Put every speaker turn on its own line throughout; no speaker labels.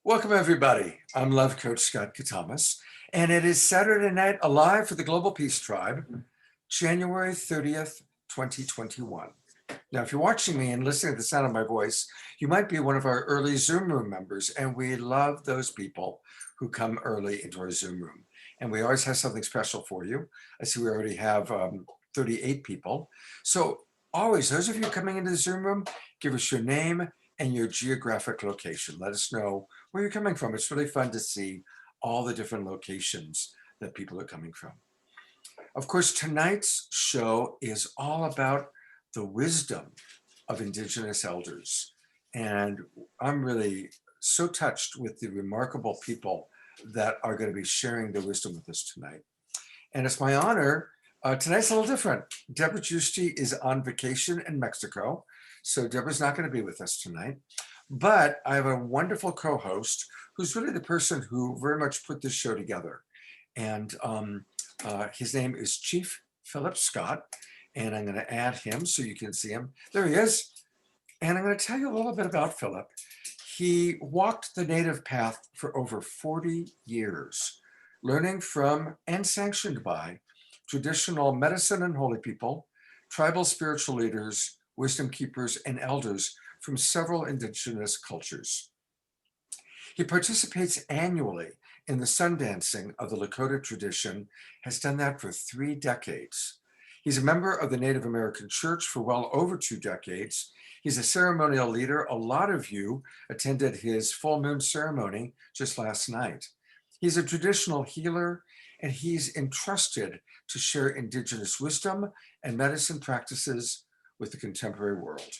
Welcome, everybody. I'm Love Coach Scott Katamas, and it is Saturday Night Alive for the Global Peace Tribe, January 30th, 2021. Now, if you're watching me and listening to the sound of my voice, you might be one of our early Zoom room members, and we love those people who come early into our Zoom room. And we always have something special for you. I see we already have 38 people. So always, those of you coming into the Zoom room, give us your name and your geographic location. Let us know where you're coming from. It's really fun to see all the different locations that people are coming from. Of course, tonight's show is all about the wisdom of Indigenous elders. And I'm really so touched with the remarkable people that are going to be sharing their wisdom with us tonight. And it's my honor. Tonight's a little different. Deborah Giusti is on vacation in Mexico. So Deborah's not going to be with us tonight. But I have a wonderful co-host who's really the person who very much put this show together. And his name is Chief Phillip Scott. And I'm going to add him so you can see him. There he is. And I'm going to tell you a little bit about Phillip. He walked the native path for over 40 years, learning from and sanctioned by traditional medicine and holy people, tribal spiritual leaders, wisdom keepers, and elders from several indigenous cultures. He participates annually in the sun dancing of the Lakota tradition, has done that for 3 decades. He's a member of the Native American Church for well over 2 decades. He's a ceremonial leader. A lot of you attended his full moon ceremony just last night. He's a traditional healer, and he's entrusted to share Indigenous wisdom and medicine practices with the contemporary world.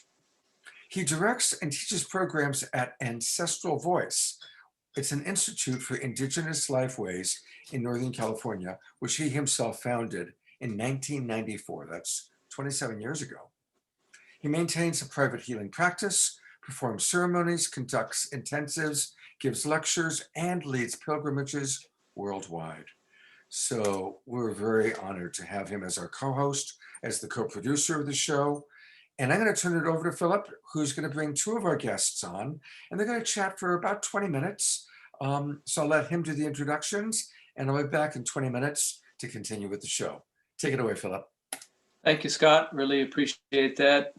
He directs and teaches programs at Ancestral Voice. It's an institute for Indigenous lifeways in Northern California, which he himself founded in 1994. That's 27 years ago. He maintains a private healing practice, performs ceremonies, conducts intensives, gives lectures, and leads pilgrimages worldwide. So we're very honored to have him as our co-host, as the co-producer of the show. And I'm going to turn it over to Phillip, who's going to bring 2 of our guests on, and they're going to chat for about 20 minutes. So I'll let him do the introductions, and I'll be back in 20 minutes to continue with the show. Take it away, Phillip.
Thank you, Scott. Really appreciate that.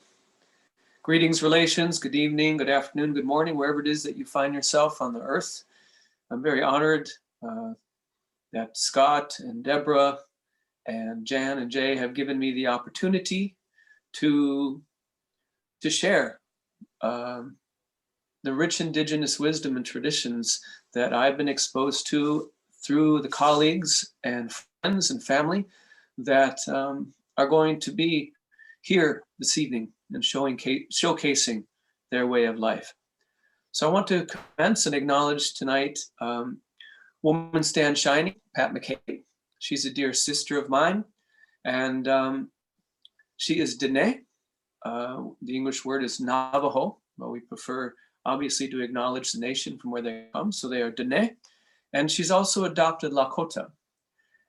Greetings, relations. Good evening, good afternoon, good morning, wherever it is that you find yourself on the earth. I'm very honored that Scott and Deborah and Jan and Jay have given me the opportunity to share the rich Indigenous wisdom and traditions that I've been exposed to through the colleagues and friends and family that are going to be here this evening and showcasing their way of life. So I want to commence and acknowledge tonight Woman Stand Shining, Pat McKay. She's a dear sister of mine, and she is Dene. The English word is Navajo, but we prefer obviously to acknowledge the nation from where they come. So they are Dene, and she's also adopted Lakota.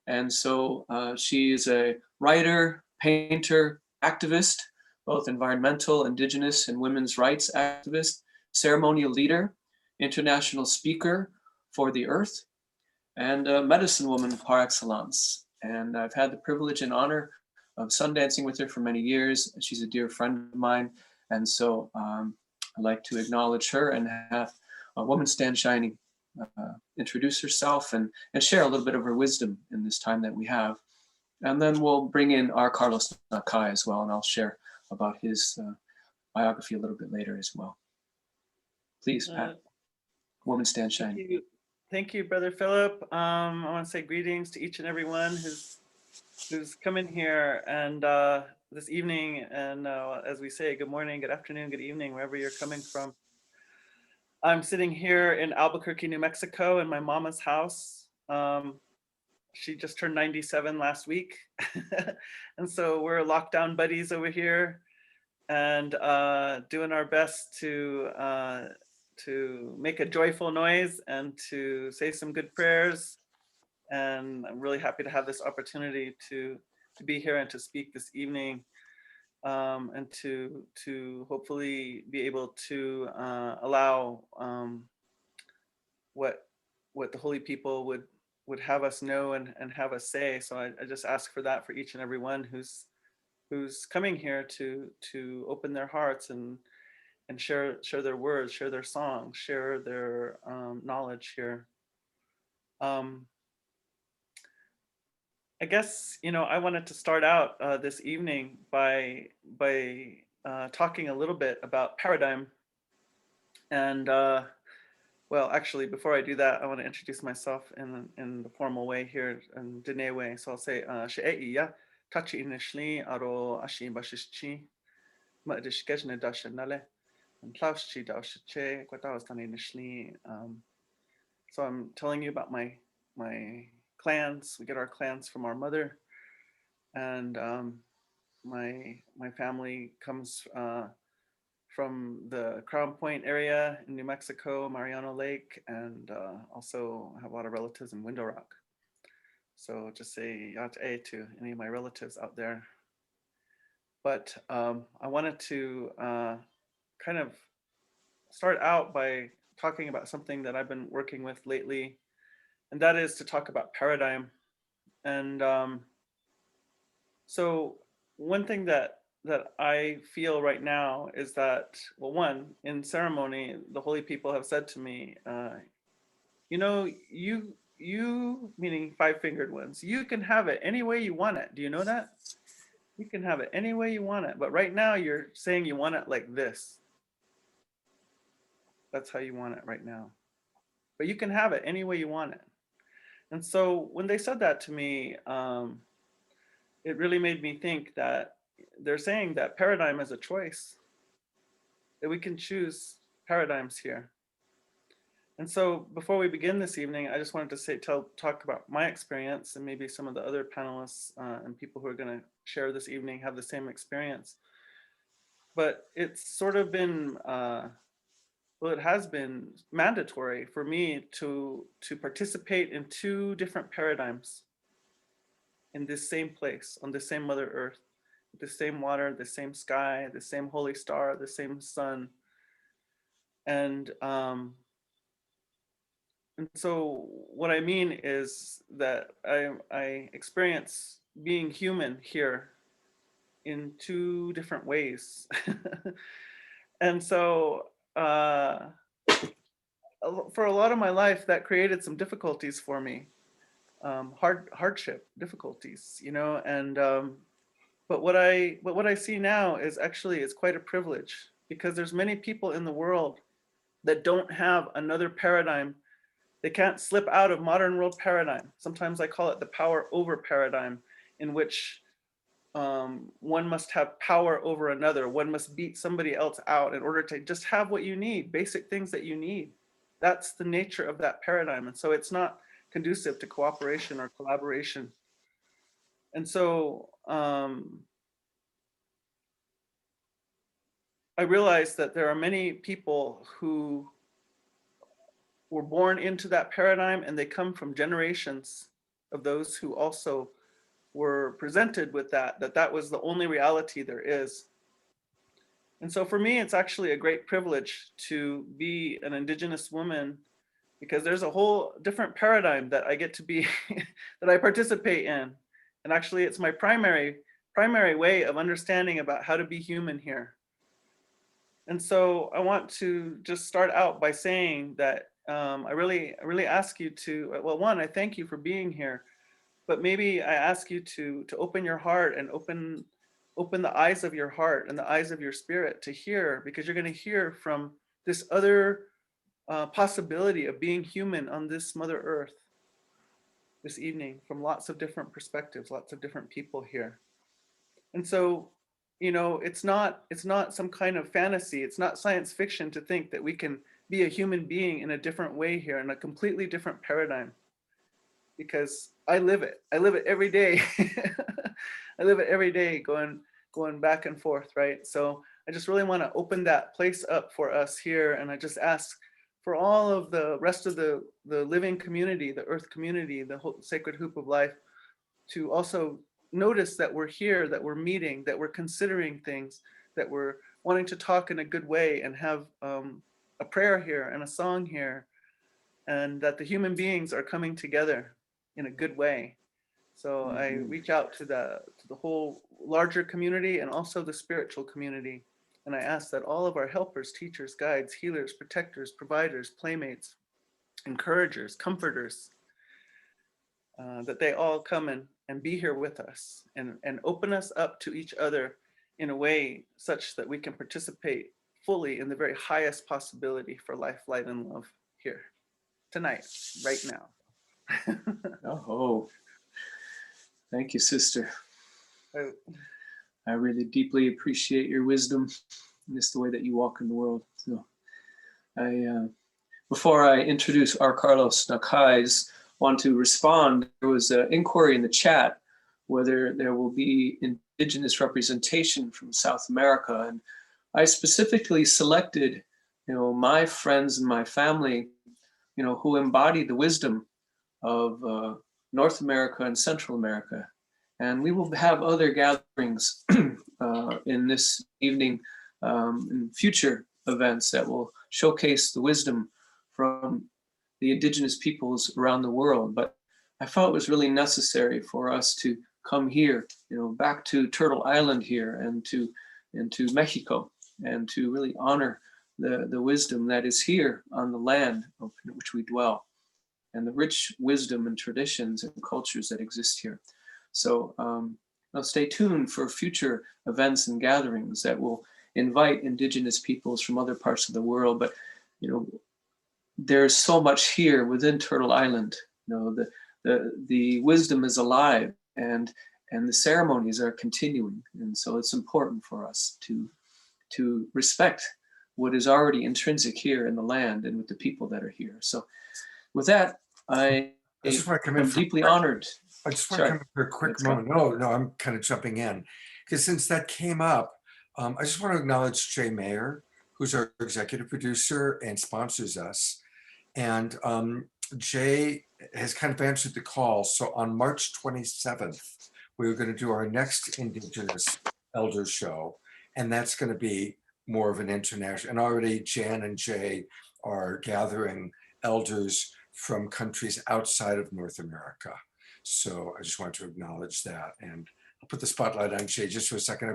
And so she is a writer, painter, activist, both environmental, Indigenous, and women's rights activist, ceremonial leader, international speaker for the earth, and a medicine woman par excellence. And I've had the privilege and honor of sun dancing with her for many years. She's a dear friend of mine. And so I'd like to acknowledge her and have a Woman Stand Shining introduce herself and share a little bit of her wisdom in this time that we have. And then we'll bring in our Carlos Nakai as well, and I'll share about his biography a little bit later as well. Please, Pat. Woman Stand Shining.
Thank you, Brother Phillip. I want to say greetings to each and everyone who's come in here and this evening. And as we say, good morning, good afternoon, good evening, wherever you're coming from. I'm sitting here in Albuquerque, New Mexico, in my mama's house. She just turned 97 last week. And so we're lockdown buddies over here and doing our best to make a joyful noise and to say some good prayers. And I'm really happy to have this opportunity to be here and to speak this evening, and to hopefully be able to allow what the holy people would have us know and have us say. So I just ask for that for each and every one who's coming here to open their hearts and share their words, share their songs, share their knowledge here. I guess, I wanted to start out this evening by talking a little bit about paradigm. And well, actually, before I do that, I want to introduce myself in the formal way here, in Dene way. So I'll say, She'ei ya, tachi inishli aro ashi bashishi, ma dishkejne dashanale, and klauschi dashache, kwatawastani inishli. So I'm telling you about my clans. We get our clans from our mother, and my family comes from the Crown Point area in New Mexico, Mariano Lake, and also have a lot of relatives in Window Rock. So just say yate to any of my relatives out there. But I wanted to kind of start out by talking about something that I've been working with lately, and that is to talk about paradigm. And so one thing that I feel right now is that, well, one, in ceremony, the holy people have said to me, you meaning five-fingered ones, you can have it any way you want it. Do you know that? You can have it any way you want it. But right now you're saying you want it like this. That's how you want it right now. But you can have it any way you want it. And so when they said that to me, it really made me think that they're saying that paradigm is a choice, that we can choose paradigms here. And so before we begin this evening, I just wanted to talk about my experience, and maybe some of the other panelists and people who are going to share this evening have the same experience. But it's sort of been, well, it has been mandatory for me to participate in two different paradigms in this same place, on the same Mother Earth, the same water, the same sky, the same holy star, the same sun. And so what I mean is that I experience being human here in two different ways. And so for a lot of my life, that created some difficulties for me, hardship, difficulties, and but what I see now is actually it's quite a privilege, because there's many people in the world that don't have another paradigm. They can't slip out of modern world paradigm. Sometimes I call it the power over paradigm, in which one must have power over another. One must beat somebody else out in order to just have what you need, basic things that you need. That's the nature of that paradigm. And so it's not conducive to cooperation or collaboration. And so I realized that there are many people who were born into that paradigm, and they come from generations of those who also were presented with that was the only reality there is. And so for me, it's actually a great privilege to be an Indigenous woman, because there's a whole different paradigm that I get to be, that I participate in. And actually it's my primary way of understanding about how to be human here. And so I want to just start out by saying that I really ask you to, well, one, I thank you for being here, but maybe I ask you to open your heart and open the eyes of your heart and the eyes of your spirit to hear, because you're going to hear from this other possibility of being human on this Mother Earth this evening, from lots of different perspectives, lots of different people here. And so, it's not some kind of fantasy. It's not science fiction to think that we can be a human being in a different way here, in a completely different paradigm, because I live it every day. I live it every day, going back and forth, right? So I just really want to open that place up for us here. And I just ask for all of the rest of the living community, the earth community, the whole sacred hoop of life, to also notice that we're here, that we're meeting, that we're considering things, that we're wanting to talk in a good way and have a prayer here and a song here, and that the human beings are coming together in a good way. So I reach out to the whole larger community and also the spiritual community. And I ask that all of our helpers, teachers, guides, healers, protectors, providers, playmates, encouragers, comforters, that they all come and be here with us and open us up to each other in a way such that we can participate fully in the very highest possibility for life, light, and love here, tonight, right now.
Oh, thank you, sister.
I-
I really deeply appreciate your wisdom and just the way that you walk in the world. So before I introduce our Carlos Nakais, want to respond. There was an inquiry in the chat whether there will be Indigenous representation from South America. And I specifically selected, my friends and my family, who embody the wisdom of North America and Central America. And we will have other gatherings in this evening, in future events that will showcase the wisdom from the Indigenous peoples around the world. But I felt it was really necessary for us to come here, back to Turtle Island here and to Mexico, and to really honor the wisdom that is here on the land in which we dwell, and the rich wisdom and traditions and cultures that exist here. So stay tuned for future events and gatherings that will invite Indigenous peoples from other parts of the world. But there's so much here within Turtle Island. The wisdom is alive, and the ceremonies are continuing. And so it's important for us to respect what is already intrinsic here in the land and with the people that are here. So with that, I
just want to come in
am
for
deeply honored.
I just want to come in for a quick moment. No, I'm kind of jumping in because since that came up, I just want to acknowledge Jay Mayer, who's our executive producer and sponsors us. And Jay has kind of answered the call. So on March 27th, we were going to do our next Indigenous Elders show. And that's going to be more of an international. And already Jan and Jay are gathering elders from countries outside of North America. So I just want to acknowledge that. And I'll put the spotlight on Jay just for a second.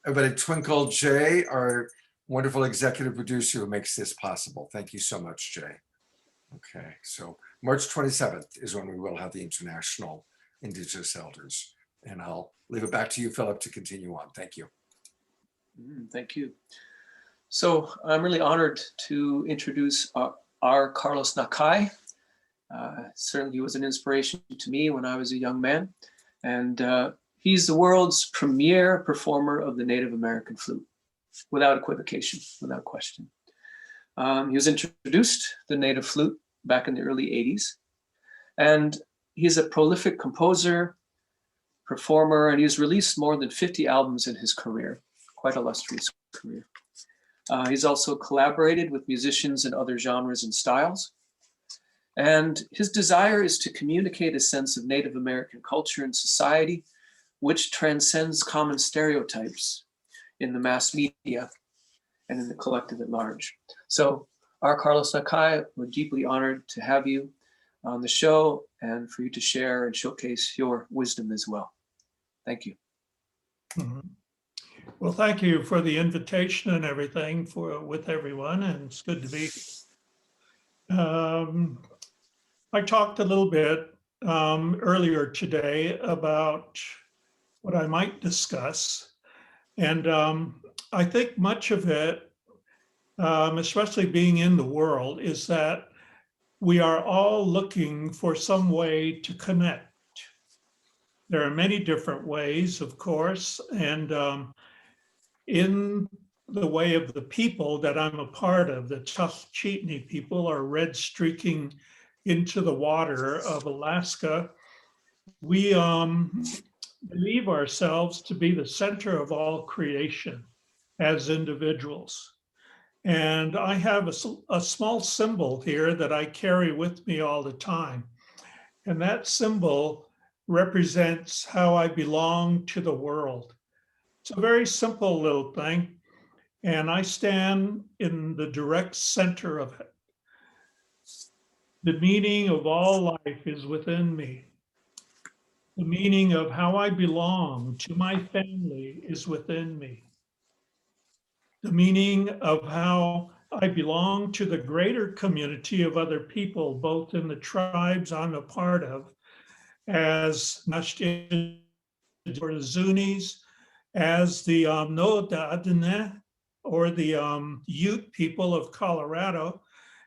Everybody twinkle Jay, our wonderful executive producer who makes this possible. Thank you so much, Jay. Okay, so March 27th is when we will have the International Indigenous Elders. And I'll leave it back to you, Philip, to continue on. Thank you.
Thank you. So I'm really honored to introduce our Carlos Nakai. Certainly he was an inspiration to me when I was a young man. And he's the world's premier performer of the Native American flute, without equivocation, without question. He was introduced to the native flute back in the early 80s. And he's a prolific composer, performer, and he's released more than 50 albums in his career, quite illustrious career. He's also collaborated with musicians in other genres and styles. And his desire is to communicate a sense of Native American culture and society, which transcends common stereotypes in the mass media and in the collective at large. So our Carlos Nakai, we're deeply honored to have you on the show and for you to share and showcase your wisdom as well. Thank you.
Mm-hmm. Well, thank you for the invitation and everything with everyone, and it's good to be here. I talked a little bit earlier today about what I might discuss, and I think much of it, especially being in the world, is that we are all looking for some way to connect. There are many different ways, of course, and in the way of the people that I'm a part of, the Choctaw people are red streaking into the water of Alaska. We believe ourselves to be the center of all creation as individuals. And I have a small symbol here that I carry with me all the time. And that symbol represents how I belong to the world. It's a very simple little thing, and I stand in the direct center of it. The meaning of all life is within me. The meaning of how I belong to my family is within me. The meaning of how I belong to the greater community of other people, both in the tribes I'm a part of, as Nashti or the Zunis, as the Noda or the Ute people of Colorado,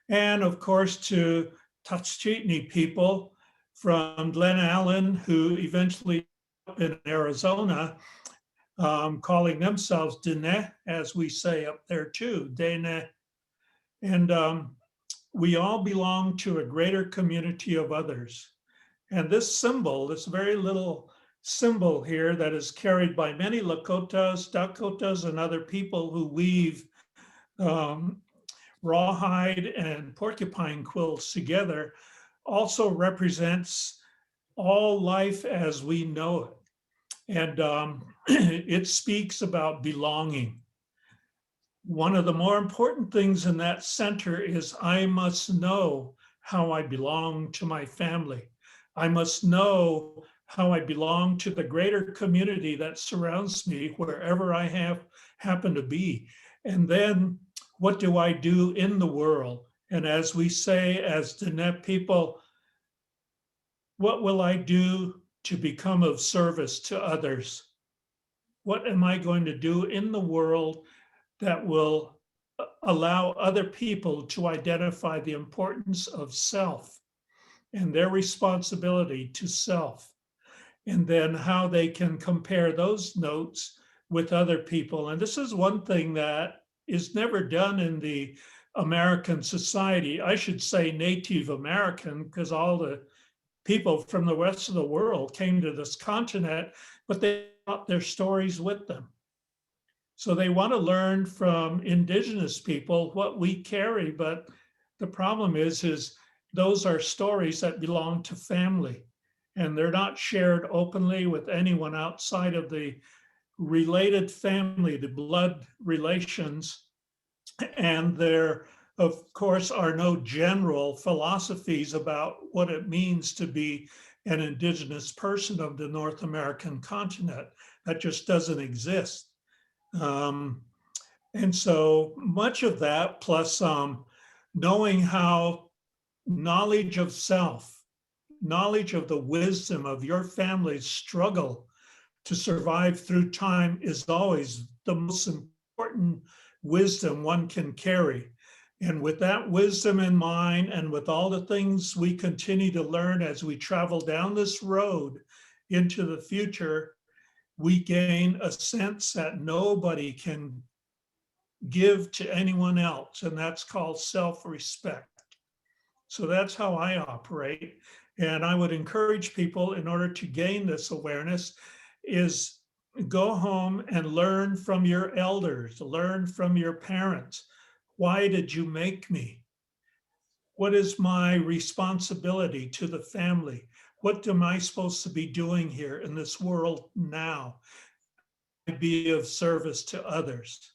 and of course to Tachitni people from Glen Allen, who eventually up in Arizona, calling themselves Dene, as we say up there too, Dene. And we all belong to a greater community of others. And this symbol, this very little symbol here that is carried by many Lakotas, Dakotas, and other people who weave rawhide and porcupine quills together, also represents all life as we know it. And it speaks about belonging. One of the more important things in that center is I must know how I belong to my family. I must know how I belong to the greater community that surrounds me wherever I happen to be. And then what do I do in the world? And as we say, as Diné people, what will I do to become of service to others? What am I going to do in the world that will allow other people to identify the importance of self and their responsibility to self, and then how they can compare those notes with other people? And this is one thing that is never done in the American society. I should say Native American, because all the people from the rest of the world came to this continent, but they brought their stories with them. So they want to learn from indigenous people what we carry, but the problem is those are stories that belong to family, and they're not shared openly with anyone outside of the related family, the blood relations. And there, of course, are no general philosophies about what it means to be an indigenous person of the North American continent. That just doesn't exist. And so much of that, plus knowing how knowledge of self, knowledge of the wisdom of your family's struggle to survive through time, is always the most important wisdom one can carry. And with that wisdom in mind, and with all the things we continue to learn as we travel down this road into the future, we gain a sense that nobody can give to anyone else, and that's called self-respect. So that's how I operate. And I would encourage people, in order to gain this awareness, is go home and learn from your elders, learn from your parents. Why did you make me? What is my responsibility to the family? What am I supposed to be doing here in this world now? Be of service to others.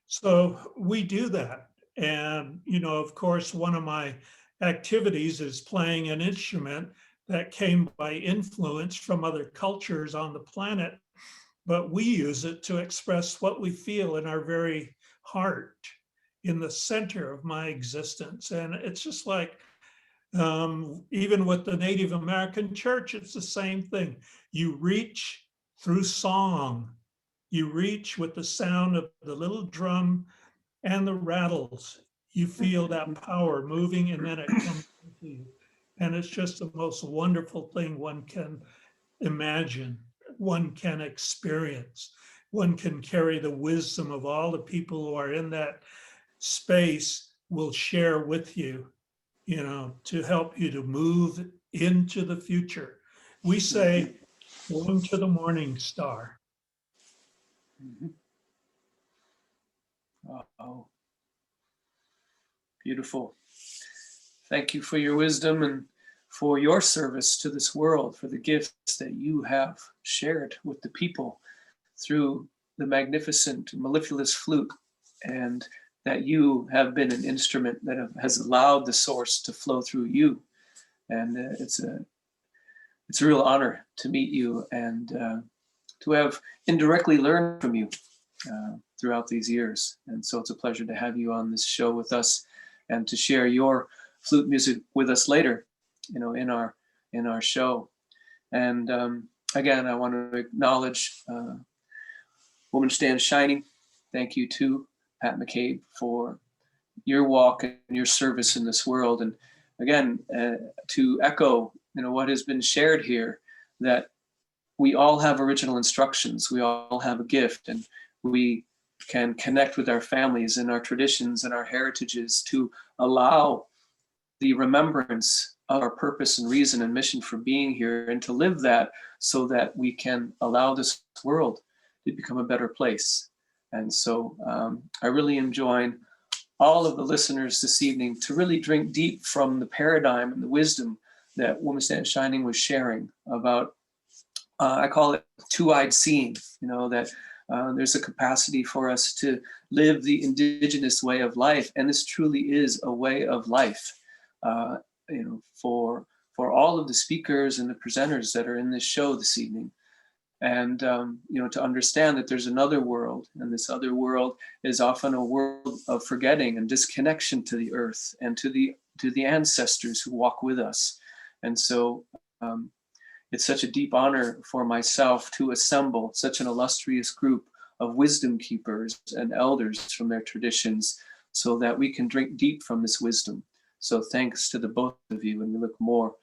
So we do that. And, of course, one of my activities is playing an instrument that came by influence from other cultures on the planet, but we use it to express what we feel in our very heart, in the center of my existence. And it's just like, even with the Native American church, it's the same thing. You reach through song. You reach with the sound of the little drum and the rattles. You feel that power moving, and then it comes to you. And it's just the most wonderful thing one can imagine, one can experience. One can carry the wisdom of all the people who are in that space will share with you, to help you to move into the future. We say, going to the morning star.
Mhm. Oh, beautiful. Thank you for your wisdom and for your service to this world, for the gifts that you have shared with the people through the magnificent mellifluous flute and that you have been an instrument that has allowed the source to flow through you. And it's a real honor to meet you and to have indirectly learned from you throughout these years. And so it's a pleasure to have you on this show with us and to share your flute music with us later, in our show. And again, I want to acknowledge Woman Stands Shining. Thank you to Pat McCabe for your walk and your service in this world. And again, to echo, what has been shared here, that we all have original instructions. We all have a gift, and we can connect with our families and our traditions and our heritages to allow the remembrance of our purpose and reason and mission for being here, and to live that so that we can allow this world to become a better place. And so I really enjoin all of the listeners this evening to really drink deep from the paradigm and the wisdom that Woman Stand Shining was sharing about, I call it two-eyed seeing, that there's a capacity for us to live the indigenous way of life. And this truly is a way of life, for all of the speakers and the presenters that are in this show this evening. And, to understand that there's another world, and this other world is often a world of forgetting and disconnection to the earth and to the ancestors who walk with us. And so it's such a deep honor for myself to assemble such an illustrious group of wisdom keepers and elders from their traditions so that we can drink deep from this wisdom. So thanks to the both of you, and we look more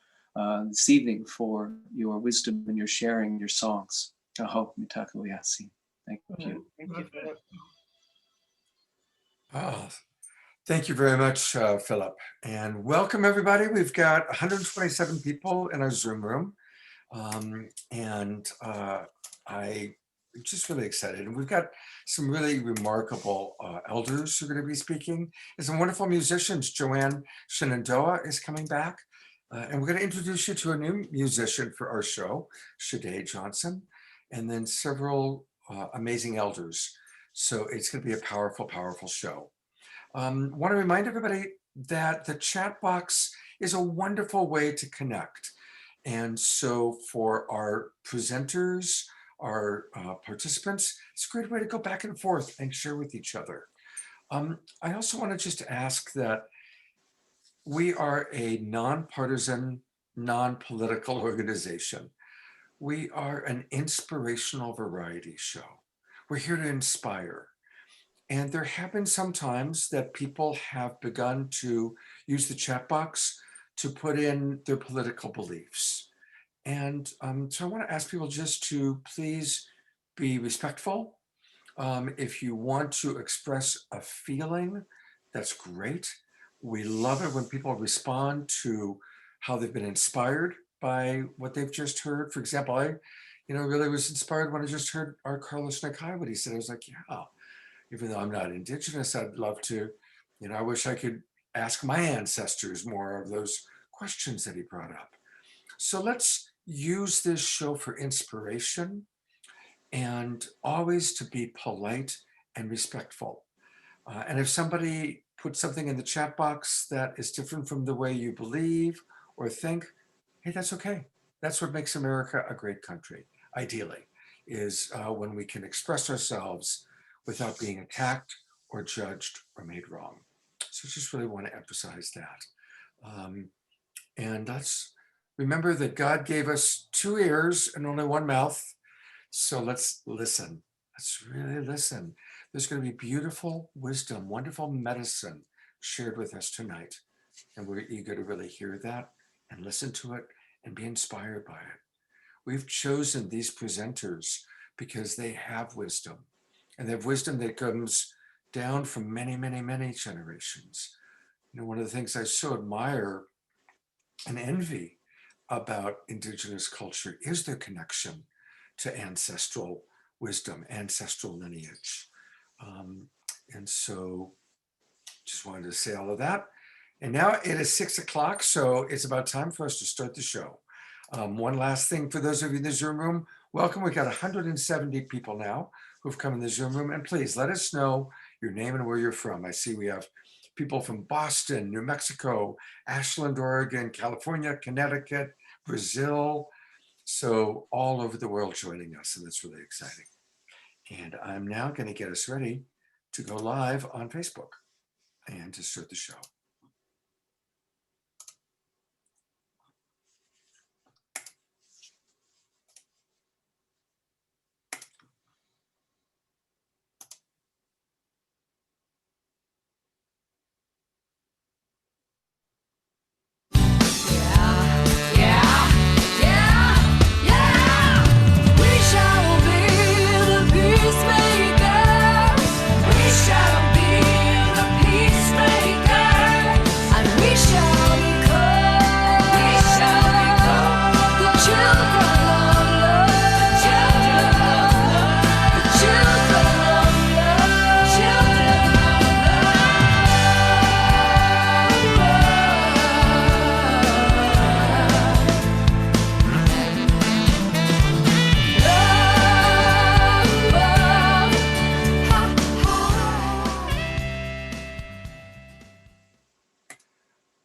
this evening for your wisdom and your sharing your songs. Aho, mitaka uyasi. Thank you.
Thank you, Philip.
Oh, thank you very much, Philip. And welcome, everybody. We've got 127 people in our Zoom room. I'm just really excited. And we've got some really remarkable elders who are going to be speaking, and some wonderful musicians. Joanne Shenandoah is coming back. And we're going to introduce you to a new musician for our show, Shade Johnson, and then several amazing elders. So it's going to be a powerful, powerful show. Want to remind everybody that the chat box is a wonderful way to connect. And so for our presenters, our participants, it's a great way to go back and forth and share with each other. I also want to just ask that we are a nonpartisan, non-political organization. We are an inspirational variety show. We're here to inspire. And there have been some times that people have begun to use the chat box to put in their political beliefs. And so I want to ask people just to please be respectful. If you want to express a feeling, that's great. We love it when people respond to how they've been inspired by what they've just heard. For example, I really was inspired when I just heard our Carlos Nakai, what he said. I was like, yeah, even though I'm not Indigenous, I'd love to, I wish I could ask my ancestors more of those questions that he brought up. So let's use this show for inspiration, and always to be polite and respectful. And if somebody puts something in the chat box that is different from the way you believe or think, hey, that's okay. That's what makes America a great country, ideally, is when we can express ourselves without being attacked or judged or made wrong. So just really want to emphasize that. And let's remember that God gave us 2 ears and only 1 mouth. So let's listen. Let's really listen. There's going to be beautiful wisdom, wonderful medicine shared with us tonight. And we're eager to really hear that and listen to it and be inspired by it. We've chosen these presenters because they have wisdom, and they have wisdom that comes down from many, many, many generations. One of the things I so admire and envy about Indigenous culture is their connection to ancestral wisdom, ancestral lineage. And so just wanted to say all of that. And now it is 6 o'clock, so it's about time for us to start the show. One last thing for those of you in the Zoom room, welcome. We've got 170 people now who've come in the Zoom room, and please let us know your name and where you're from. I see we have people from Boston, New Mexico, Ashland, Oregon, California, Connecticut, Brazil. So all over the world joining us, and that's really exciting. And I'm now going to get us ready to go live on Facebook and to start the show.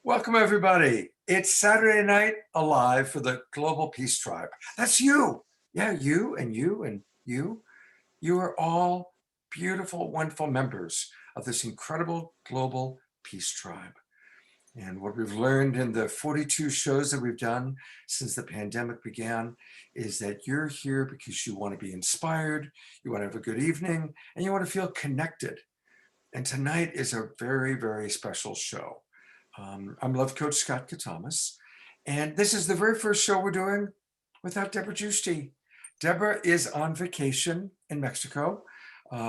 Welcome, everybody. It's Saturday Night Alive for the Global Peace Tribe. That's you. Yeah, you and you and you. You are all beautiful, wonderful members of this incredible Global Peace Tribe. And what we've learned in the 42 shows that we've done since the pandemic began is that you're here because you want to be inspired, you want to have a good evening, and you want to feel connected. And tonight is a very, very special show. I'm Love Coach Scott Katamas, and this is the very first show we're doing without Deborah Giusti. Deborah is on vacation in Mexico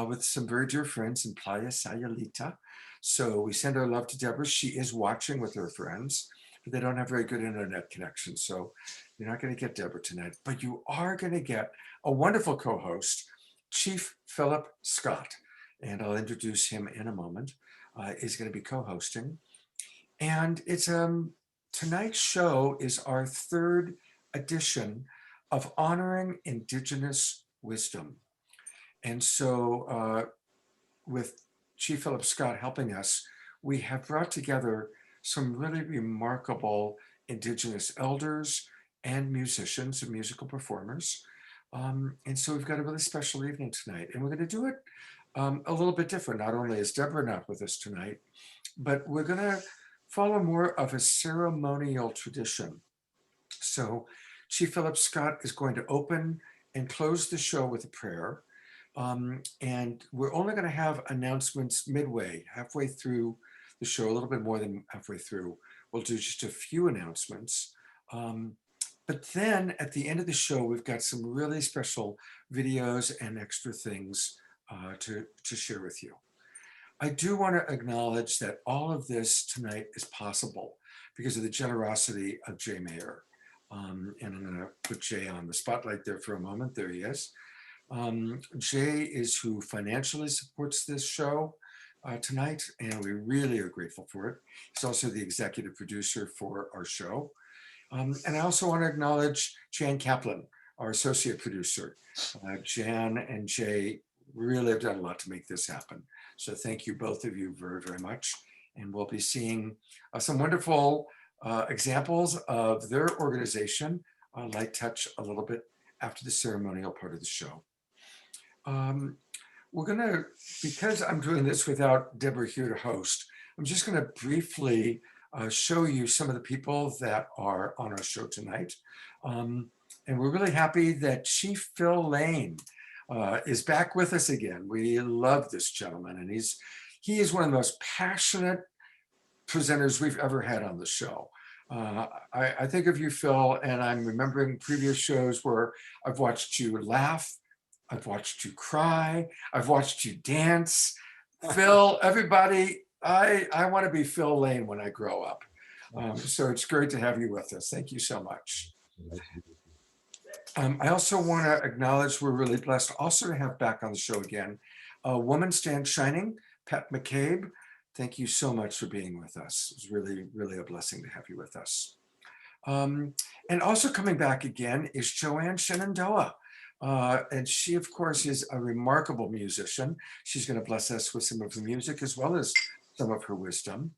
with some very dear friends in Playa Sayulita. So we send our love to Deborah. She is watching with her friends, but they don't have very good internet connection. So you're not going to get Deborah tonight, but you are going to get a wonderful co-host, Chief Phillip Scott. And I'll introduce him in a moment. Is going to be co-hosting. And it's tonight's show is our third edition of honoring Indigenous wisdom. And so with Chief Phillip Scott helping us, we have brought together some really remarkable Indigenous elders and musicians and musical performers. And so we've got a really special evening tonight, and we're going to do it a little bit different. Not only is Deborah not with us tonight, but we're going to follow more of a ceremonial tradition. So Chief Phillip Scott is going to open and close the show with a prayer. And we're only going to have announcements midway, halfway through the show, a little bit more than halfway through. We'll do just a few announcements. But then at the end of the show, we've got some really special videos and extra things to share with you. I do want to acknowledge that all of this tonight is possible because of the generosity of Jay Mayer. And I'm going to put Jay on the spotlight there for a moment. There he is. Jay is who financially supports this show tonight, and we really are grateful for it. He's also the executive producer for our show. And I also want to acknowledge Jan Kaplan, our associate producer. Jan and Jay really have done a lot to make this happen. So thank you, both of you, very, very much. And we'll be seeing some wonderful examples of their organization, Light Touch, a little bit after the ceremonial part of the show. We're going to, because I'm doing this without Deborah here to host, I'm just going to briefly show you some of the people that are on our show tonight. And we're really happy that Chief Phil Lane is back with us again. We love this gentleman, and he is one of the most passionate presenters we've ever had on the show. I think of you, Phil, and I'm remembering previous shows where I've watched you laugh, I've watched you cry, I've watched you dance. Phil, everybody, I want to be Phil Lane when I grow up. So it's great to have you with us. Thank you so much. I also want to acknowledge we're really blessed also to have back on the show again, Woman Stand Shining, Pat McCabe. Thank you so much for being with us. It's really, really a blessing to have you with us. And also coming back again is Joanne Shenandoah. And she, of course, is a remarkable musician. She's going to bless us with some of her music as well as some of her wisdom.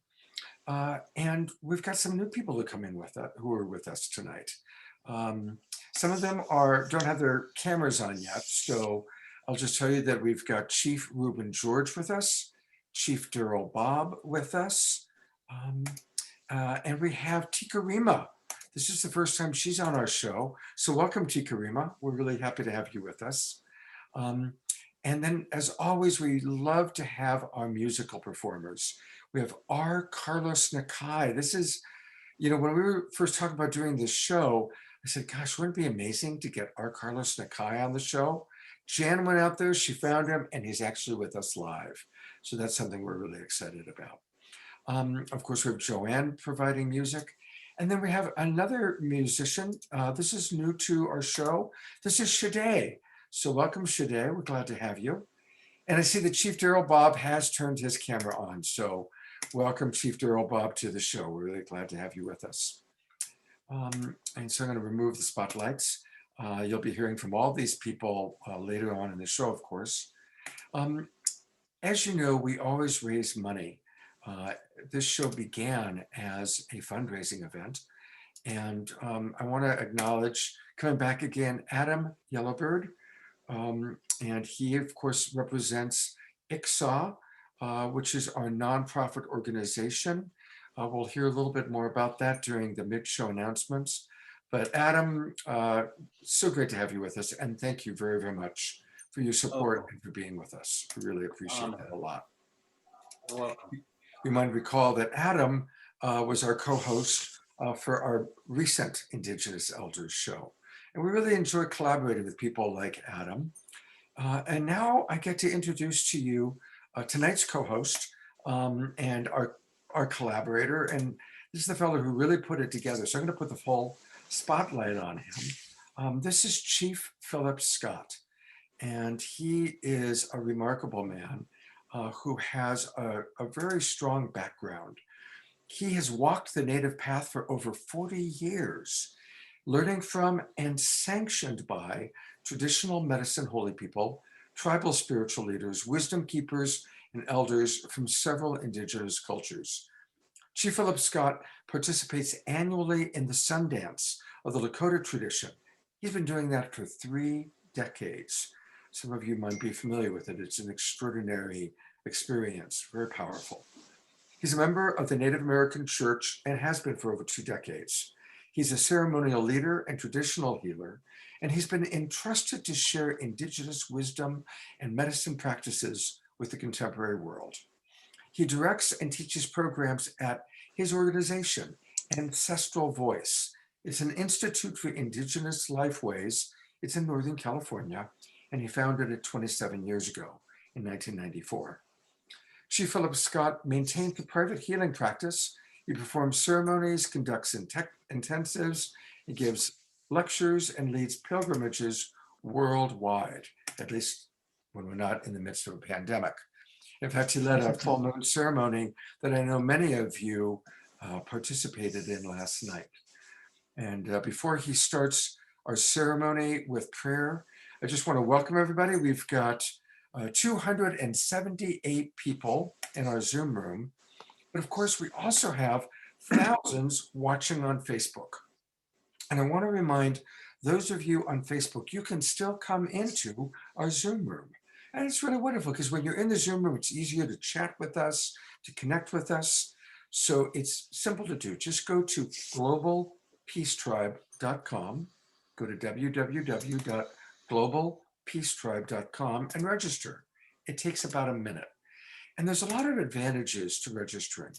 And we've got some new people who come in with us, who are with us tonight. Some of them don't have their cameras on yet, so I'll just tell you that we've got Chief Reuben George with us, Chief Daryl Bob with us, and we have Tika Rima. This is the first time she's on our show, so welcome, Tika Rima. We're really happy to have you with us. And then, as always, we love to have our musical performers. We have R. Carlos Nakai. This is, when we were first talking about doing this show, I said, gosh, wouldn't it be amazing to get R. Carlos Nakai on the show? Jan went out there, she found him, and he's actually with us live. So that's something we're really excited about. Of course, we have Joanne providing music. And then we have another musician. This is new to our show. This is Shade. So welcome, Shade. We're glad to have you. And I see that Chief Daryl Bob has turned his camera on. So welcome, Chief Daryl Bob, to the show. We're really glad to have you with us. And so I'm going to remove the spotlights. You'll be hearing from all these people later on in the show, of course. As you know, we always raise money. This show began as a fundraising event. And I want to acknowledge, coming back again, Adam Yellowbird. And he, of course, represents ICSAW, which is our nonprofit organization. We'll hear a little bit more about that during the mid-show announcements. But Adam, so great to have you with us. And thank you very, very much for your support and for being with us. We really appreciate that a lot.
You're welcome.
You might recall that Adam was our co-host for our recent Indigenous Elders show. And we really enjoy collaborating with people like Adam. And now I get to introduce to you tonight's co-host and our collaborator. And this is the fellow who really put it together. So I'm going to put the full spotlight on him. This is Chief Phillip Scott. And he is a remarkable man who has a very strong background. He has walked the native path for over 40 years, learning from and sanctioned by traditional medicine holy people, tribal spiritual leaders, wisdom keepers, and elders from several indigenous cultures. Chief Phillip Scott participates annually in the Sundance of the Lakota tradition. He's been doing that for 3 decades. Some of you might be familiar with it. It's an extraordinary experience, very powerful. He's a member of the Native American Church and has been for over 2 decades. He's a ceremonial leader and traditional healer, and he's been entrusted to share indigenous wisdom and medicine practices with the contemporary world. He directs and teaches programs at his organization, Ancestral Voice. It's an institute for indigenous lifeways. It's in Northern California, and he founded it 27 years ago in 1994. Chief Phillip Scott maintains a private healing practice. He performs ceremonies, conducts intensives, he gives lectures, and leads pilgrimages worldwide, at least when we're not in the midst of a pandemic. In fact, he led a full moon ceremony that I know many of you participated in last night. And before he starts our ceremony with prayer, I just want to welcome everybody. We've got 278 people in our Zoom room. But of course, we also have thousands watching on Facebook. And I want to remind those of you on Facebook, you can still come into our Zoom room. And it's really wonderful because when you're in the Zoom room, it's easier to chat with us, to connect with us. So it's simple to do. Just go to globalpeacetribe.com, go to www.globalpeacetribe.com and register. It takes about a minute. And there's a lot of advantages to registering.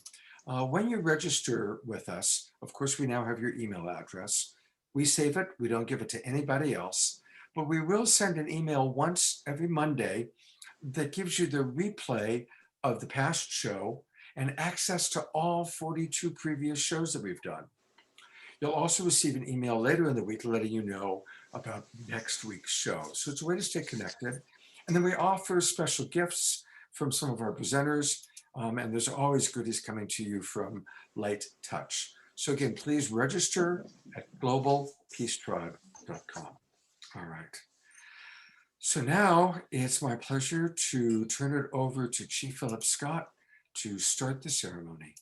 When you register with us, of course, we now have your email address. We save it. We don't give it to anybody else. But we will send an email once every Monday that gives you the replay of the past show and access to all 42 previous shows that we've done. You'll also receive an email later in the week letting you know about next week's show. So it's a way to stay connected. And then we offer special gifts from some of our presenters. And there's always goodies coming to you from Light Touch. So again, please register at globalpeacetribe.com. All right. So now it's my pleasure to turn it over to Chief Phillip Scott to start the ceremony.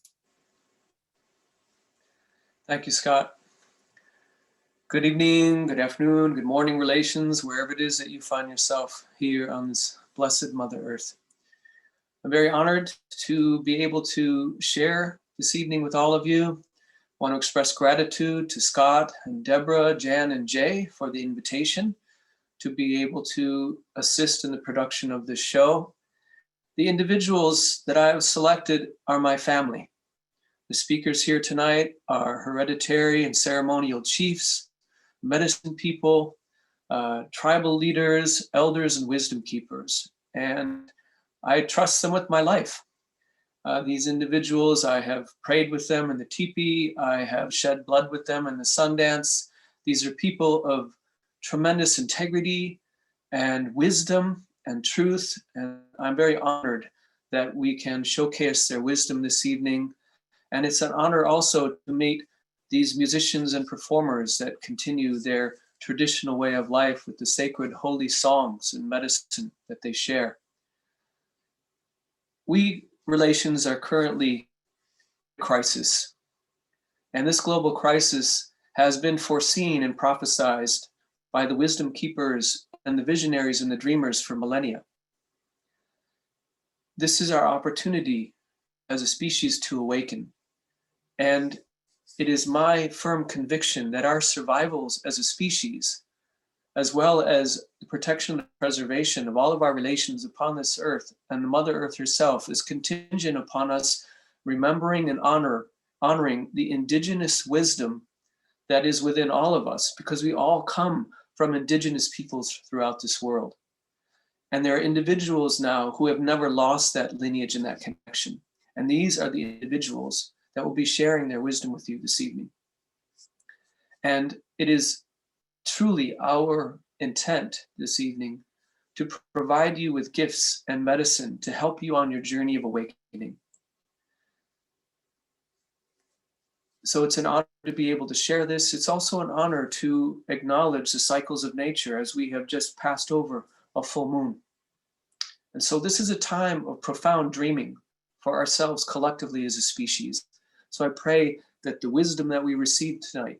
Thank you, Scott. Good evening, good afternoon, good morning, relations, wherever it is that you find yourself here on this blessed Mother Earth. I'm very honored to be able to share this evening with all of you. I want to express gratitude to Scott and Deborah, Jan, and Jay for the invitation to be able to assist in the production of this show. The individuals that I have selected are my family. The speakers here tonight are hereditary and ceremonial chiefs, medicine people, tribal leaders, elders, and wisdom keepers. And I trust them with my life. These individuals, I have prayed with them in the teepee. I have shed blood with them in the Sundance. These are people of tremendous integrity and wisdom and truth. And I'm very honored that we can showcase their wisdom this evening. And it's an honor also to meet these musicians and performers that continue their traditional way of life with the sacred holy songs and medicine that they share. We relations are currently in a crisis, and this global crisis has been foreseen and prophesied by the wisdom keepers and the visionaries and the dreamers for millennia. This is our opportunity as a species to awaken, and it is my firm conviction that our survivals as a species, as well as the protection and preservation of all of our relations upon this earth and the Mother Earth herself, is contingent upon us remembering and honoring the indigenous wisdom that is within all of us, because we all come from indigenous peoples throughout this world. And there are individuals now who have never lost that lineage and that connection. And these are the individuals that will be sharing their wisdom with you this evening. And it is truly our intent this evening to provide you with gifts and medicine to help you on your journey of awakening. So it's an honor to be able to share this. It's also an honor to acknowledge the cycles of nature as we have just passed over a full moon. And so this is a time of profound dreaming for ourselves collectively as a species. So I pray that the wisdom that we receive tonight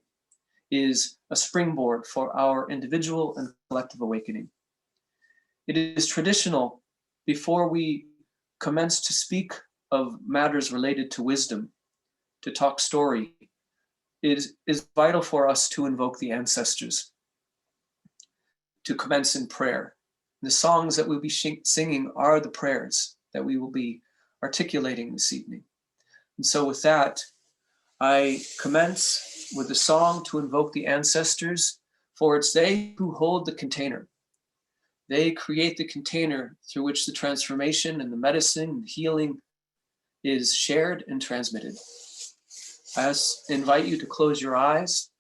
is a springboard for our individual and collective awakening. It is traditional, before we commence to speak of matters related to wisdom, to talk story, is vital for us to invoke the ancestors, to commence in prayer. The songs that we'll be singing are the prayers that we will be articulating this evening. And so with that, I commence with a song to invoke the ancestors, for it's they who hold the container. They create the container through which the transformation and the medicine and healing is shared and transmitted. I invite you to close your eyes,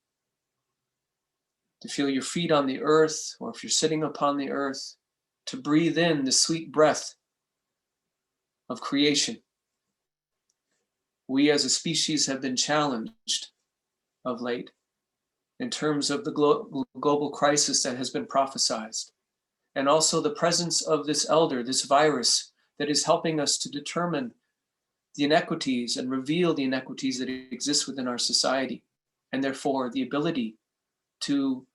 to feel your feet on the earth, or if you're sitting upon the earth, to breathe in the sweet breath of creation. We as a species have been challenged of late in terms of the global crisis that has been prophesied, and also the presence of this elder, this virus that is helping us to determine the inequities and reveal the inequities that exist within our society, and therefore the ability to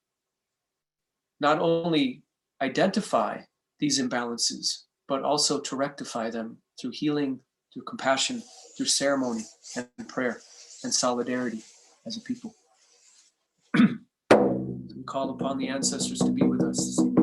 not only identify these imbalances, but also to rectify them through healing, through compassion, through ceremony and prayer and solidarity as a people. We call upon the ancestors to be with us this evening.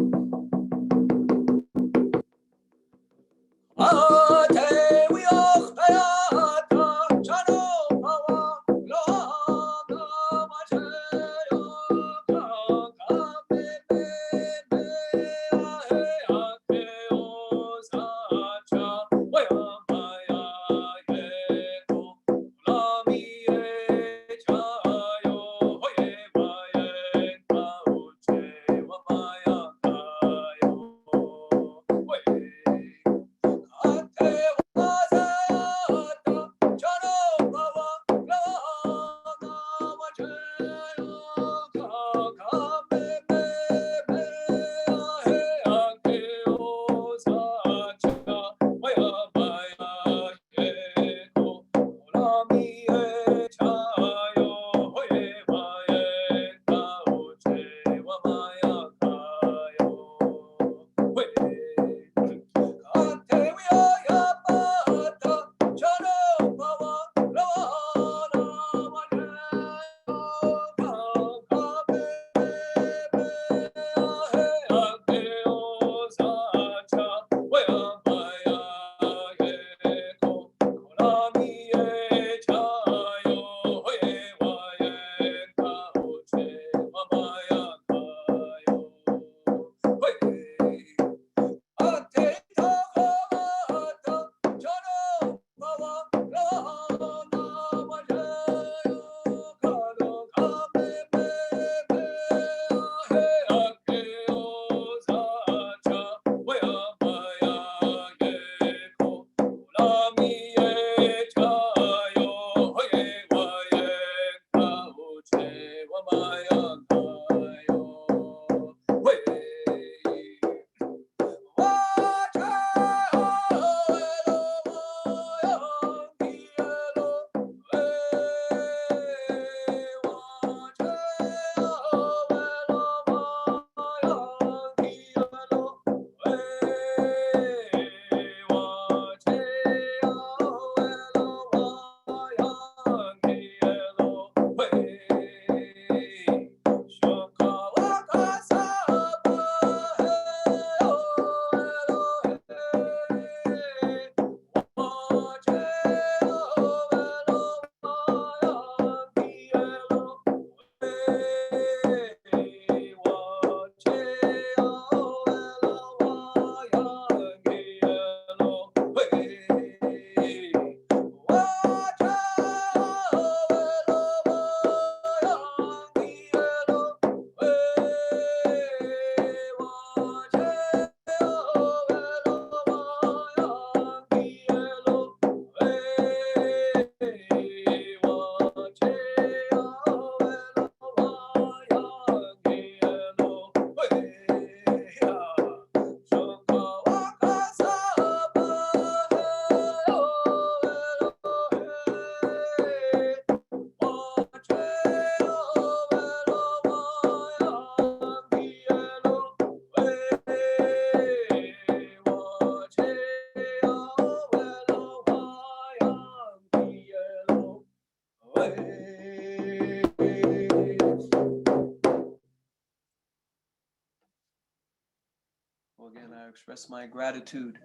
And I express my gratitude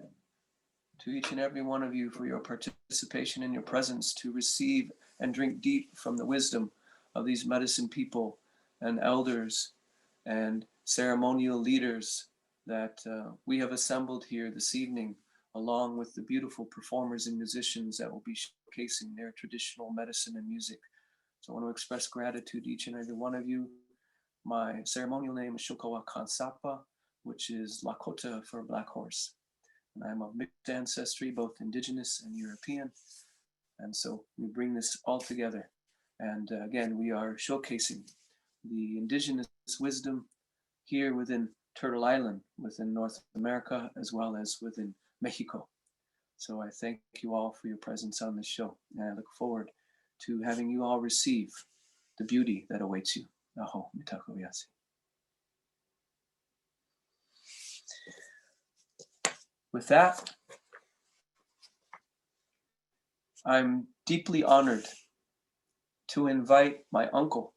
to each and every one of you for your participation and your presence to receive and drink deep from the wisdom of these medicine people and elders and ceremonial leaders that we have assembled here this evening, along with the beautiful performers and musicians that will be showcasing their traditional medicine and music. So I want to express gratitude to each and every one of you. My ceremonial name is Shokawa Kansapa, which is Lakota for black horse. And I'm of mixed ancestry, both indigenous and European. And so we bring this all together. And again, we are showcasing the indigenous wisdom here within Turtle Island, within North America, as well as within Mexico. So I thank you all for your presence on this show. And I look forward to having you all receive the beauty that awaits you. Aho, mitako yasi. With that, I'm deeply honored to invite my uncle,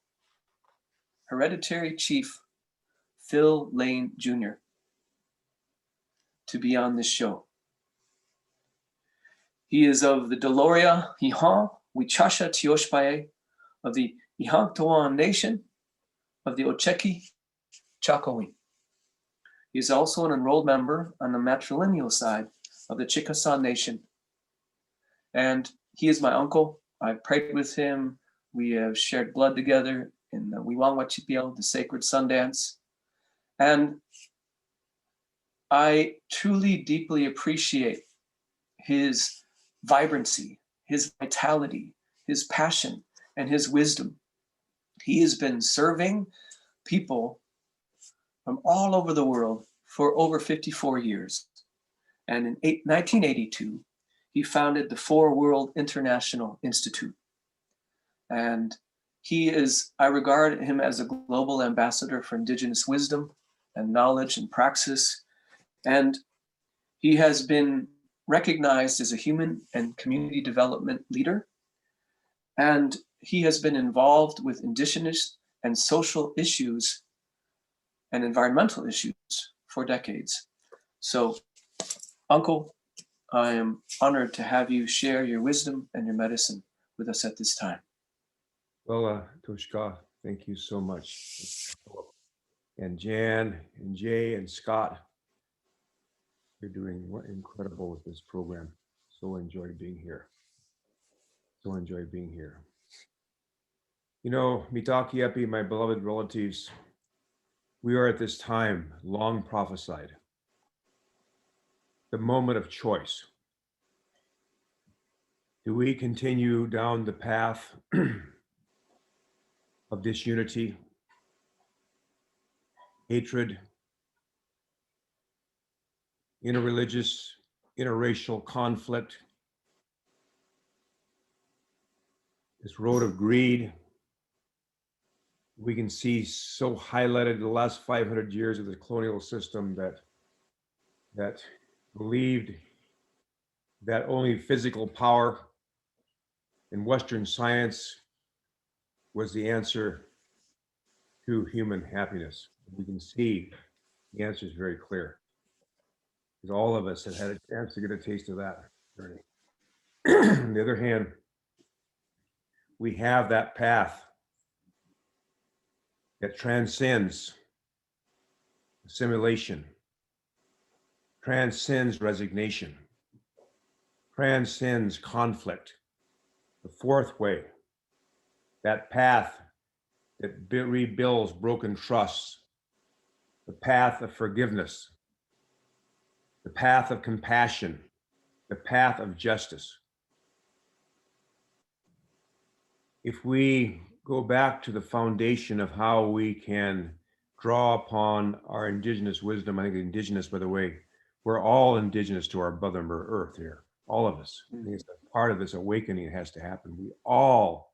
Hereditary Chief Phil Lane Jr., to be on this show. He is of the Deloria Hihan Wichasha Tioshpae of the Ihanktawan Nation of the Ocheki Chakowin. He is also an enrolled member on the matrilineal side of the Chickasaw Nation. And he is my uncle. I prayed with him. We have shared blood together in the Wiwangwachipio, the sacred Sundance. And I truly, deeply appreciate his vibrancy, his vitality, his passion, and his wisdom. He has been serving people from all over the world for over 54 years. And in 1982, he founded the Four World International Institute. And I regard him as a global ambassador for indigenous wisdom and knowledge and praxis. And he has been recognized as a human and community development leader. And he has been involved with indigenous and social issues and environmental issues for decades. So, Uncle, I am honored to have you share your wisdom and your medicine with us at this time.
Well, Toshka, thank you so much. And Jan and Jay and Scott, you're doing incredible with this program. So enjoy being here. So enjoy being here. You know, Mitaki Epi, my beloved relatives, we are at this time long prophesied. The moment of choice. Do we continue down the path of disunity, hatred, interreligious, interracial conflict, this road of greed we can see so highlighted in the last 500 years of the colonial system that believed that only physical power and Western science was the answer to human happiness. We can see the answer is very clear, because all of us have had a chance to get a taste of that journey. On the other hand, we have that path that transcends assimilation, transcends resignation, transcends conflict. The fourth way, that path that rebuilds broken trusts, the path of forgiveness, the path of compassion, the path of justice. If we go back to the foundation of how we can draw upon our indigenous wisdom, I think indigenous, by the way, we're all indigenous to our Mother Earth here, all of us. I think it's a part of this awakening that has to happen. We all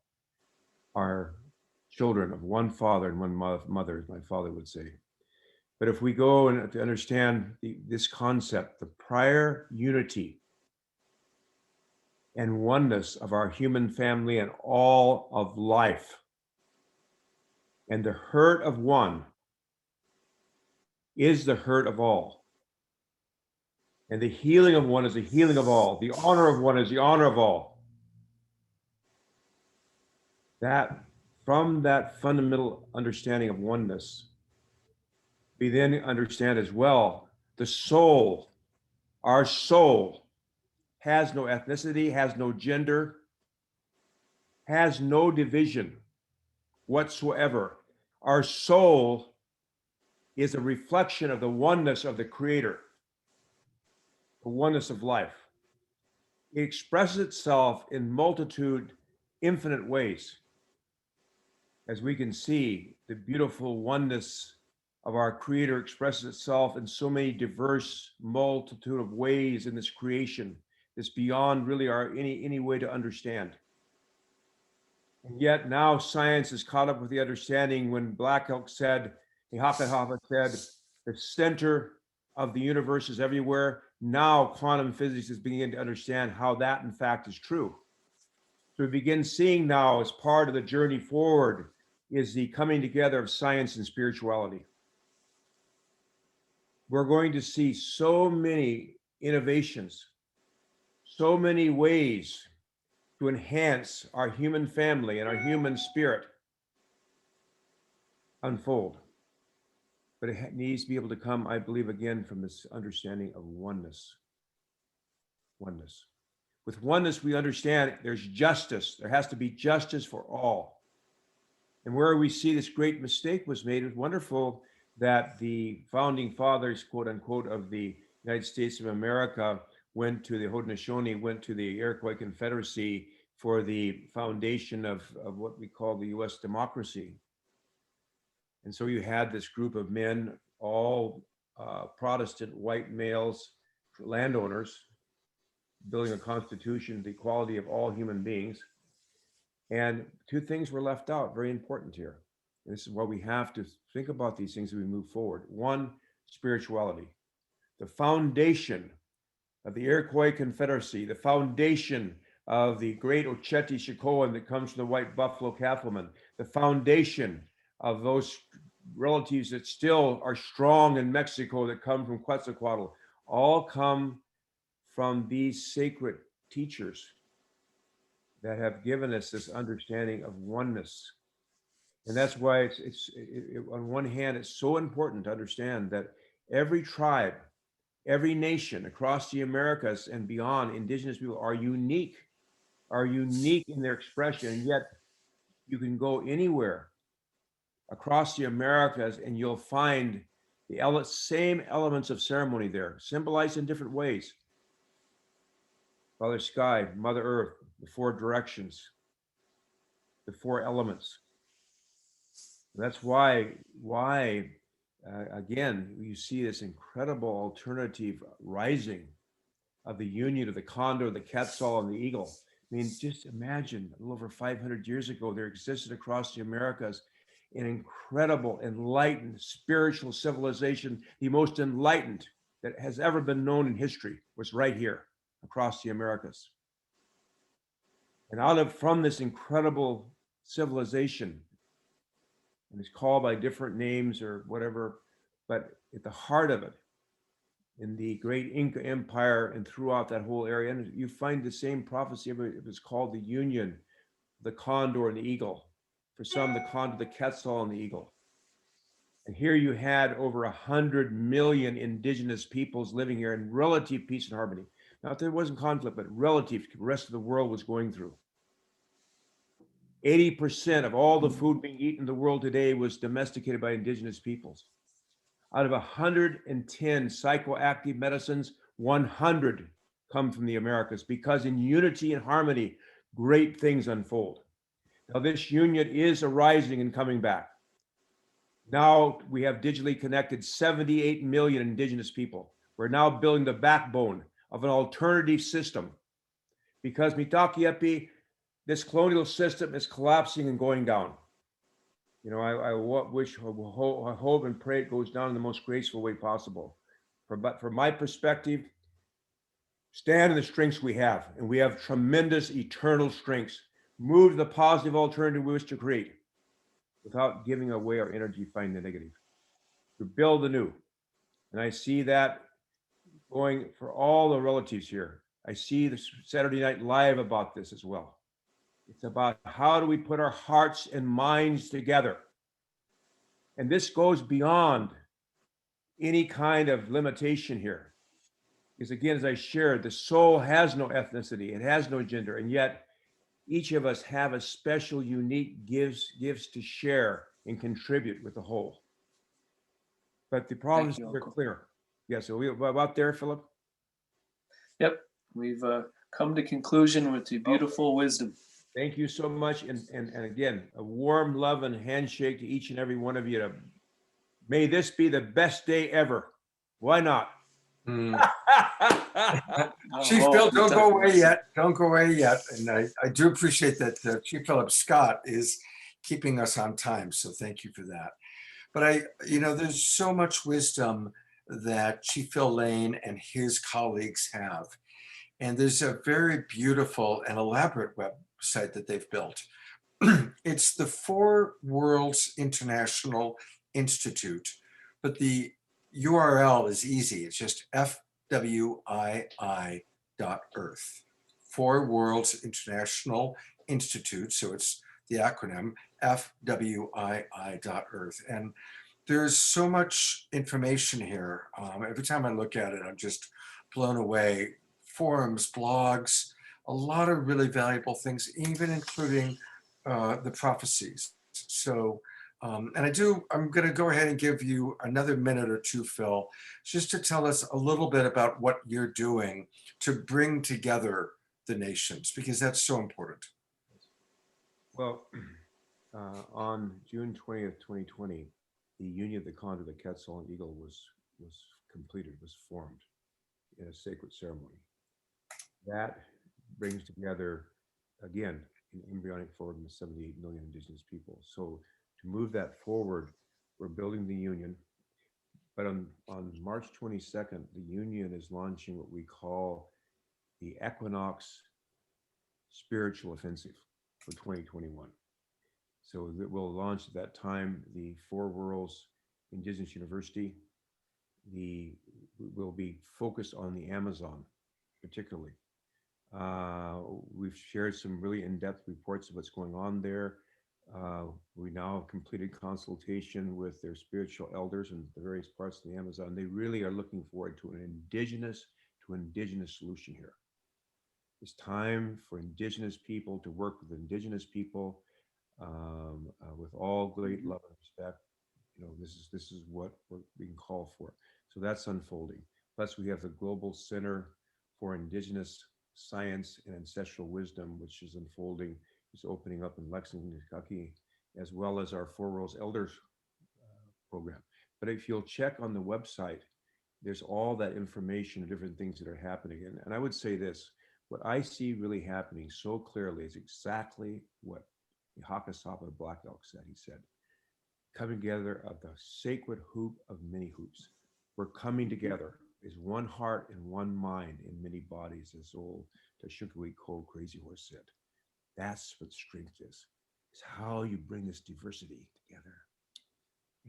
are children of one father and one mother, as my father would say. But if we go and to understand this concept, the prior unity and oneness of our human family and all of life, and the hurt of one is the hurt of all. And the healing of one is the healing of all. The honor of one is the honor of all. That, from that fundamental understanding of oneness, we then understand as well the soul, our soul, has no ethnicity, has no gender, has no division whatsoever. Our soul is a reflection of the oneness of the Creator, the oneness of life. It expresses itself in multitude, infinite ways. As we can see, the beautiful oneness of our Creator expresses itself in so many diverse multitude of ways in this creation that's beyond really our any way to understand. And yet now science is caught up with the understanding when Black Elk said, Hapa said, the center of the universe is everywhere. Now quantum physics is beginning to understand how that in fact is true. So we begin seeing now as part of the journey forward is the coming together of science and spirituality. We're going to see so many innovations, so many ways to enhance our human family and our human spirit unfold. But it needs to be able to come, I believe, again, from this understanding of oneness. Oneness. With oneness, we understand there's justice. There has to be justice for all. And where we see this great mistake was made, it was wonderful that the founding fathers, quote unquote, of the United States of America went to the Haudenosaunee, went to the Iroquois Confederacy for the foundation of what we call the US democracy. And so you had this group of men, all Protestant white males, landowners, building a constitution, the equality of all human beings. And two things were left out, very important here. And this is why we have to think about these things as we move forward. One, spirituality. The foundation of the Iroquois Confederacy, the foundation of the great Oceti-Sakowin that comes from the white buffalo cattlemen, the foundation of those relatives that still are strong in Mexico that come from Quetzalcoatl, all come from these sacred teachers that have given us this understanding of oneness. And that's why it's on one hand, it's so important to understand that every tribe, every nation across the Americas and beyond, indigenous people are unique in their expression. And yet you can go anywhere across the Americas and you'll find the same elements of ceremony there, symbolized in different ways. Father Sky, Mother Earth, the four directions, the four elements. That's why again, you see this incredible alternative rising of the union of the condor, the quetzal, and the eagle. I mean, just imagine a little over 500 years ago, there existed across the Americas an incredible, enlightened, spiritual civilization. The most enlightened that has ever been known in history was right here across the Americas. And from this incredible civilization, and it's called by different names or whatever, but at the heart of it, in the great Inca Empire and throughout that whole area, and you find the same prophecy. It was called the union, the condor and the eagle. For some, the condor, the quetzal, and the eagle. And here you had over 100 million indigenous peoples living here in relative peace and harmony. Now, there wasn't conflict, but relative, the rest of the world was going through. 80% of all the food being eaten in the world today was domesticated by indigenous peoples. Out of 110 psychoactive medicines, 100 come from the Americas, because in unity and harmony, great things unfold. Now this union is arising and coming back. Now we have digitally connected 78 million indigenous people. We're now building the backbone of an alternative system, because Mitakuyepi, this colonial system is collapsing and going down. You know, I wish, I hope and pray it goes down in the most graceful way possible. But from my perspective, stand in the strengths we have, and we have tremendous eternal strengths. Move to the positive alternative we wish to create without giving away our energy fighting the negative. To build anew. And I see that going for all the relatives here. I see the Saturday Night Live about this as well. It's about how do we put our hearts and minds together. And this goes beyond any kind of limitation here. Because again, as I shared, the soul has no ethnicity, it has no gender, and yet each of us have a special, unique gifts to share and contribute with the whole. But the problems
you,
are
Uncle.
clear. Yes, so we about there, Philip?
Yep, we've come to conclusion with your beautiful wisdom.
Thank you so much. And again, a warm love and handshake to each and every one of you. May this be the best day ever. Why not?
Mm.
Oh,
Chief Phil, don't go away yet. Don't go away yet. And I do appreciate that Chief Phillip Scott is keeping us on time. So thank you for that. But there's so much wisdom that Chief Phil Lane and his colleagues have. And there's a very beautiful and elaborate website that they've built. It's the Four Worlds International Institute, but the URL is easy. It's just FWII.earth. Four Worlds International Institute. So it's the acronym FWII.earth. And there's so much information here. Every time I look at it, I'm just blown away. Forums, blogs, a lot of really valuable things, even including the prophecies. So, I'm going to go ahead and give you another minute or two, Phil, just to tell us a little bit about what you're doing to bring together the nations, because that's so important.
Well, on June 20th, 2020, the Union of the Condor, the Quetzal, and Eagle was completed, was formed in a sacred ceremony. That brings together, again, an embryonic forward of 78 million Indigenous people. So to move that forward, we're building the Union. But on March 22nd, the Union is launching what we call the Equinox Spiritual Offensive for 2021. So that we'll launch at that time the Four Worlds Indigenous University. Will be focused on the Amazon, particularly. We've shared some really in-depth reports of what's going on there. We now have completed consultation with their spiritual elders in the various parts of the Amazon. They really are looking forward to an indigenous solution here. It's time for indigenous people to work with indigenous people with all great love and respect. This is what we're being called for. So that's unfolding. Plus, we have the Global Center for Indigenous Science and Ancestral Wisdom, which is unfolding. It's opening up in Lexington, Kentucky, as well as our Four Worlds Elders program. But if you'll check on the website, there's all that information and different things that are happening. And I would say this, what I see really happening so clearly is exactly what the Hakasapa Black Elk said. He said, coming together of the sacred hoop of many hoops. We're coming together as one heart and one mind in many bodies, as old Tashukawi Cole Crazy Horse said. That's what strength is. It's how you bring this diversity together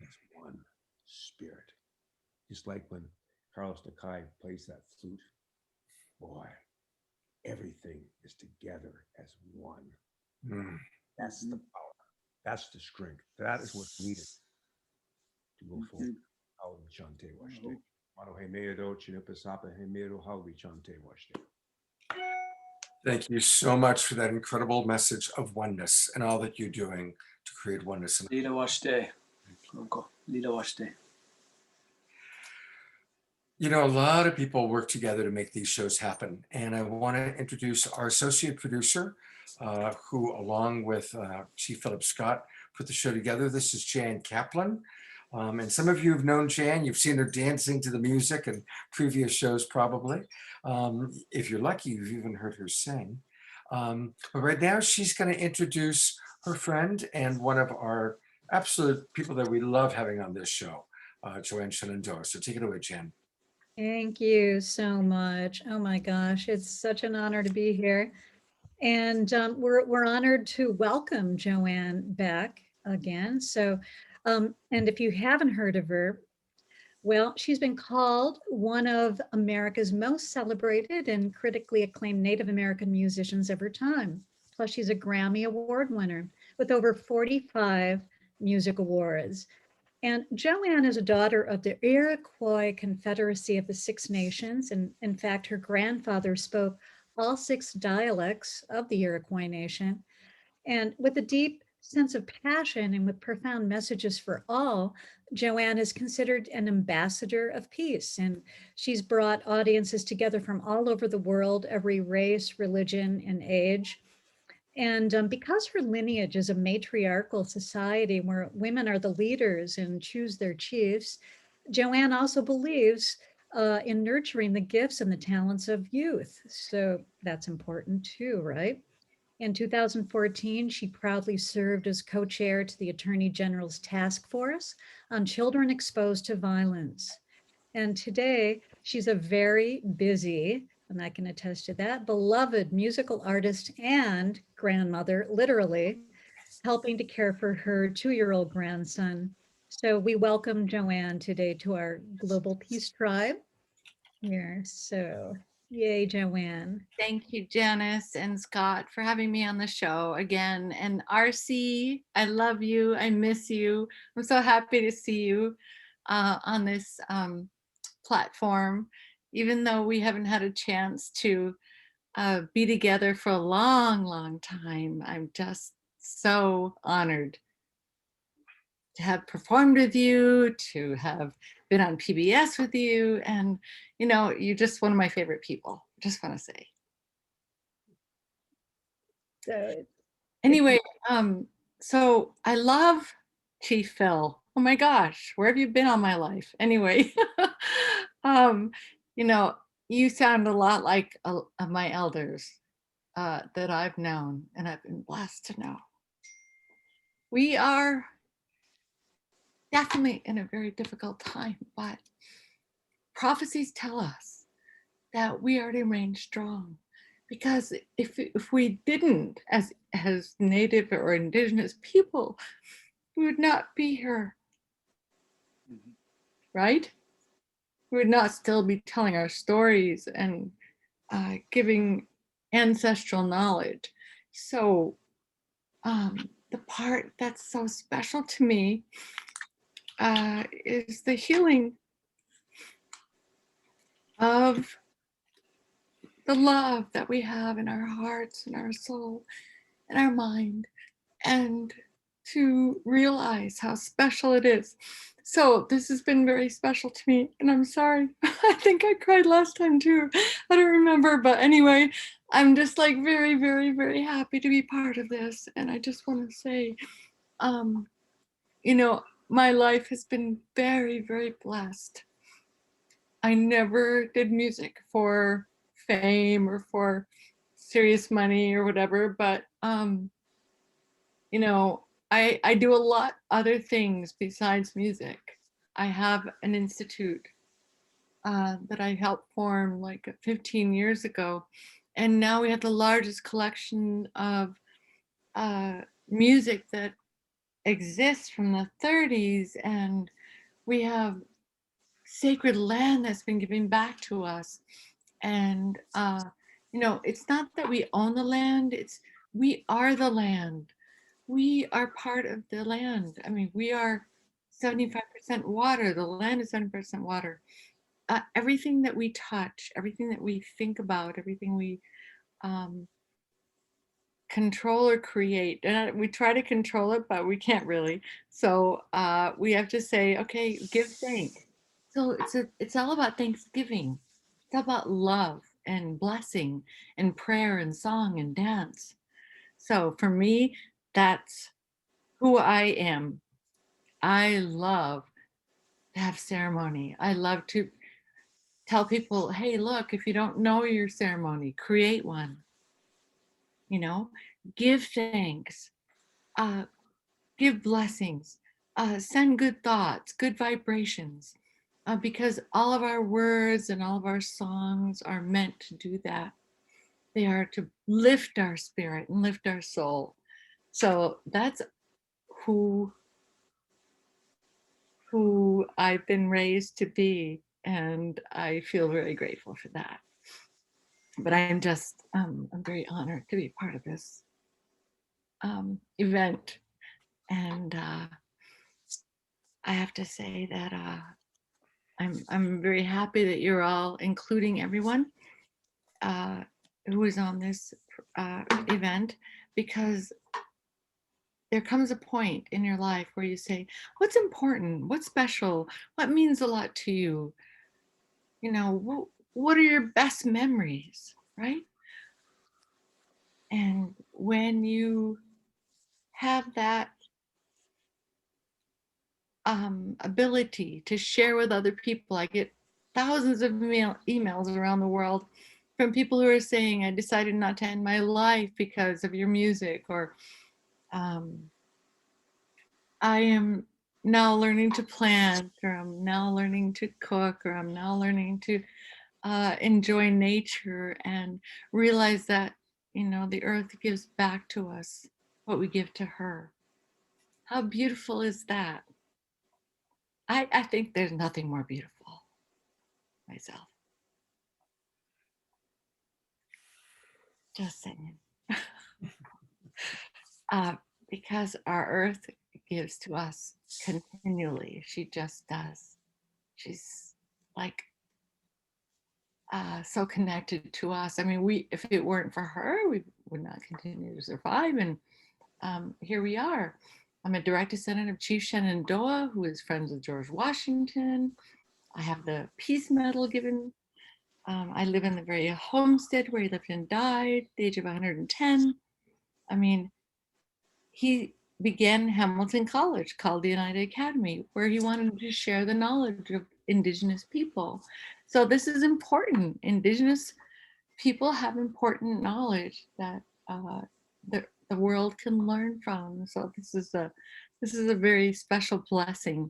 as one spirit. Just like when Carlos Nakai plays that flute, boy, everything is together as one.
Mm.
That's the power. That's the strength. That is what's needed to go forward. Chante washte. Mano he medo chinupasapa he medo halvi chante washte.
Thank you so much for that incredible message of oneness and all that you're doing to create oneness.
Lila washte, Uncle. Lila washte.
A lot of people work together to make these shows happen. And I want to introduce our associate producer, who, along with Chief Phillip Scott, put the show together. This is Jan Kaplan. And some of you have known Jan. You've seen her dancing to the music in previous shows, probably. If you're lucky, you've even heard her sing. But right now, she's going to introduce her friend and one of our absolute people that we love having on this show, Joanne Shenandoah. So take it away, Jan.
Thank you so much. Oh my gosh, it's such an honor to be here. And we're honored to welcome Joanne back again. So, and if you haven't heard of her, Well, she's been called one of America's most celebrated and critically acclaimed Native American musicians of her time. Plus, she's a Grammy Award winner with over 45 music awards. And Joanne is a daughter of the Iroquois Confederacy of the Six Nations. And in fact, her grandfather spoke all 6 dialects of the Iroquois Nation. And with a deep sense of passion and with profound messages for all, Joanne is considered an ambassador of peace. And she's brought audiences together from all over the world, every race, religion, and age. And because her lineage is a matriarchal society where women are the leaders and choose their chiefs, Joanne also believes in nurturing the gifts and the talents of youth. So that's important too, right? In 2014, she proudly served as co-chair to the Attorney General's Task Force on Children Exposed to Violence. And today, she's a very busy, and I can attest to that, beloved musical artist and grandmother, literally, helping to care for her 2-year-old grandson. So we welcome Joanne today to our Global Peace Tribe here. So yay, Joanne.
Thank you, Janice and Scott, for having me on the show again. And RC, I love you. I miss you. I'm so happy to see you on this platform, even though we haven't had a chance to be together for a long, long time. I'm just so honored to have performed with you, to have been on PBS with you. And, you know, you're just one of my favorite people. Just want to say.
So
Anyway, so I love Chief Phil. Oh my gosh, where have you been all my life? Anyway, you know, you sound a lot like my elders that I've known and I've been blessed to know. We are definitely in a very difficult time, but prophecies tell us that we are to remain strong. Because if we didn't, as Native or Indigenous people, we would not be here, right? We would not still be telling our stories and giving ancestral knowledge. So the part that's so special to me is the healing of the love that we have in our hearts and our soul and our mind, and to realize how special it is. So this has been very special to me, and I'm sorry. I think I cried last time too. I don't remember, but anyway, I'm just like very, very, very happy to be part of this. And I just want to say, you know, my life has been very, very blessed. I never did music for fame or for serious money or whatever, but you know, I do a lot other things besides music. I have an institute that I helped form like 15 years ago, and now we have the largest collection of music that exists from the 30s, and we have sacred land that's been given back to us. And you know, it's not that we own the land, it's we are the land. We are part of the land. I mean, we are 75% water. The land is 7% water. Everything that we touch, everything that we think about, everything we control or create, and we try to control it, but we can't really. So we have to say, okay, give thanks. So it's all about Thanksgiving. It's all about love and blessing and prayer and song and dance. So for me, that's who I am. I love to have ceremony. I love to tell people, hey, look, if you don't know your ceremony, create one. You know, give thanks, give blessings, send good thoughts, good vibrations, because all of our words and all of our songs are meant to do that. They are to lift our spirit and lift our soul. So that's who who I've been raised to be, and I feel very grateful for that. But I'm just, I'm very honored to be part of this event, and I have to say that I'm very happy that you're all including everyone who is on this event, because there comes a point in your life where you say, what's important, what's special, what means a lot to you, you know, what are your best memories, right? And when you have that ability to share with other people, I get thousands of emails around the world from people who are saying, I decided not to end my life because of your music, or I am now learning to plant, or I'm now learning to cook, or I'm now learning to enjoy nature and realize that, you know, the earth gives back to us what we give to her. How beautiful is that? I think there's nothing more beautiful myself. Just saying. Because our earth gives to us continually. She just does. She's like so connected to us. I mean, if it weren't for her, we would not continue to survive. And here we are. I'm a direct descendant of Chief Shenandoah, who is friends with George Washington. I have the Peace Medal given. I live in the very homestead where he lived and died, at the age of 110. I mean, he began Hamilton College, called the United Academy, where he wanted to share the knowledge of Indigenous people. So this is important. Indigenous people have important knowledge that the world can learn from. So this is a very special blessing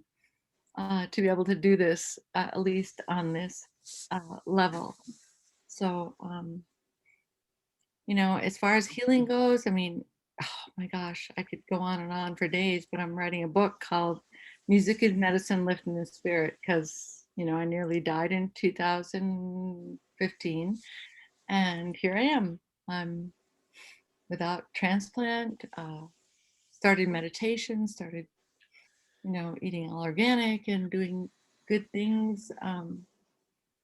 to be able to do this, at least on this level. So, you know, as far as healing goes, I mean, oh my gosh, I could go on and on for days, but I'm writing a book called Music is Medicine, Lifting the Spirit, because, you know, I nearly died in 2015. And here I am. I'm without transplant, started meditation, started, you know, eating all organic and doing good things,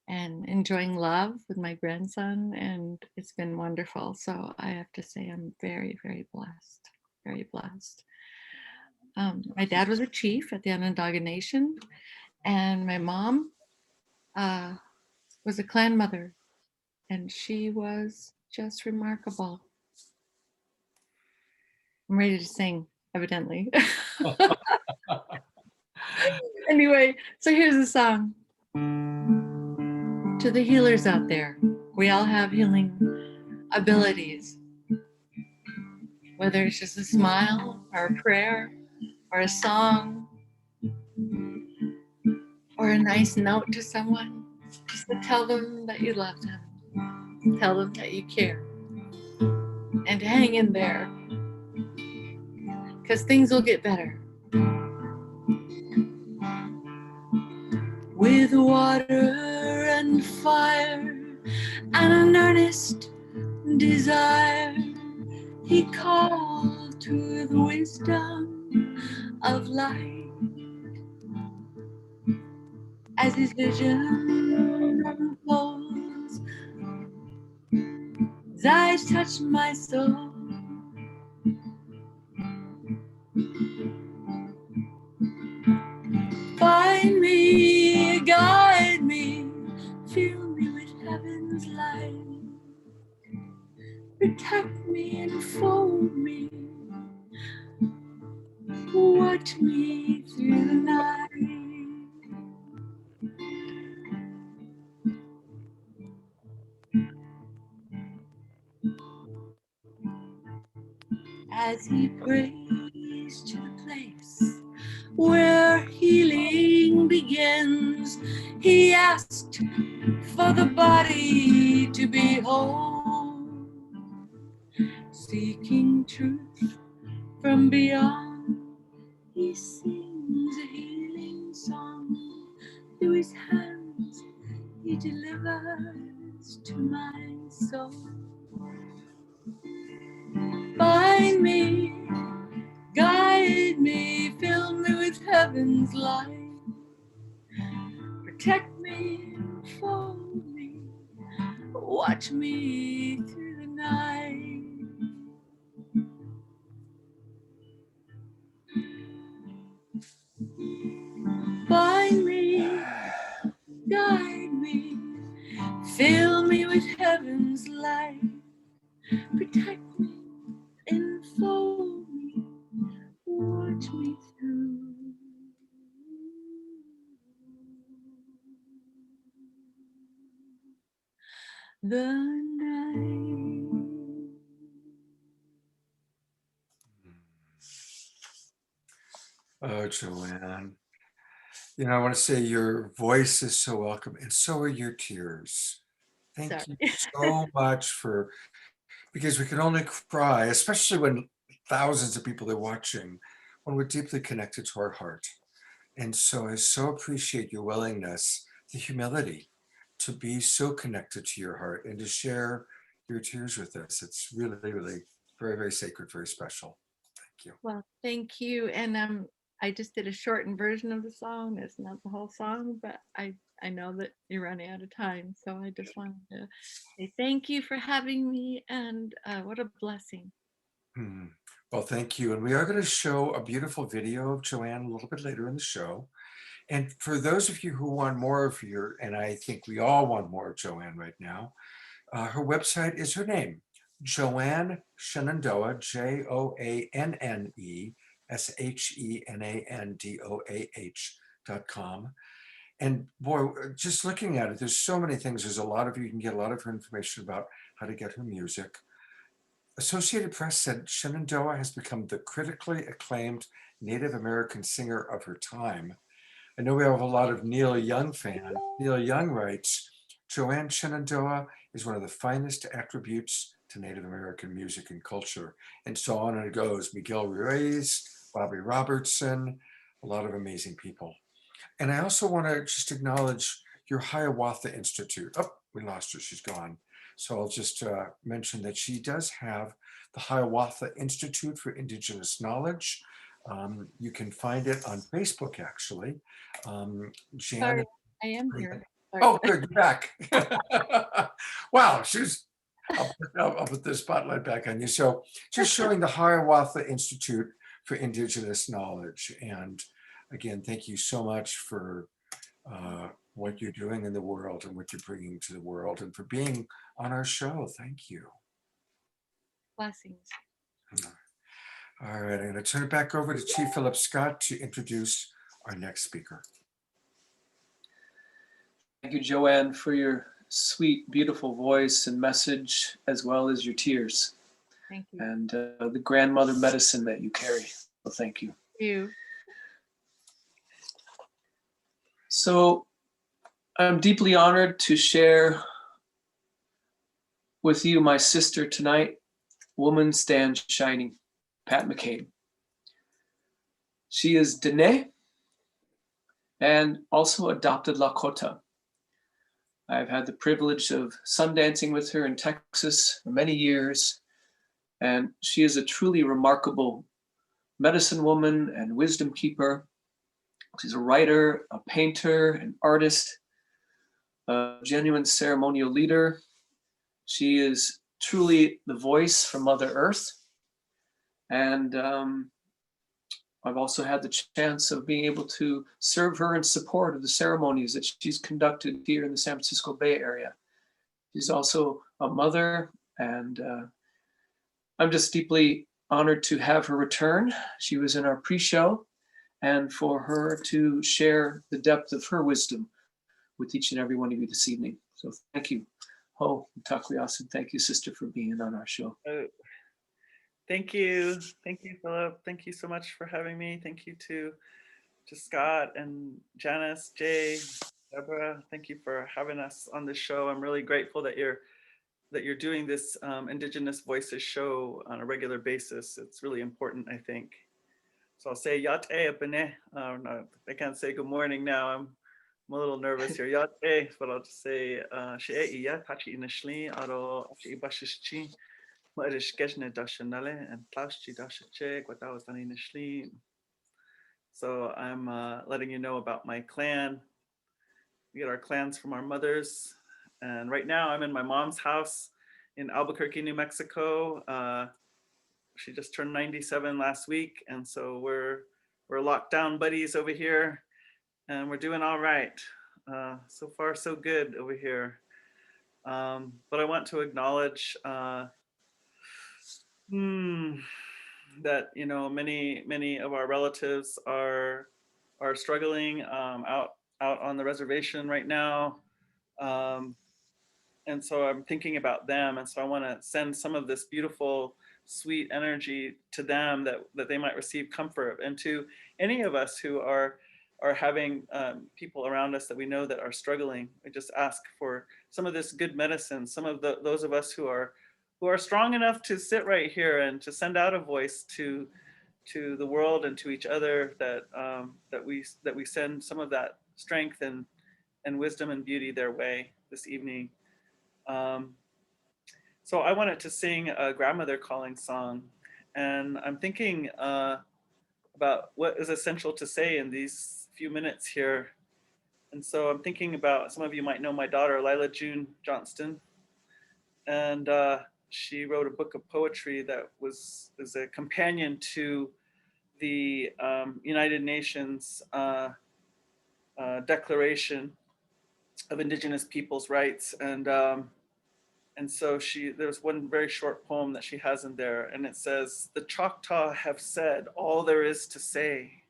and enjoying love with my grandson. And it's been wonderful. So I have to say I'm very, very blessed, very blessed. My dad was a chief at the Onondaga Nation, and my mom was a clan mother, and she was just remarkable. I'm ready to sing, evidently. Anyway, so here's a song. To the healers out there, we all have healing abilities. Whether it's just a smile or a prayer or a song or a nice note to someone, just to tell them that you love them, tell them that you care, and to hang in there, because things will get better. With water and fire and an earnest desire, he called to the wisdom of light. As his vision unfolds, his eyes touch my soul. Find me, guide me, fill me with heaven's light. Protect me and fold me, watch me through the night. As he prays to the place where healing begins, he asked for the body to be whole, seeking truth from beyond. He sings a healing song. Through his hands he delivers to my soul. Find me, guide me, fill me with heaven's light. Protect me, fold me, watch me through the night. Find me, guide me, fill me with heaven's light. Protect me, enfold me, watch me through the night.
Oh, Joanne. You know, I want to say your voice is so welcome, and so are your tears. Thank
Sorry.
you so much for, because we can only cry, especially when thousands of people are watching, when we're deeply connected to our heart. And so I so appreciate your willingness, the humility to be so connected to your heart and to share your tears with us. It's really, really very, very sacred, very special. Thank you.
Well, thank you. And I just did a shortened version of the song. It's not the whole song, but I know that you're running out of time. So I just wanted to say thank you for having me, and what a blessing.
Hmm. Well, thank you. And we are going to show a beautiful video of Joanne a little bit later in the show. And for those of you who want more of your, and I think we all want more of Joanne right now, her website is her name, Joanne Shenandoah, JoanneShenandoah.com. And boy, just looking at it, there's so many things. There's a lot of, you can get a lot of information about how to get her music. Associated Press said Shenandoah has become the critically acclaimed Native American singer of her time. I know we have a lot of Neil Young fans. Neil Young writes, Joanne Shenandoah is one of the finest attributes to Native American music and culture. And so on it goes. Miguel Ruiz, Bobby Robertson, a lot of amazing people. And I also want to just acknowledge your Hiawatha Institute. Oh, we lost her, she's gone. So I'll just mention that she does have the Hiawatha Institute for Indigenous Knowledge. You can find it on Facebook, actually.
Sorry,
Janet.
I am here. Sorry.
Oh, good, you're back. Wow, I'll put the spotlight back on you. So just showing the Hiawatha Institute for Indigenous Knowledge. And again, thank you so much for what you're doing in the world and what you're bringing to the world, and for being on our show. Thank you.
Blessings.
All right, I'm going to turn it back over to Chief Phillip Scott to introduce our next speaker.
Thank you, Joanne, for your sweet, beautiful voice and message, as well as your tears
Thank you.
and the grandmother medicine that you carry. So thank you.
You.
So I'm deeply honored to share with you my sister tonight, Woman Stand Shining, Pat McCabe. She is Dene and also adopted Lakota. I've had the privilege of sun dancing with her in Texas for many years, and she is a truly remarkable medicine woman and wisdom keeper. She's a writer, a painter, an artist, a genuine ceremonial leader. She is truly the voice for Mother Earth. And I've also had the chance of being able to serve her in support of the ceremonies that she's conducted here in the San Francisco Bay Area. She's also a mother, and I'm just deeply honored to have her return. She was in our pre-show, and for her to share the depth of her wisdom with each and every one of you this evening. So thank you, Ho Takuyasu, and thank you, sister, for being on our show.
Thank you, Philip. Thank you so much for having me. Thank you to Scott and Janice, Jay, Deborah. Thank you for having us on the show. I'm really grateful that you're doing this Indigenous Voices show on a regular basis. It's really important, I think. So I'll say yate apene. No, I can't say good morning now. I'm a little nervous here. Yate, but I'll just say she'e iya tachi inishli aro achi ibashishi ma'arish keshne dashanale and plaushi dashache guatawatani inishli. So I'm letting you know about my clan. We get our clans from our mothers. And right now I'm in my mom's house in Albuquerque, New Mexico. She just turned 97 last week. And so we're locked down buddies over here and we're doing all right. So far, so good over here. But I want to acknowledge that, you know, many of our relatives are struggling out on the reservation right now. And so I'm thinking about them. And so I want to send some of this beautiful, sweet energy to them that they might receive comfort, and to any of us who are having people around us that we know that are struggling. We just ask for some of this good medicine, some of those of us who are strong enough to sit right here and to send out a voice to the world and to each other, that we send some of that strength and wisdom and beauty their way this evening. So I wanted to sing a grandmother calling song, and I'm thinking about what is essential to say in these few minutes here. And so I'm thinking about, some of you might know my daughter, Lila June Johnston, and she wrote a book of poetry that is a companion to the United Nations Declaration of Indigenous Peoples' Rights. And so there's one very short poem that she has in there, and it says, "The Choctaw have said all there is to say.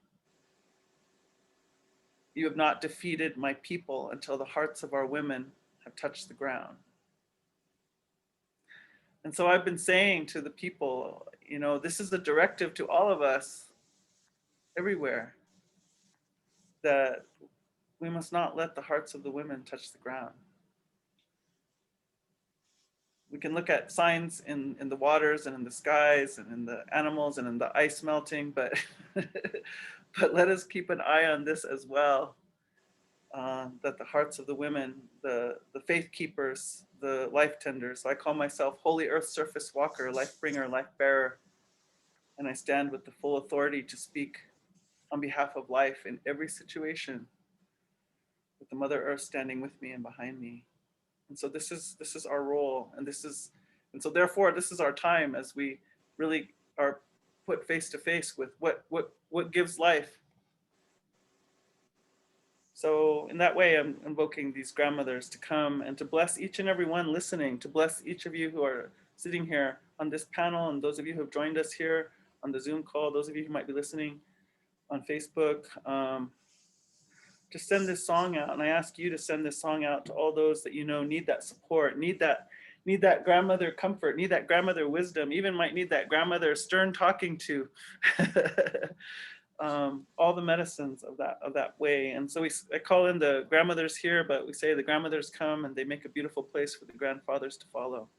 You have not defeated my people until the hearts of our women have touched the ground." And so I've been saying to the people, you know, this is a directive to all of us everywhere, that we must not let the hearts of the women touch the ground. We can look at signs in the waters and in the skies and in the animals and in the ice melting, but but let us keep an eye on this as well, that the hearts of the women, the faith keepers, the life tenders. So I call myself Holy Earth Surface Walker, life bringer, life bearer, and I stand with the full authority to speak on behalf of life in every situation, with the Mother Earth standing with me and behind me. And so this is our role, and so therefore this is our time as we really are put face to face with what gives life. So in that way, I'm invoking these grandmothers to come and to bless each and every one listening, to bless each of you who are sitting here on this panel, and those of you who have joined us here on the Zoom call, those of you who might be listening on Facebook. To send this song out, and I ask you to send this song out to all those that you know need that support, need that grandmother comfort, need that grandmother wisdom, even might need that grandmother stern talking to. All the medicines of that way. And so I call in the grandmothers here, but we say the grandmothers come and they make a beautiful place for the grandfathers to follow.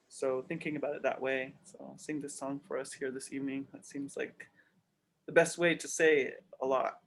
So thinking about it that way. So I'll sing this song for us here this evening. That seems like the best way to say a lot.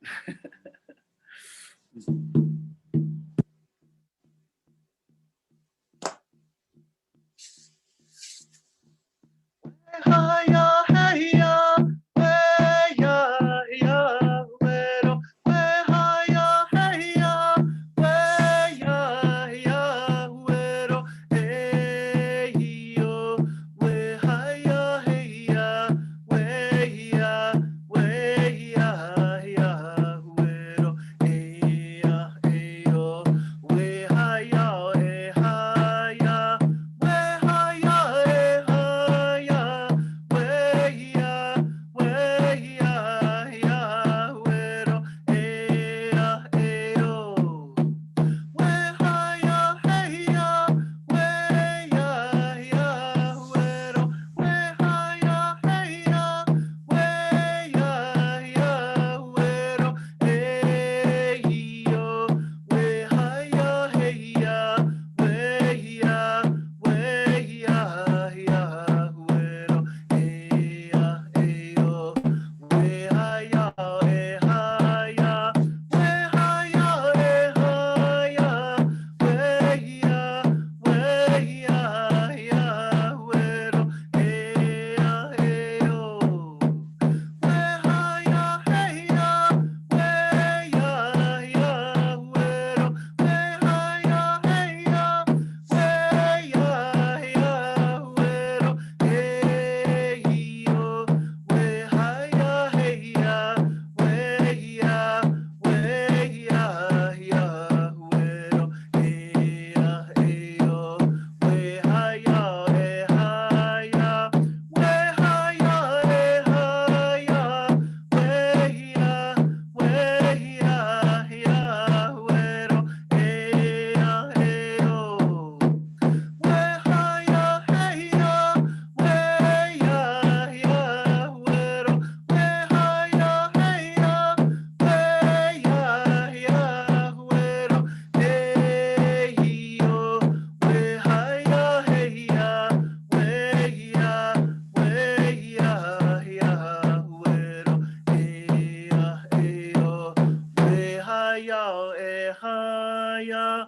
ya,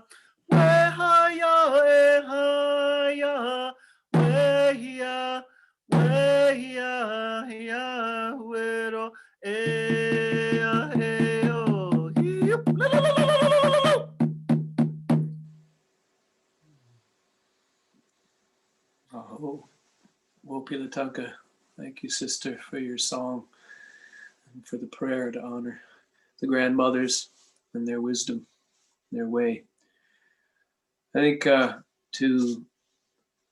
wehaya, ehaya, wehia, wehia, ya, wero, ea, eo, yep, la, la, la, la, la, la, la, la.
Oh, Wopilatanka. Thank you, sister, for your song and for the prayer to honor the grandmothers and their wisdom, their way. I think to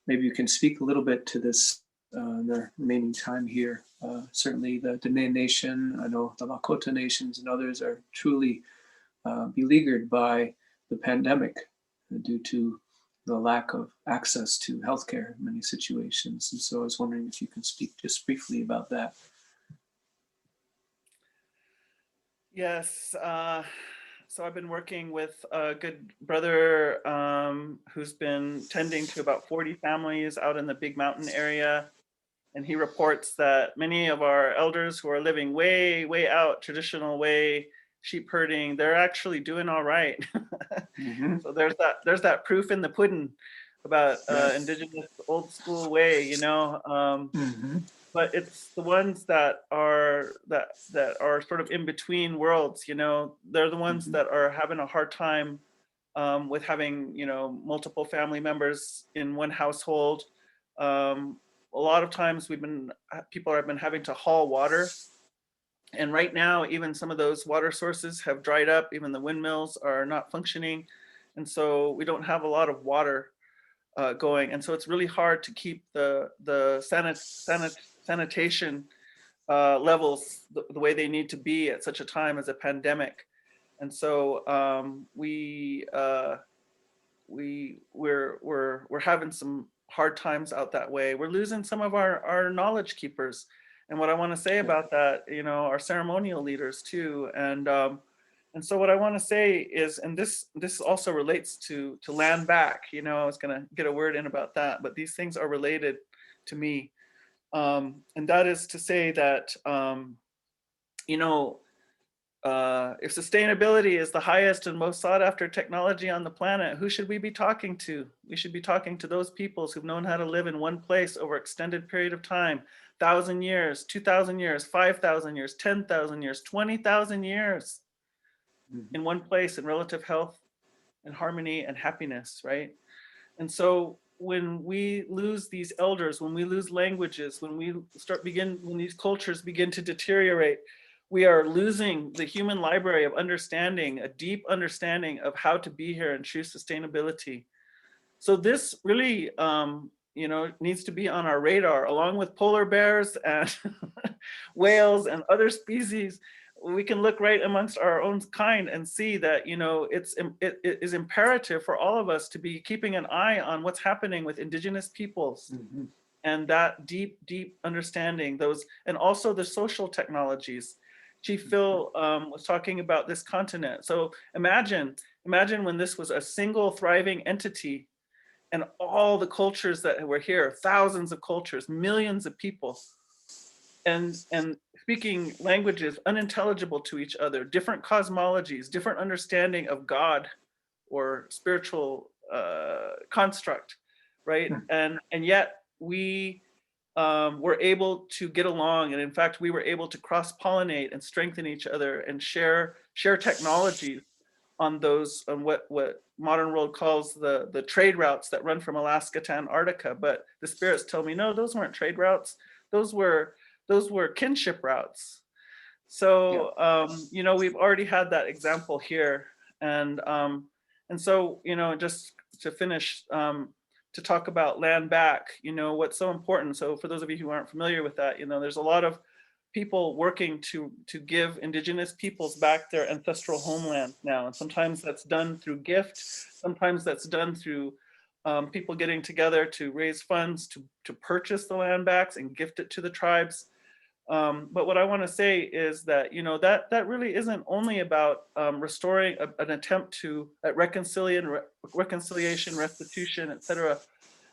maybe you can speak a little bit to this in the remaining time here. Certainly the Dene Nation, I know the Lakota nations and others are truly beleaguered by the pandemic due to the lack of access to healthcare in many situations. And so I was wondering if you can speak just briefly about that.
Yes. So I've been working with a good brother who's been tending to about 40 families out in the Big Mountain area. And he reports that many of our elders who are living way, way out, traditional way, sheep herding, they're actually doing all right.
Mm-hmm.
So there's that proof in the pudding about
Yes.
indigenous old school way, you know.
Mm-hmm.
But it's the ones that are sort of in between worlds, you know. They're the ones
Mhm.
that are having a hard time with having, you know, multiple family members in one household. A lot of times people have been having to haul water, and right now even some of those water sources have dried up. Even the windmills are not functioning, and so we don't have a lot of water going, and so it's really hard to keep the sanitation levels the way they need to be at such a time as a pandemic. And so we're having some hard times out that way. We're losing some of our knowledge keepers. And what I want to say about that, you know, our ceremonial leaders too. And so what I want to say is, and this also relates to land back, you know, I was going to get a word in about that, but these things are related to me. And that is to say that, you know, if sustainability is the highest and most sought after technology on the planet, who should we be talking to? We should be talking to those peoples who've known how to live in one place over extended period of time, 1,000 years, 2,000 years, 5,000 years, 10,000 years, 20,000 years in one place in relative health and harmony and happiness, right? And so when we lose these elders, when we lose languages, when these cultures begin to deteriorate, we are losing the human library of understanding, a deep understanding of how to be here and choose sustainability. So this really, you know, needs to be on our radar, along with polar bears and whales and other species. We can look right amongst our own kind and see that, you know, it is imperative for all of us to be keeping an eye on what's happening with indigenous peoples.
Mm-hmm.
And that deep, deep understanding, and also the social technologies. Chief Phil was talking about this continent. So imagine when this was a single thriving entity, and all the cultures that were here, thousands of cultures, millions of people, and speaking languages unintelligible to each other, different cosmologies, different understanding of God or spiritual construct, right? And yet we were able to get along, and in fact, we were able to cross-pollinate and strengthen each other and share technologies on what modern world calls the trade routes that run from Alaska to Antarctica. But the spirits tell me, no, those weren't trade routes. Those were kinship routes. So you know, we've already had that example here, and so, you know, just to finish, to talk about land back, you know, what's so important. So for those of you who aren't familiar with that, you know, there's a lot of people working to give indigenous peoples back their ancestral homeland now. And sometimes that's done through gift. Sometimes that's done through people getting together to raise funds to purchase the land backs and gift it to the tribes. But what I want to say is that, you know, that really isn't only about restoring an attempt to at reconciliation, restitution, etc.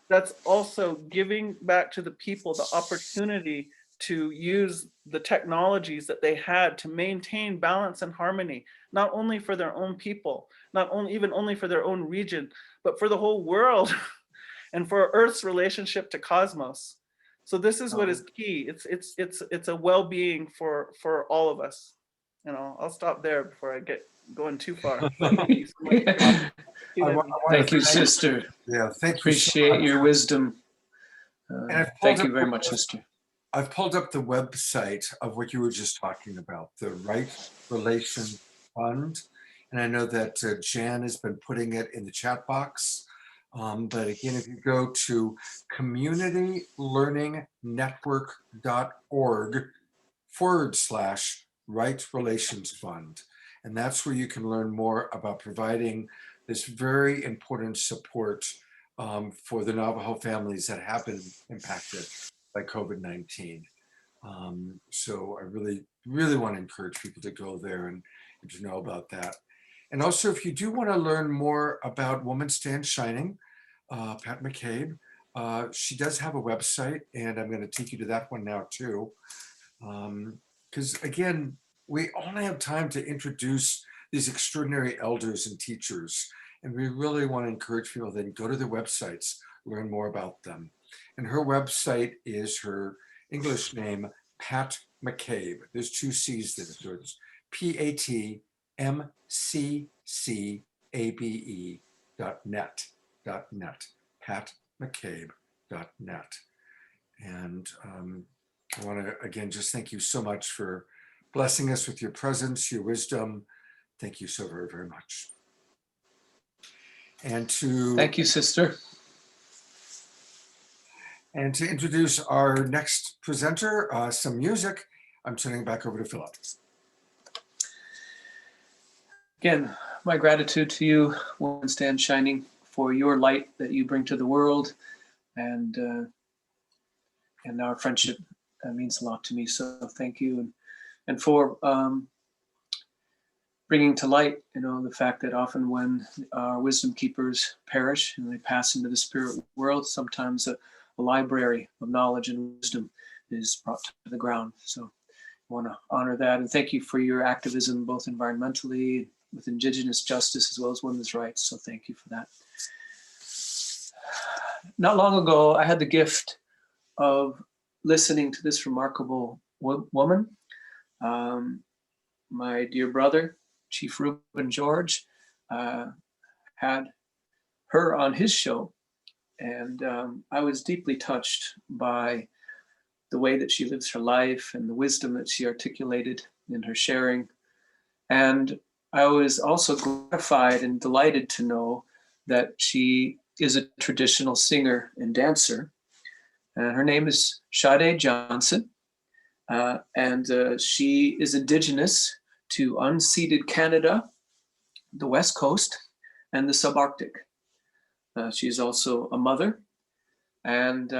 That's also giving back to the people the opportunity to use the technologies that they had to maintain balance and harmony, not only for their own people, not only even only for their own region, but for the whole world and for Earth's relationship to cosmos. So this is what is key. It's a well-being for all of us. You know, I'll stop there before I get going too far. But thank you so much.
Thank you, sister.
Yeah, thank you.
Appreciate your wisdom.
And I've pulled
Thank
up
you very
the-
much, sister.
I've pulled up the website of what you were just talking about, the Right Relation Fund. And I know that Jan has been putting it in the chat box. But again, if you go to communitylearningnetwork.org/Right Relations Fund. And that's where you can learn more about providing this very important support for the Navajo families that have been impacted by COVID-19. So I really, really want to encourage people to go there and to know about that. And also, if you do want to learn more about Woman Stand Shining, Pat McCabe, she does have a website, and I'm going to take you to that one now too. Because again, we only have time to introduce these extraordinary elders and teachers, and we really want to encourage people to then go to their websites, learn more about them. And her website is her English name, Pat McCabe. There's two C's there, so it's PATMCCABE.net, patmccabe.net. And I want to again just thank you so much for blessing us with your presence, your wisdom. Thank you so very, very much. And
Thank you, sister.
And to introduce our next presenter, some music, I'm turning it back over to Philip.
Again, my gratitude to you, Woman Stand Shining, for your light that you bring to the world, and our friendship means a lot to me. So thank you, and for bringing to light, the fact that often when our wisdom keepers perish and they pass into the spirit world, sometimes a library of knowledge and wisdom is brought to the ground. So I want to honor that, and thank you for your activism, both environmentally, with Indigenous justice, as well as women's rights. So thank you for that. Not long ago, I had the gift of listening to this remarkable woman. My dear brother, Chief Reuben George, had her on his show, and I was deeply touched by the way that she lives her life and the wisdom that she articulated in her sharing. And I was also gratified and delighted to know that she is a traditional singer and dancer. And her name is Sade Johnson. And she is Indigenous to unceded Canada, the West Coast, and the subarctic. She is also a mother, and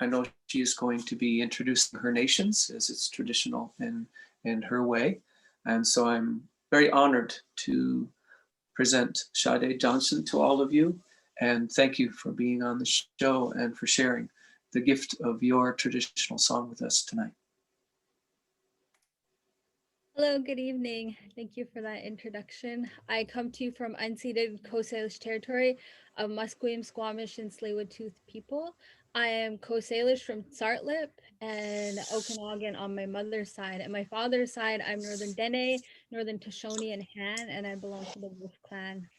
I know she is going to be introducing her nations as it's traditional in her way. And so I'm very honored to present Sade Johnson to all of you, and thank you for being on the show and for sharing the gift of your traditional song with us tonight.
Hello, good evening. Thank you for that introduction. I come to you from unceded Coast Salish territory of Musqueam, Squamish, and Tsleil-Waututh people. I am Coast Salish from Tsartlip and Okanagan on my mother's side. And my father's side, I'm Northern Dene, Northern Shoshone, and Han, and I belong to the Wolf Clan.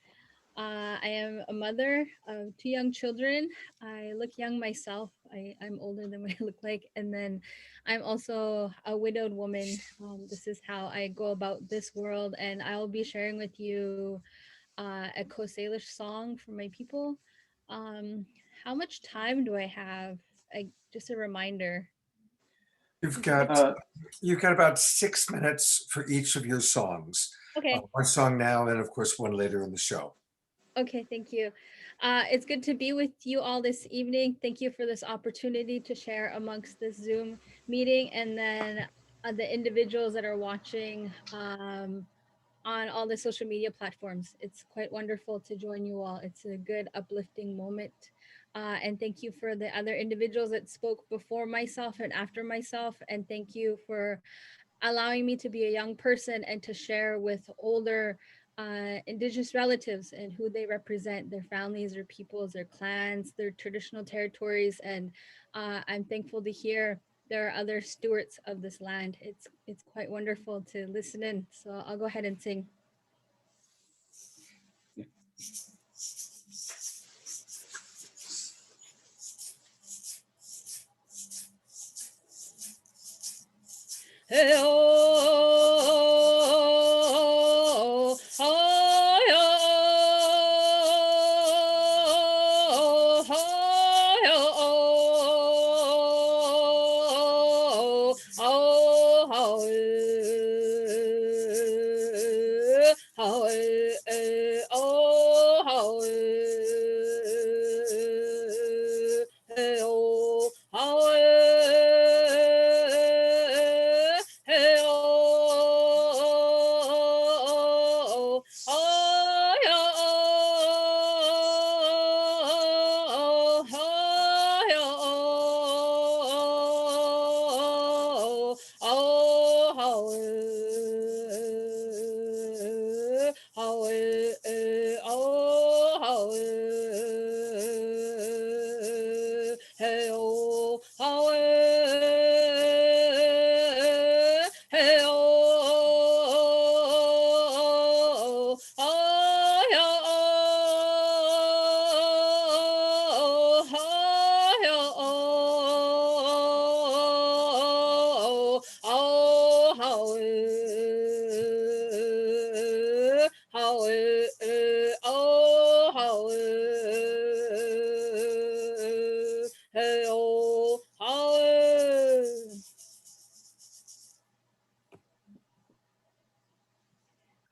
I am a mother of 2 young children. I look young myself. I'm older than what I look like. And then I'm also a widowed woman. This is how I go about this world. And I'll be sharing with you a Coast Salish song for my people. How much time do I have? Just a reminder.
You've got about 6 minutes for each of your songs.
Okay.
One song now, and of course one later in the show.
Okay, thank you. It's good to be with you all this evening. Thank you for this opportunity to share amongst this Zoom meeting, and then the individuals that are watching on all the social media platforms. It's quite wonderful to join you all. It's a good uplifting moment And thank you for the other individuals that spoke before myself and after myself. And thank you for allowing me to be a young person and to share with older Indigenous relatives and who they represent, their families, their peoples, their clans, their traditional territories. And I'm thankful to hear there are other stewards of this land. It's quite wonderful to listen in. So I'll go ahead and sing. Hey, oh, oh,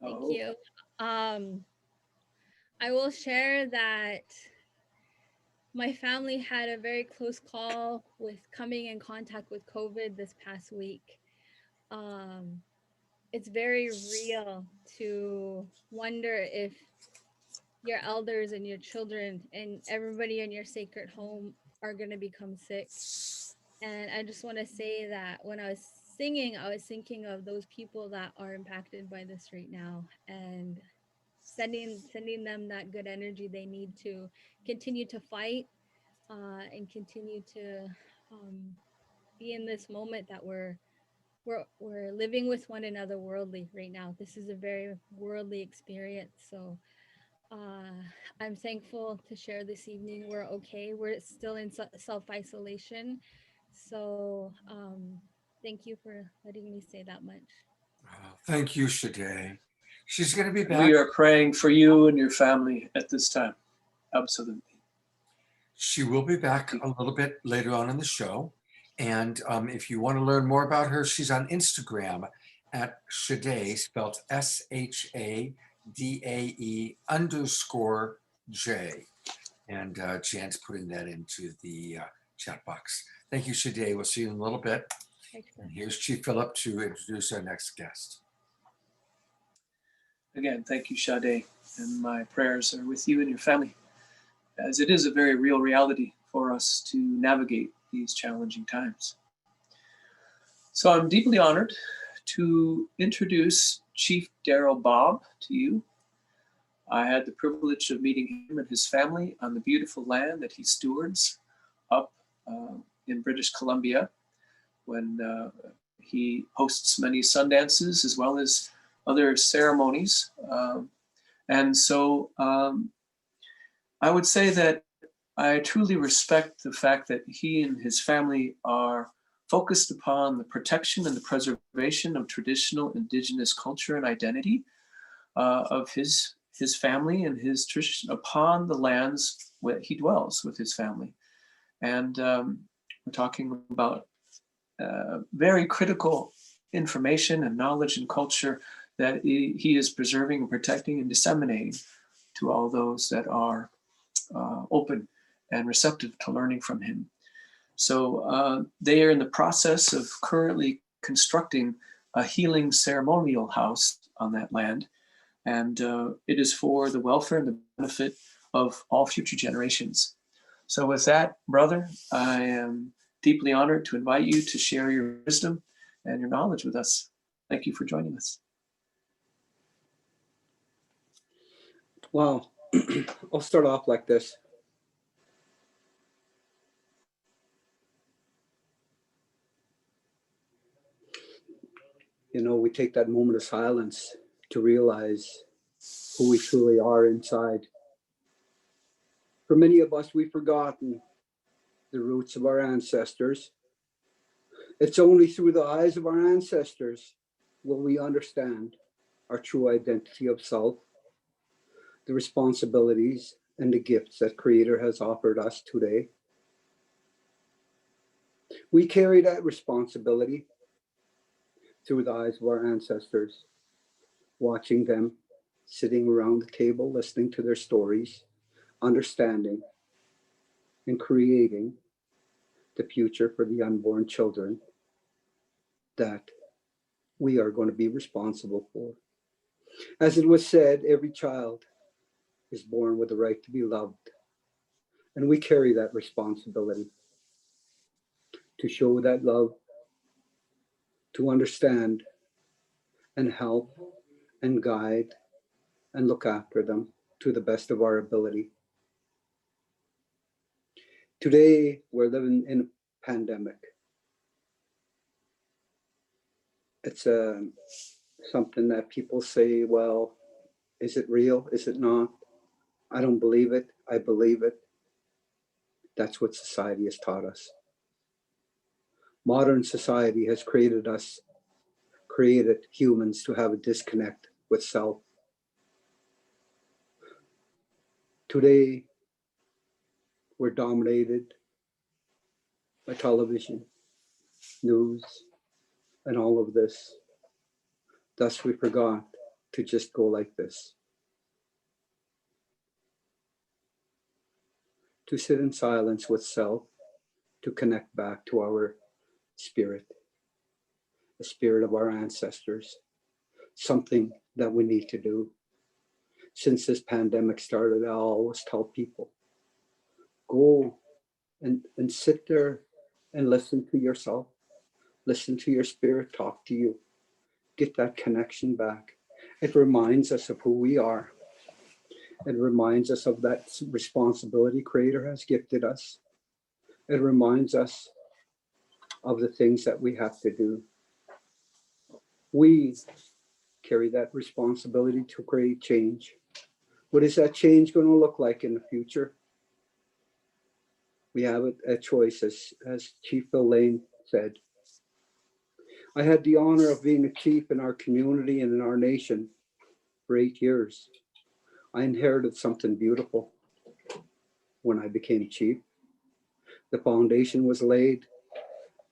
Thank you. I will share that my family had a very close call with coming in contact with COVID this past week. It's very real to wonder if your elders and your children and everybody in your sacred home are going to become sick. And I just want to say that when I was singing, I was thinking of those people that are impacted by this right now, and sending them that good energy they need to continue to fight and continue to be in this moment that we're living with one another worldly right now. This is a very worldly experience. So I'm thankful to share this evening. We're okay. We're still in self-isolation. So thank you for letting me say that much.
Thank you, Shade. She's going to be back.
We are praying for you and your family at this time. Absolutely.
She will be back a little bit later on in the show. And if you want to learn more about her, she's on Instagram at Shade, spelled SHADAE_J. And Jan's putting that into the chat box. Thank you, Shade. We'll see you in a little bit. And here's Chief Phillip to introduce our next guest.
Again, thank you, Sade. And my prayers are with you and your family, as it is a very real reality for us to navigate these challenging times. So I'm deeply honored to introduce Chief Daryl Bob to you. I had the privilege of meeting him and his family on the beautiful land that he stewards up in British Columbia, when he hosts many sun dances as well as other ceremonies. And so I would say that I truly respect the fact that he and his family are focused upon the protection and the preservation of traditional Indigenous culture and identity of his family and his tradition upon the lands where he dwells with his family. And we're talking about very critical information and knowledge and culture that he is preserving and protecting and disseminating to all those that are open and receptive to learning from him. So they are in the process of currently constructing a healing ceremonial house on that land. And it is for the welfare and the benefit of all future generations. So with that, brother, I am deeply honored to invite you to share your wisdom and your knowledge with us. Thank you for joining us.
Wow. I'll start off like this. You know, we take that moment of silence to realize who we truly are inside. For many of us, we've forgotten the roots of our ancestors. It's only through the eyes of our ancestors will we understand our true identity of self, the responsibilities and the gifts that Creator has offered us today. We carry that responsibility through the eyes of our ancestors, watching them sitting around the table, listening to their stories, understanding and creating the future for the unborn children that we are going to be responsible for. As it was said, every child is born with the right to be loved. And we carry that responsibility to show that love, to understand and help and guide and look after them to the best of our ability. Today, we're living in a pandemic. It's something that people say, well, is it real? Is it not? I don't believe it. I believe it. That's what society has taught us. Modern society has created humans to have a disconnect with self. Today, we're dominated by television, news, and all of this. Thus, we forgot to just go like this. To sit in silence with self, to connect back to our spirit, the spirit of our ancestors, something that we need to do. Since this pandemic started, I always tell people, go and sit there and listen to yourself, listen to your spirit talk to you, get that connection back. It reminds us of who we are. It reminds us of that responsibility Creator has gifted us. It reminds us of the things that we have to do. We carry that responsibility to create change. What is that change going to look like in the future? We have a choice, as Chief Phillip said. I had the honor of being a chief in our community and in our nation for 8 years. I inherited something beautiful when I became chief. The foundation was laid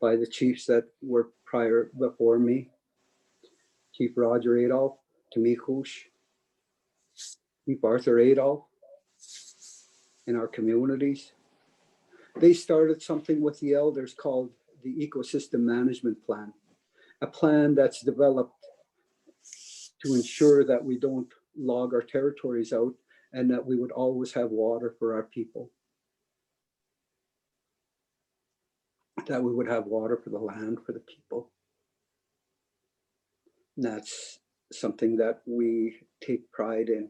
by the chiefs that were prior before me. Chief Roger Adolph, Tamikush, Chief Arthur Adolph, in our communities. They started something with the elders called the Ecosystem Management Plan, a plan that's developed to ensure that we don't log our territories out and that we would always have water for our people, that we would have water for the land, for the people. And that's something that we take pride in.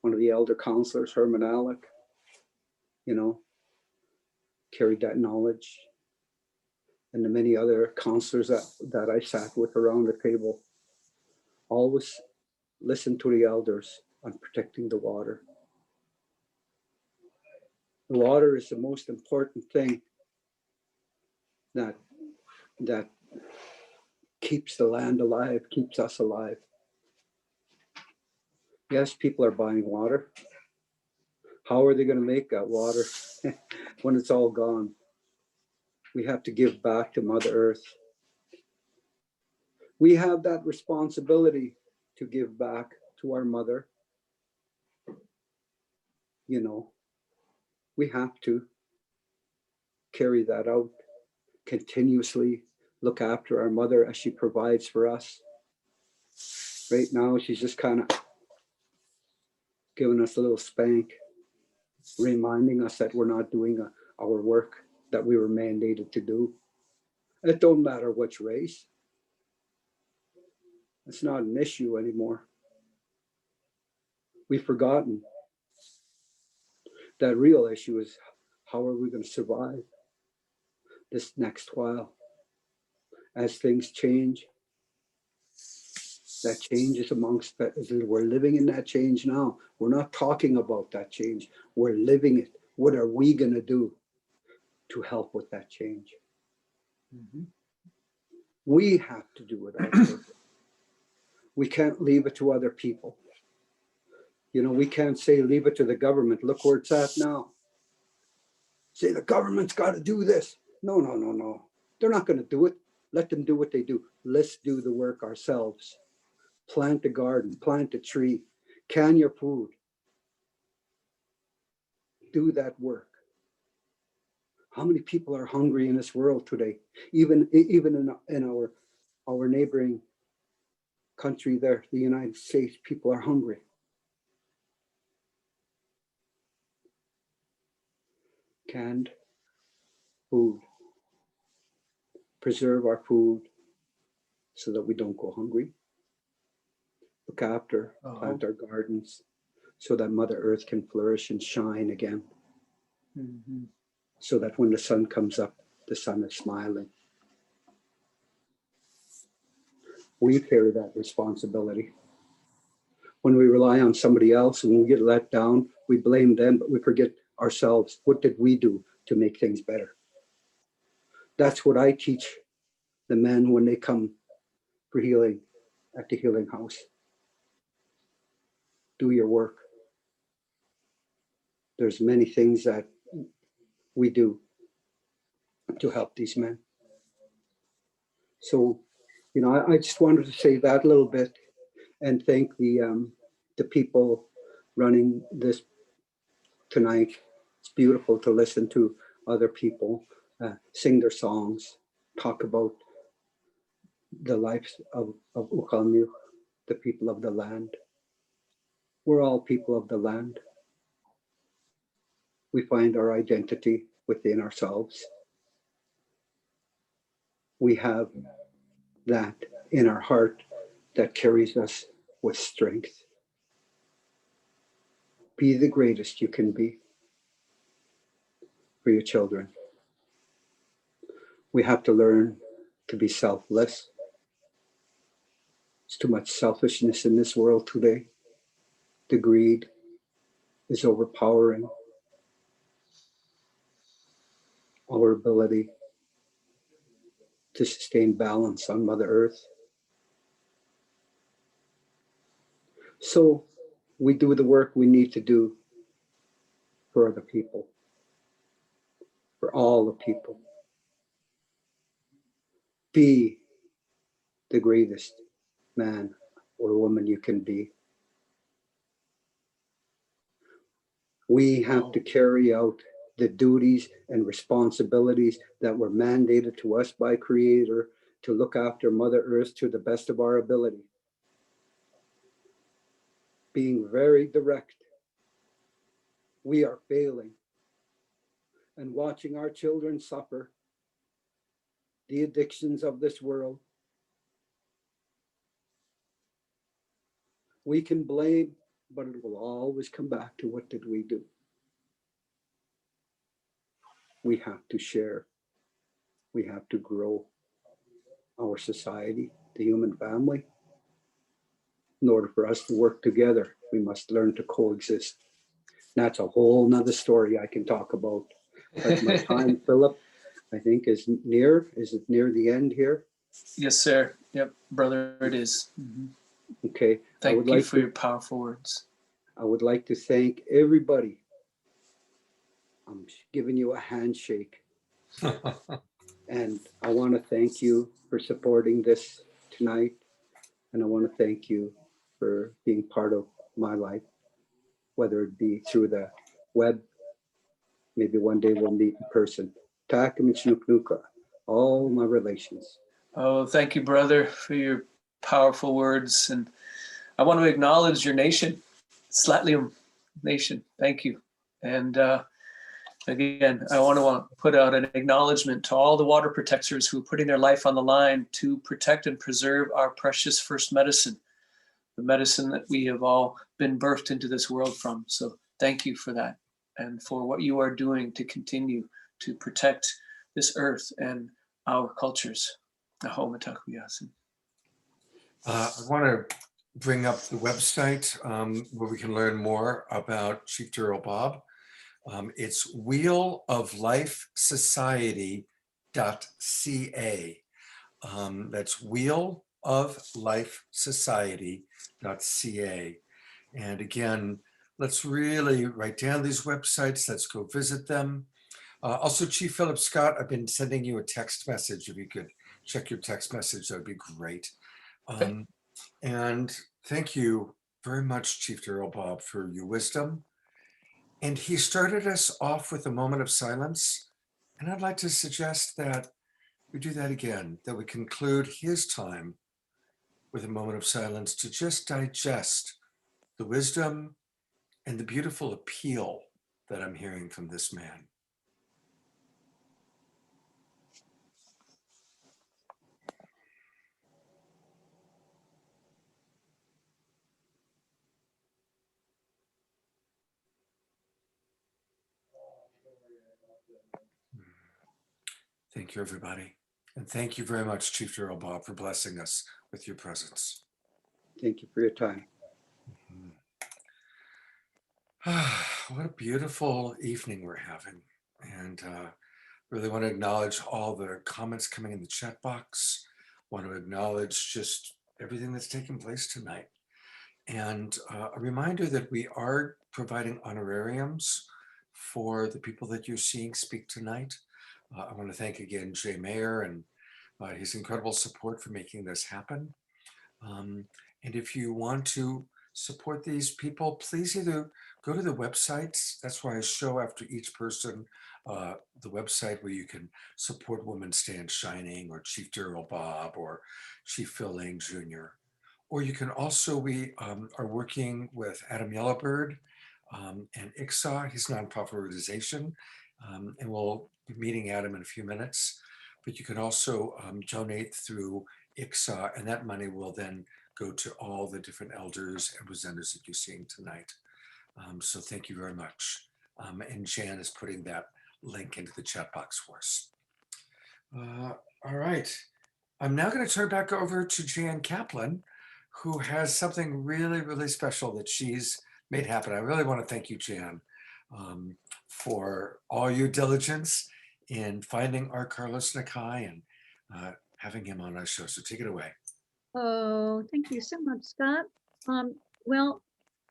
One of the elder counselors, Herman Alec, carried that knowledge. And the many other counselors that I sat with around the table always listened to the elders on protecting the water. The water is the most important thing that keeps the land alive, keeps us alive. Yes, people are buying water. How are they going to make that water when it's all gone? We have to give back to Mother Earth. We have that responsibility to give back to our mother. We have to carry that out, continuously look after our mother as she provides for us. Right now, she's just kind of giving us a little spank. reminding us that we're not doing our work that we were mandated to do. It don't matter which race. It's not an issue anymore. We've forgotten that real issue is how are we going to survive this next while as things change. That change is amongst that. We're living in that change now. We're not talking about that change. We're living it. What are we going to do to help with that change? We have to do it. We can't leave it to other people. You know, we can't say leave it to the government. Look where it's at now. Say the government's got to do this. No, no, no, no. They're not going to do it. Let them do what they do. Let's do the work ourselves. Plant a garden, plant a tree, can your food. Do that work. How many people are hungry in this world today? Even in our neighboring country there, the United States, people are hungry. Canned food. Preserve our food so that we don't go hungry. Look after, plant our gardens so that Mother Earth can flourish and shine again. So that when the sun comes up, the sun is smiling. We carry that responsibility. When we rely on somebody else and we get let down, we blame them, but we forget ourselves. What did we do to make things better? That's what I teach the men when they come for healing at the healing house. Do your work. There's many things that we do to help these men. So, you know, I just wanted to say that a little bit and thank the people running this tonight. It's beautiful to listen to other people sing their songs, talk about the lives of Ukalmuk, the people of the land. We're all people of the land. We find our identity within ourselves. We have that in our heart that carries us with strength. Be the greatest you can be for your children. We have to learn to be selfless. There's too much selfishness in this world today. The greed is overpowering our ability to sustain balance on Mother Earth. So we do the work we need to do for other people, for all the people. Be the greatest man or woman you can be. We have to carry out the duties and responsibilities that were mandated to us by Creator to look after Mother Earth to the best of our ability. Being very direct. We are failing and watching our children suffer the addictions of this world. We can blame, but it will always come back to what did we do? We have to share. We have to grow our society, the human family. In order for us to work together, we must learn to coexist. And that's a whole nother story I can talk about. But my time, Philip, I think is near. Is it near the end here?
Yes, sir. Yep, brother, it is.
Okay.
Thank you for your powerful words.
I would like to thank everybody. I'm giving you a handshake. And I want to thank you for supporting this tonight. And I want to thank you for being part of my life, whether it be through the web. Maybe one day we'll meet in person. Takamichnuknuka, all my relations.
Oh, thank you, brother, for your powerful words. And I want to acknowledge your nation, Slatlium Nation. Thank you. And again, I want to put out an acknowledgement to all the water protectors who are putting their life on the line to protect and preserve our precious first medicine, the medicine that we have all been birthed into this world from. So thank you for that and for what you are doing to continue to protect this earth and our cultures. Aho mitaku yasin.
I want to bring up the website where we can learn more about Chief Darrell Bob. It's wheeloflifesociety.ca. That's wheeloflifesociety.ca. And again, let's really write down these websites. Let's go visit them. Also, Chief Phillip Scott, I've been sending you a text message. If you could check your text message, that would be great. And thank you very much, Chief Darrell Bob, for your wisdom. And he started us off with a moment of silence. And I'd like to suggest that we do that again, that we conclude his time with a moment of silence to just digest the wisdom and the beautiful appeal that I'm hearing from this man. Thank you, everybody. And thank you very much, Chief Darrell Bob, for blessing us with your presence.
Thank you for your time.
What a beautiful evening we're having. And really want to acknowledge all the comments coming in the chat box. Want to acknowledge just everything that's taken place tonight. And a reminder that we are providing honorariums for the people that you're seeing speak tonight. I want to thank again Jay Mayer and his incredible support for making this happen. And if you want to support these people, please either go to the websites. That's why I show after each person the website where you can support Women Stand Shining or Chief Darrell Bob or Chief Phil Lane Jr. Or you can also, we are working with Adam Yellowbird and ICSA, his nonprofit organization, and we'll be meeting Adam in a few minutes. But you can also donate through ICSA, and that money will then go to all the different elders and presenters that you're seeing tonight. So thank you very much. And Jan is putting that link into the chat box for us. All right. I'm now going to turn back over to Jan Kaplan, who has something really, really special that she's made happen. I really want to thank you, Jan, for all your diligence in finding our Carlos Nakai and having him on our show. So take it away.
Oh, thank you so much, Scott. Well,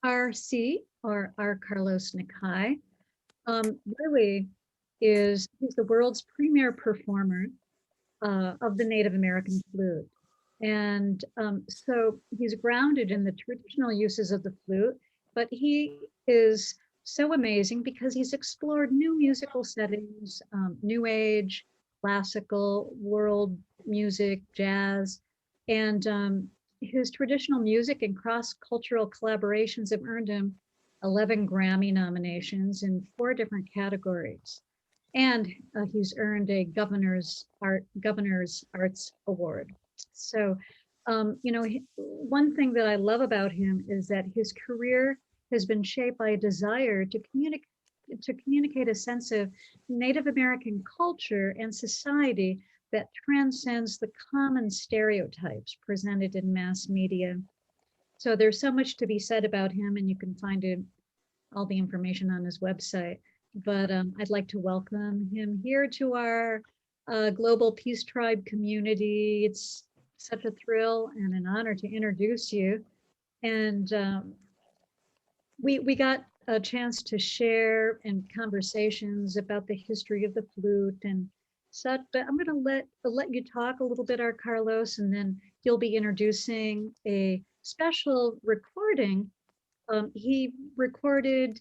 RC, or R. Carlos Nakai, really he's the world's premier performer of the Native American flute. And so he's grounded in the traditional uses of the flute, but he is so amazing because he's explored new musical settings, new age, classical, world music, jazz, and his traditional music and cross-cultural collaborations have earned him 11 Grammy nominations in 4 different categories. And he's earned a Governor's Arts Award. So, you know, one thing that I love about him is that his career has been shaped by a desire to communicate a sense of Native American culture and society that transcends the common stereotypes presented in mass media. So there's so much to be said about him, and you can find all the information on his website. But I'd like to welcome him here to our Global Peace Tribe community. It's such a thrill and an honor to introduce you. And we got a chance to share in conversations about the history of the flute and such, but I'm gonna let you talk a little bit, our Carlos, and then you'll be introducing a special recording. He recorded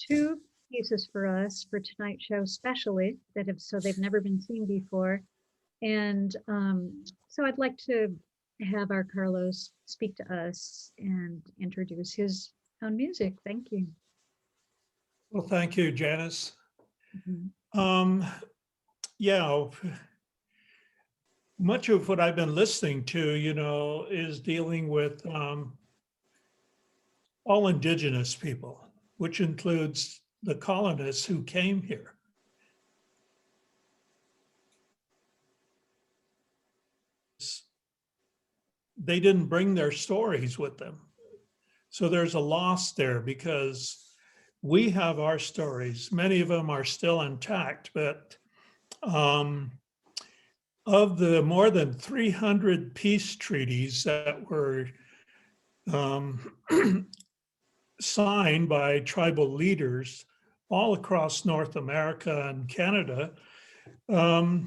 2 pieces for us for tonight's show, specially so they've never been seen before. And so I'd like to have our Carlos speak to us and introduce his own music. Thank you.
Well, thank you, Janice.
Mhm.
Yeah, much of what I've been listening to, is dealing with all indigenous people, which includes the colonists who came here. They didn't bring their stories with them. So there's a loss there because we have our stories. Many of them are still intact, but of the more than 300 peace treaties that were um, signed by tribal leaders all across North America and Canada, the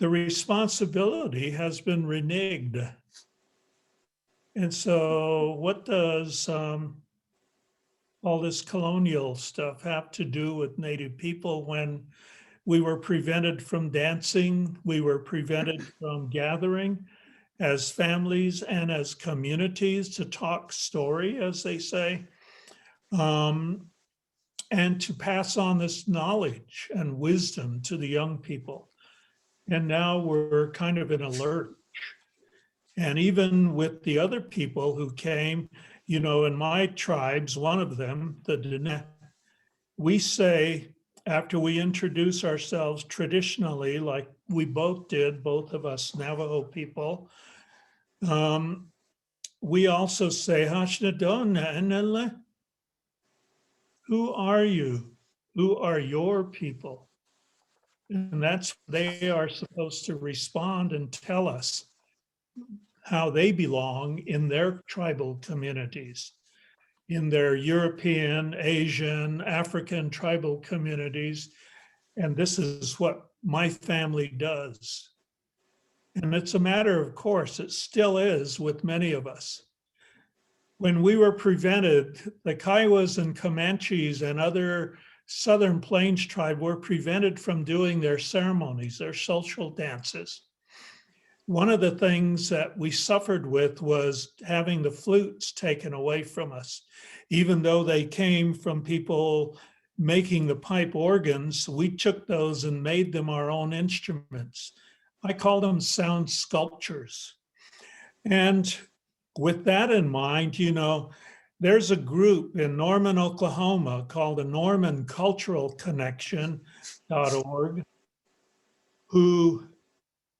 responsibility has been reneged. And so, what does all this colonial stuff have to do with Native people when we were prevented from dancing, we were prevented from gathering as families and as communities to talk story, as they say, and to pass on this knowledge and wisdom to the young people. And now we're kind of in a lurch. And even with the other people who came, in my tribes, one of them, the Dene, we say, after we introduce ourselves traditionally, like we both did, both of us Navajo people, we also say, "Hashnadona, who are you? Who are your people?" And that's they are supposed to respond and tell us how they belong in their tribal communities, in their European, Asian, African tribal communities. And this is what my family does. And it's a matter of course, it still is with many of us. When we were prevented, the Kiowas and Comanches and other Southern Plains tribe were prevented from doing their ceremonies, their social dances. One of the things that we suffered with was having the flutes taken away from us. Even though they came from people making the pipe organs, we took those and made them our own instruments. I call them sound sculptures. And with that in mind, there's a group in Norman, Oklahoma called the Norman Cultural Connection.org who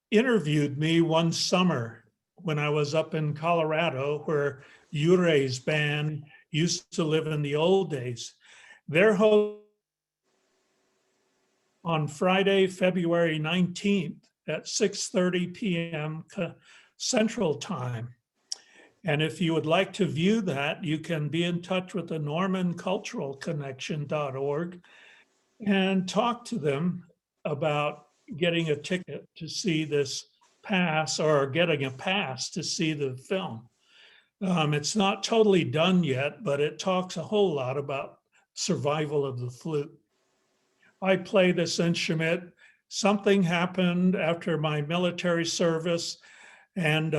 interviewed me one summer when I was up in Colorado, where Uray's band used to live in the old days. Their host on Friday, February 19th at 6:30 p.m. Central Time. And if you would like to view that, you can be in touch with the normanculturalconnection.org and talk to them about getting a ticket to see this pass or getting a pass to see the film. It's not totally done yet, but it talks a whole lot about survival of the flute. I play this instrument. Something happened after my military service, and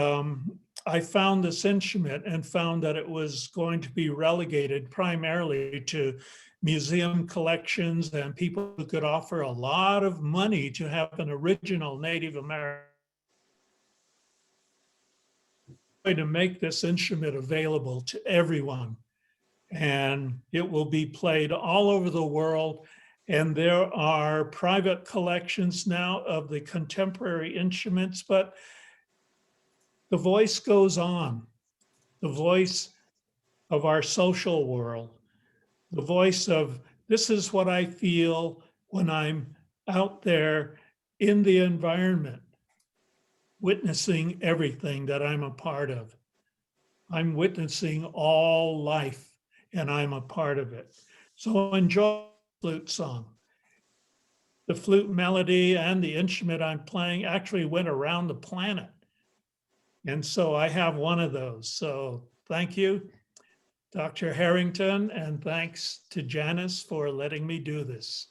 I found this instrument and found that it was going to be relegated primarily to museum collections and people who could offer a lot of money to have an original Native American way to make this instrument available to everyone. And it will be played all over the world. And there are private collections now of the contemporary instruments, but the voice goes on. The voice of our social world, the voice of this is what I feel when I'm out there in the environment, witnessing everything that I'm a part of. I'm witnessing all life and I'm a part of it. So enjoy the flute song. The flute melody and the instrument I'm playing actually went around the planet. And so I have one of those. So thank you, Dr. Harrington, and thanks to Janice for letting me do this.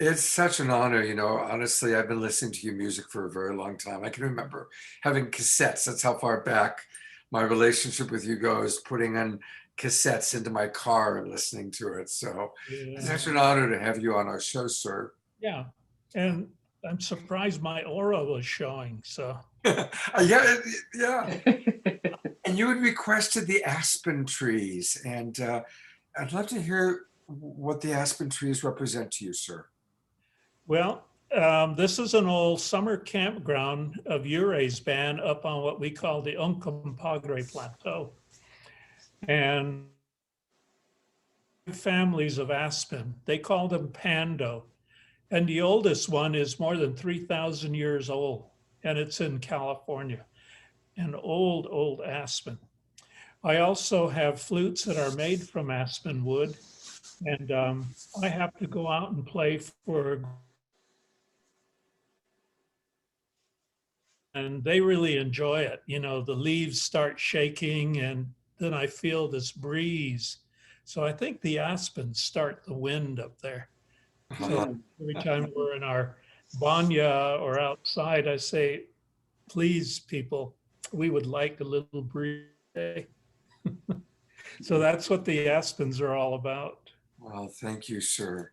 It's such an honor, honestly, I've been listening to your music for a very long time. I can remember having cassettes. That's how far back my relationship with you goes, putting on cassettes into my car and listening to it. So it's
Yeah.
such an honor to have you on our show, sir.
Yeah. And I'm surprised my aura was showing. So
Yeah, yeah. And you had requested the aspen trees, and I'd love to hear what the aspen trees represent to you, sir.
well, this is an old summer campground of Uray's band up on what we call the Uncompahgre Plateau. And families of aspen, they call them pando. And the oldest one is more than 3,000 years old, and it's in California, an old, old aspen. I also have flutes that are made from aspen wood, and I have to go out and play for, and they really enjoy it. The leaves start shaking, and then I feel this breeze. So I think the aspens start the wind up there. So every time we're in our banya or outside, I say, please, people, we would like a little breeze. So that's what the aspens are all about.
Well, thank you, sir.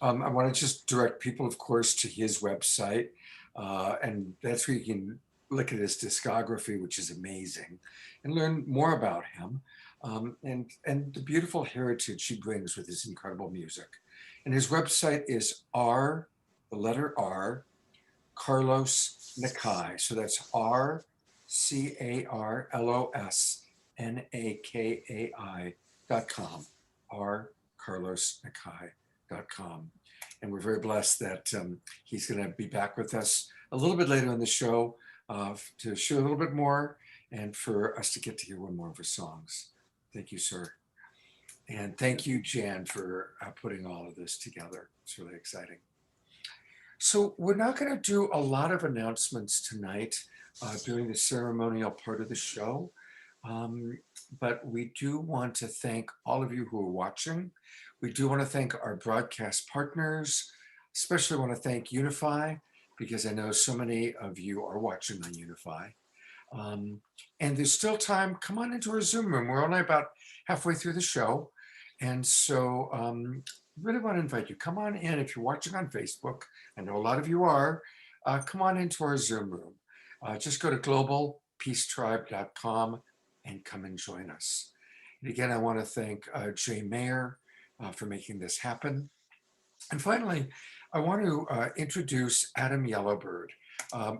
I want to just direct people, of course, to his website. And that's where you can look at his discography, which is amazing, and learn more about him and the beautiful heritage he brings with his incredible music. And his website is the letter R, Carlos Nakai. So that's RCarlosNakai.com. rcarlosnakai.com. And we're very blessed that he's going to be back with us a little bit later in the show to share a little bit more and for us to get to hear one more of his songs. Thank you, sir. And thank you, Jan, for putting all of this together. It's really exciting. So we're not going to do a lot of announcements tonight during the ceremonial part of the show. But we do want to thank all of you who are watching. We do want to thank our broadcast partners, especially want to thank Unify, because I know so many of you are watching on Unify. And there's still time. Come on into our Zoom room. We're only about halfway through the show. And so really want to invite you. Come on in if you're watching on Facebook. I know a lot of you are. Come on into our Zoom room. Just go to globalpeacetribe.com and come and join us. And again, I want to thank Jay Mayer for making this happen. And finally, I want to introduce Adam Yellowbird.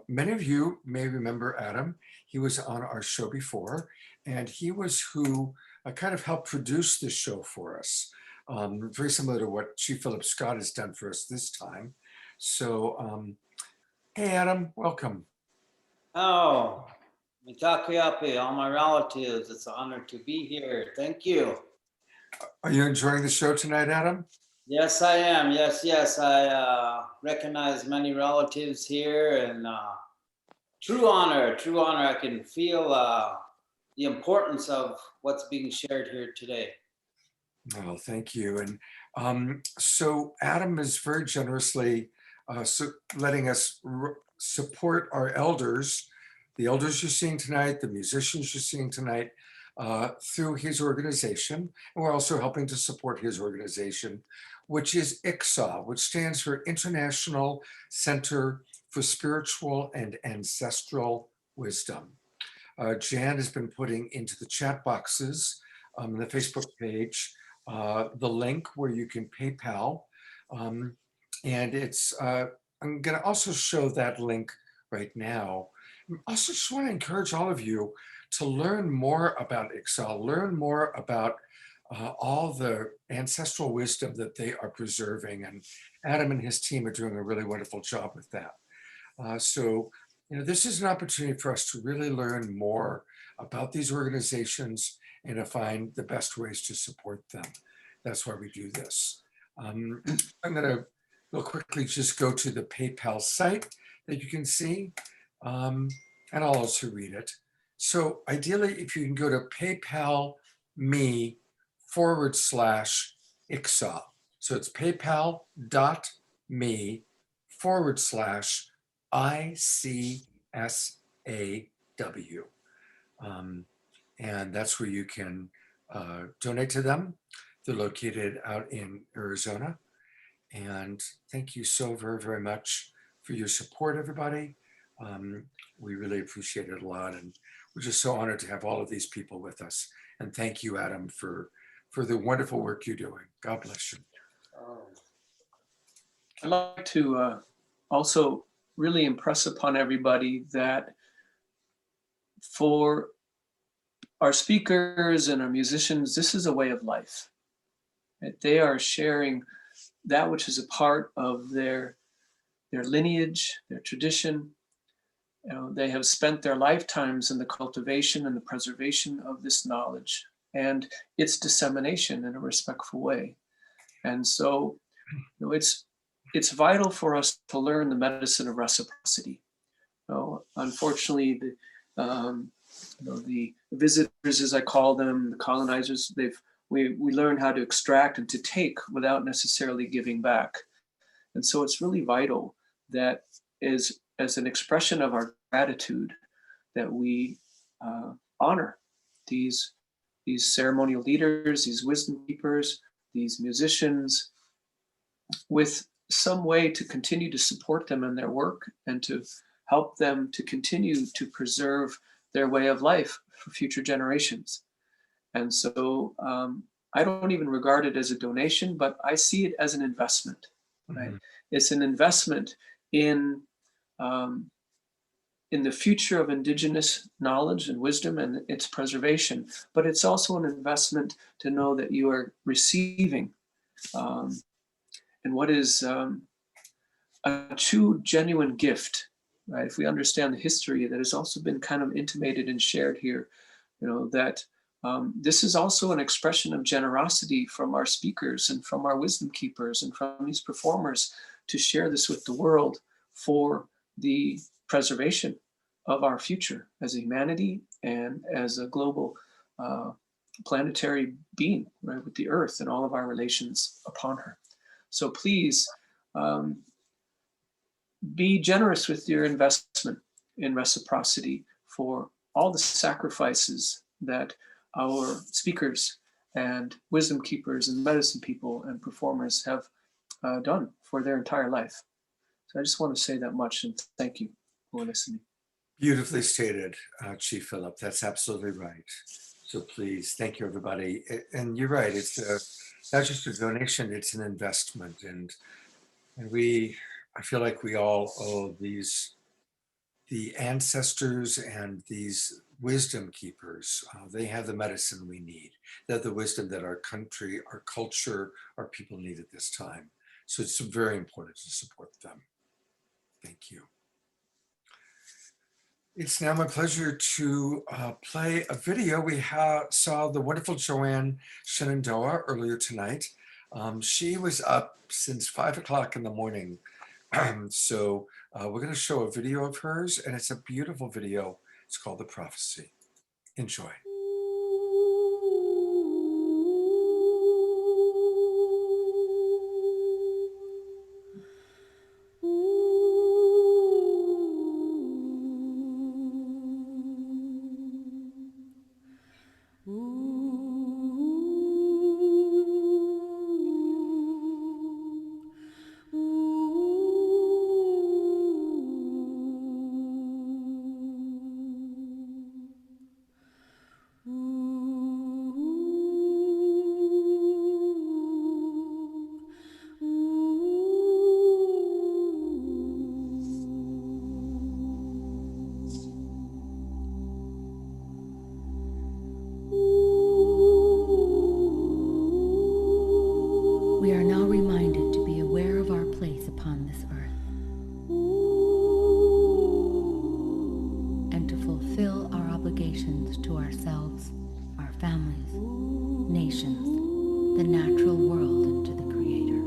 Many of you may remember Adam. He was on our show before, and he was who kind of helped produce this show for us. Very similar to what Chief Phillip Scott has done for us this time. So, hey, Adam, welcome.
Oh, Mitakuyapi, all my relatives, it's an honor to be here. Thank you.
Are you enjoying the show tonight, Adam?
Yes, I am. Yes. I recognize many relatives here, and true honor. I can feel the importance of what's being shared here today.
Well, thank you. And so Adam is very generously letting us support our elders, the elders you're seeing tonight, the musicians you're seeing tonight, through his organization. And we're also helping to support his organization, which is ICSA, which stands for International Center for Spiritual and Ancestral Wisdom. Jan has been putting into the chat boxes on the Facebook page the link where you can PayPal. And it's, I'm going to also show that link right now. I also just want to encourage all of you to learn more about ICSA, learn more about all the ancestral wisdom that they are preserving. And Adam and his team are doing a really wonderful job with that. So, this is an opportunity for us to really learn more about these organizations and to find the best ways to support them. That's why we do this. I'm going to real quickly just go to the PayPal site that you can see, and I'll also read it. So ideally, if you can go to PayPal.me/ICSA. So it's PayPal.me/ICSA. me/ICSAW. And that's where you can donate to them. They're located out in Arizona. And thank you so very, very much for your support, everybody. We really appreciate it a lot. And we're just so honored to have all of these people with us. And thank you, Adam, for the wonderful work you're doing. God bless you.
I'd like to also really impress upon everybody that for our speakers and our musicians, this is a way of life. That they are sharing that which is a part of their lineage, their tradition. You know, they have spent their lifetimes in the cultivation and the preservation of this knowledge and its dissemination in a respectful way. And so, you know, it's vital for us to learn the medicine of reciprocity. You know, unfortunately, the visitors, as I call them, the colonizers, we learn how to extract and to take without necessarily giving back. And so it's really vital that as an expression of our gratitude that we honor these ceremonial leaders, these wisdom keepers, these musicians, with some way to continue to support them in their work and to help them to continue to preserve their way of life for future generations. And so I don't even regard it as a donation, but I see it as an investment, right? Mm-hmm. It's an investment in the future of Indigenous knowledge and wisdom and its preservation, but it's also an investment to know that you are receiving and what is a true, genuine gift, right? If we understand the history that has also been kind of intimated and shared here, you know, that this is also an expression of generosity from our speakers and from our wisdom keepers and from these performers to share this with the world for the preservation of our future as a humanity and as a global planetary being, right, with the earth and all of our relations upon her. So please be generous with your investment in reciprocity for all the sacrifices that our speakers and wisdom keepers and medicine people and performers have done for their entire life. So I just want to say that much and thank you for listening.
Beautifully stated, Chief Phillip. That's absolutely right. So please, thank you, everybody. And you're right. It's not just a donation; it's an investment. And I feel like we all owe the ancestors and these wisdom keepers. They have the medicine we need. They're the wisdom that our country, our culture, our people need at this time. So it's very important to support them. Thank you. It's now my pleasure to play a video. We saw the wonderful Joanne Shenandoah earlier tonight. She was up since 5 o'clock in the morning. So we're going to show a video of hers, and it's a beautiful video. It's called The Prophecy. Enjoy.
We are now reminded to be aware of our place upon this earth and to fulfill our obligations to ourselves, our families, nations, the natural world, and to the Creator.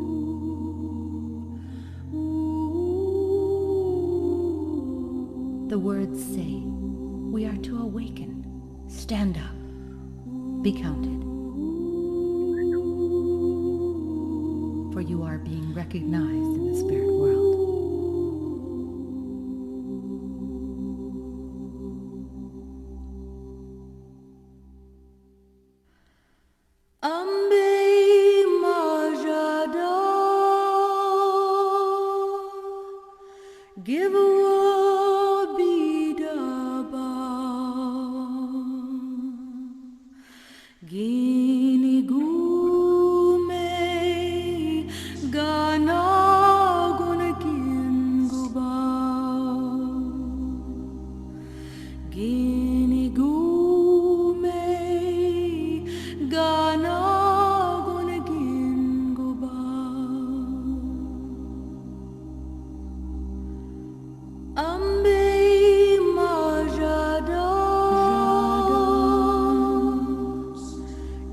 The words say we are to awaken, stand up, be counted. for you are being recognized in the spirit world. Give Gini gume gana gunakin guba Gini gume gana gunakin guba Ambe majada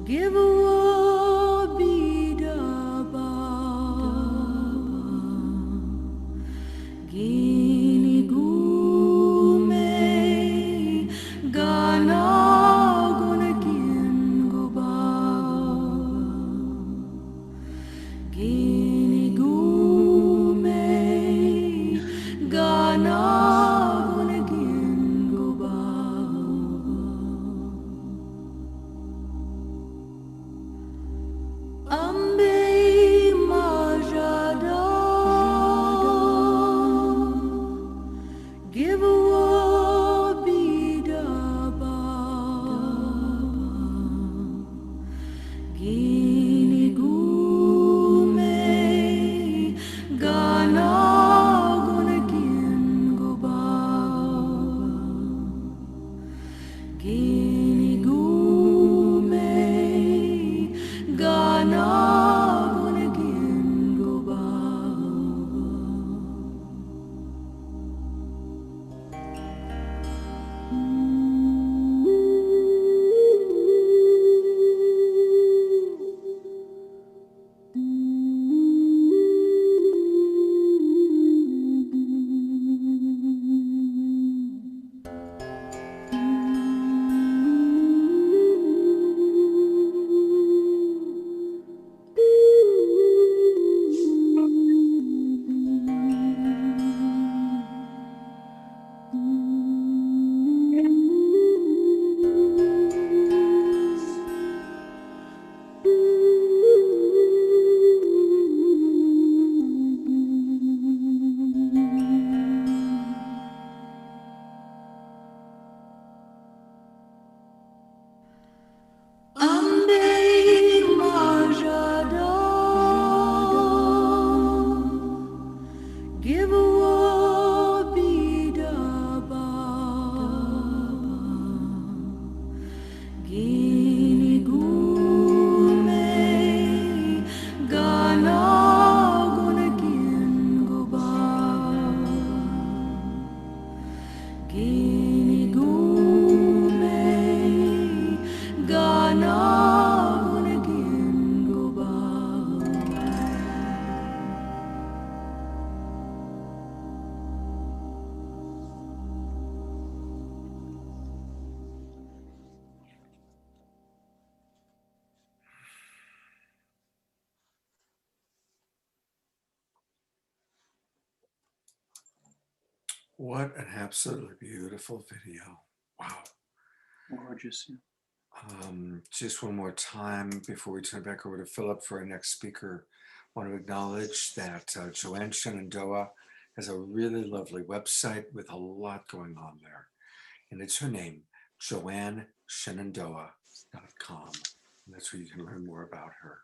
Give Gini gume gana gunakin guba Gini gume gana gunakin guba Ambe majada Give Gini gume gana gunakin guba Gini gume gana gunakin guba Give Gini gume gana gunakin guba Gini gume gana gunakin guba
What an absolutely beautiful video. Wow.
Gorgeous.
Just one more time before we turn it back over to Philip for our next speaker. I want to acknowledge that Joanne Shenandoah has a really lovely website with a lot going on there. And it's her name, joanneshenandoah.com. And that's where you can learn more about her.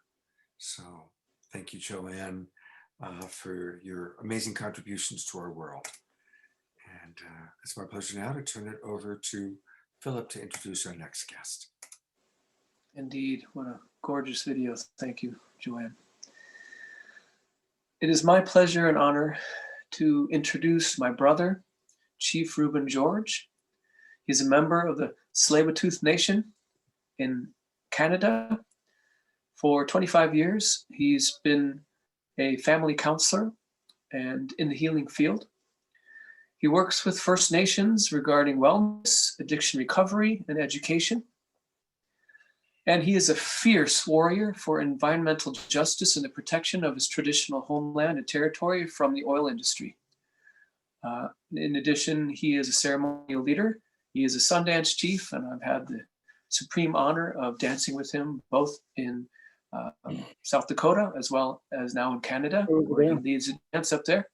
So thank you, Joanne, for your amazing contributions to our world. And it's my pleasure now to turn it over to Philip to introduce our next guest.
Indeed, what a gorgeous video. Thank you, Joanne. It is my pleasure and honor to introduce my brother, Chief Reuben George. He's a member of the Tsleil-Waututh Nation in Canada. For 25 years, he's been a family counselor and in the healing field. He works with First Nations regarding wellness, addiction recovery, and education. And he is a fierce warrior for environmental justice and the protection of his traditional homeland and territory from the oil industry. In addition, he is a ceremonial leader. He is a Sundance chief, and I've had the supreme honor of dancing with him both in South Dakota as well as now in Canada, where he leads a dance up there.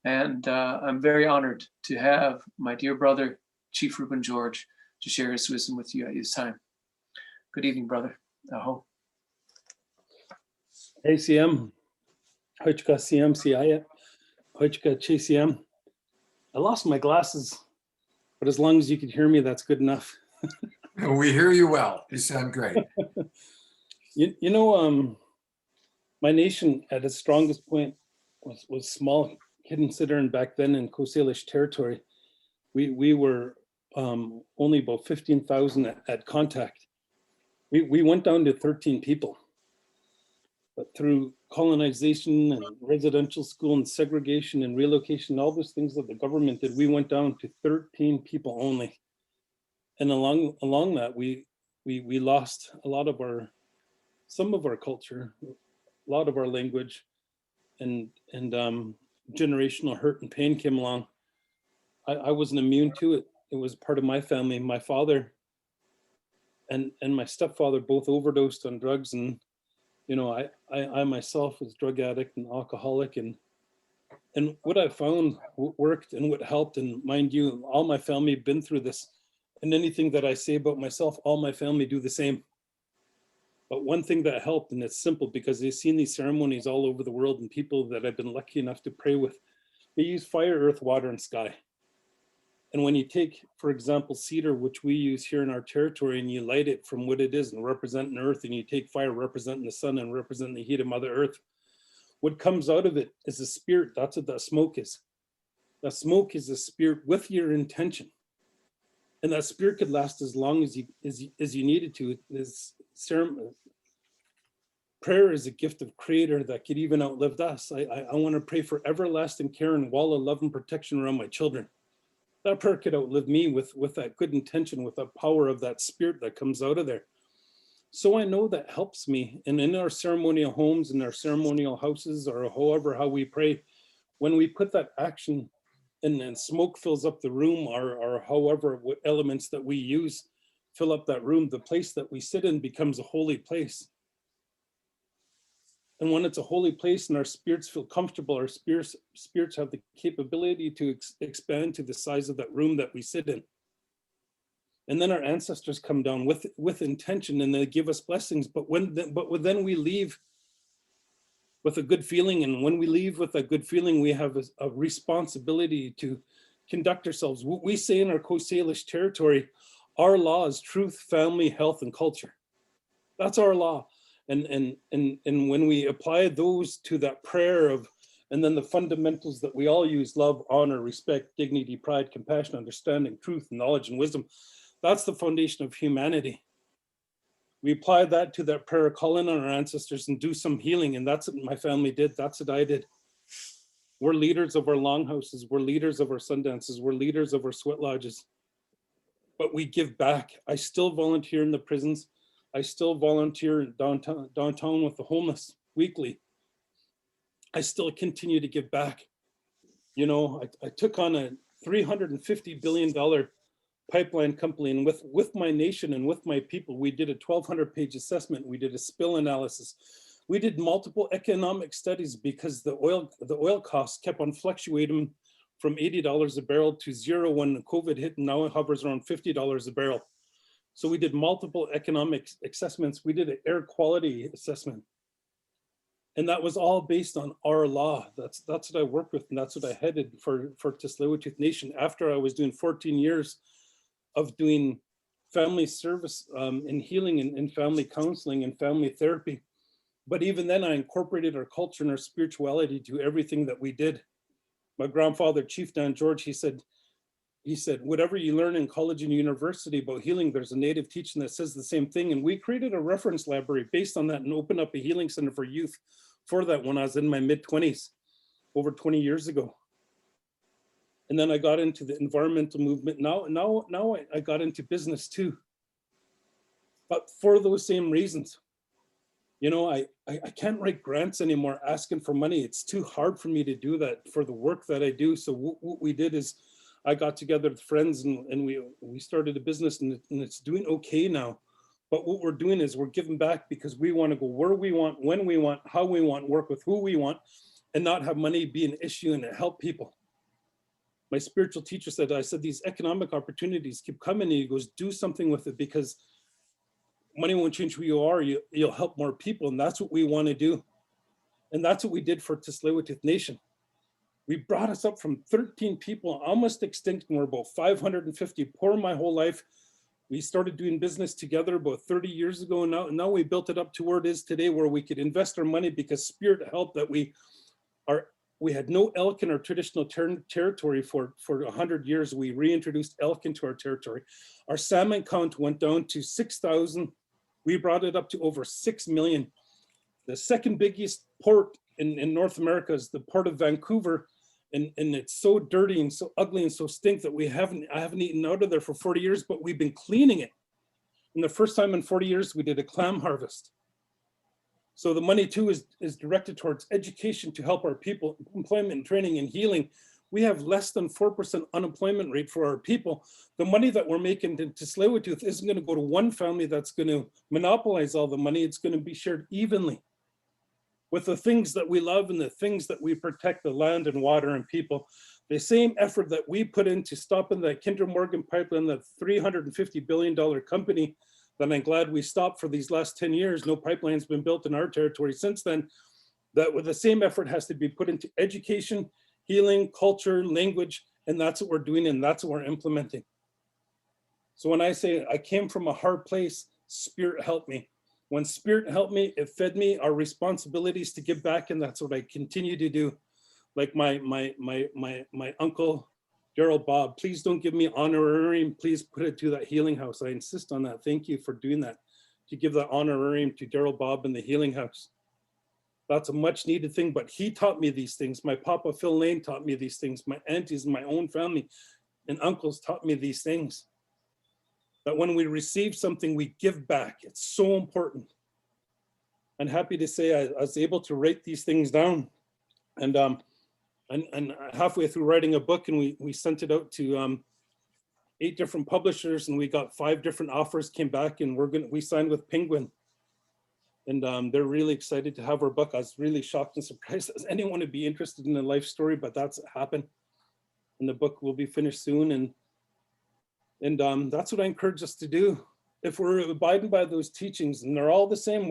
And I'm very honored to have my dear brother, Chief Reuben George, to share his wisdom with you at this time. Good evening, brother. Aho.
ACM, Hochka CMCI, Hochka CCM. I lost my glasses, but as long as you can hear me, that's good enough.
We hear you well. You sound great.
You know, my nation at its strongest point was small, hidden Sidern back then in Coast Salish territory. We were only about 15,000 at contact. We went down to 13 people, but through colonization and residential school and segregation and relocation, all those things that the government did, we went down to 13 people only. And along that, we lost a lot of some of our culture, a lot of our language, and generational hurt and pain came along. I wasn't immune to it. It was part of my family. My father and my stepfather both overdosed on drugs, and you know, I myself was drug addict and alcoholic, and what I found worked and what helped, and mind you, all my family have been through this, and anything that I say about myself, all my family do the same. But one thing that helped, and it's simple because they've seen these ceremonies all over the world, and people that I've been lucky enough to pray with, they use fire, earth, water, and sky. And when you take, for example, cedar, which we use here in our territory, and you light it from what it is and representing earth, and you take fire representing the sun and representing the heat of Mother Earth, what comes out of it is a spirit. That's what that smoke is. That smoke is a spirit with your intention. And that spirit could last as long as you needed to. Prayer is a gift of Creator that could even outlive us. I want to pray for everlasting care and wall of love and protection around my children. That prayer could outlive me with that good intention, with the power of that spirit that comes out of there. So I know that helps me. And in our ceremonial homes, in our ceremonial houses, or however how we pray, when we put that action and then smoke fills up the room, or however what elements that we use fill up that room, the place that we sit in becomes a holy place. And when it's a holy place and our spirits feel comfortable, our spirits have the capability to expand to the size of that room that we sit in. And then our ancestors come down with intention, and they give us blessings. But then we leave with a good feeling. And when we leave with a good feeling, we have a responsibility to conduct ourselves. What we say in our Coast Salish territory, our law is truth, family, health, and culture. That's our law. And when we apply those to that prayer and then the fundamentals that we all use, love, honor, respect, dignity, pride, compassion, understanding, truth, knowledge, and wisdom, that's the foundation of humanity. We apply that to that prayer, call in on our ancestors and do some healing. And that's what my family did. That's what I did. We're leaders of our longhouses. We're leaders of our sundances. We're leaders of our sweat lodges. But we give back. I still volunteer in the prisons. I still volunteer downtown with the homeless weekly. I still continue to give back. You know, I took on a $350 billion pipeline company, and with my nation and with my people, we did a 1,200-page assessment. We did a spill analysis. We did multiple economic studies because the oil costs kept on fluctuating from $80 a barrel to zero when COVID hit, and now it hovers around $50 a barrel. So we did multiple economic assessments. We did an air quality assessment. And that was all based on our law. That's what I worked with, and that's what I headed for Tsleil-Waututh Nation after I was doing 14 years of doing family service and healing and family counseling and family therapy. But even then, I incorporated our culture and our spirituality to everything that we did. My grandfather, Chief Dan George, he said, whatever you learn in college and university about healing, there's a native teaching that says the same thing. And we created a reference library based on that and opened up a healing center for youth for that when I was in my mid-20s, over 20 years ago. And then I got into the environmental movement. Now I got into business too. but for those same reasons. You know, I can't write grants anymore asking for money. It's too hard for me to do that for the work that I do. So what we did is I got together with friends and we started a business, and it's doing okay now. But what we're doing is we're giving back because we want to go where we want, when we want, how we want, work with who we want, and not have money be an issue and help people. My spiritual teacher said, I said, these economic opportunities keep coming, and he goes, do something with it, because money won't change who you are. You'll help more people. And that's what we want to do. And that's what we did for Tsleil-Waututh Nation. We brought us up from 13 people, almost extinct, and we're about 550, poor my whole life. We started doing business together about 30 years ago. And now we built it up to where it is today, where we could invest our money because Spirit helped that we had no elk in our traditional territory for 100 years. We reintroduced elk into our territory. Our salmon count went down to 6,000. We brought it up to over 6 million. The second biggest port in North America is the port of Vancouver. And it's so dirty and so ugly and so stink that I haven't eaten out of there for 40 years, but we've been cleaning it. And the first time in 40 years, we did a clam harvest. So the money too is directed towards education to help our people, employment, training, and healing. We have less than 4% unemployment rate for our people. The money that we're making to Tsleil-Waututh isn't going to go to one family that's going to monopolize all the money. It's going to be shared evenly with the things that we love and the things that we protect, the land and water and people. The same effort that we put into stopping the Kinder Morgan pipeline, the $350 billion company, that I'm glad we stopped for these last 10 years. No pipeline's been built in our territory since then. That with the same effort has to be put into education, healing, culture, language, and that's what we're doing, and that's what we're implementing. So when I say I came from a hard place, Spirit helped me. When Spirit helped me, it fed me. Our responsibilities to give back, and that's what I continue to do. Like my uncle, Daryl Bob, please don't give me honorarium. Please put it to that healing house. I insist on that. Thank you for doing that. To give that honorarium to Daryl Bob in the healing house. That's a much needed thing, but he taught me these things. My Papa Phil Lane taught me these things. My aunties, my own family and uncles taught me these things. That when we receive something, we give back. It's so important. I'm happy to say I was able to write these things down. And halfway through writing a book, and we sent it out to 8 different publishers, and we got 5 different offers came back, and we signed with Penguin. And they're really excited to have our book. I was really shocked and surprised. Does anyone would be interested in a life story, but that's what happened. And the book will be finished soon. And that's what I encourage us to do. If we're abiding by those teachings, and they're all the same,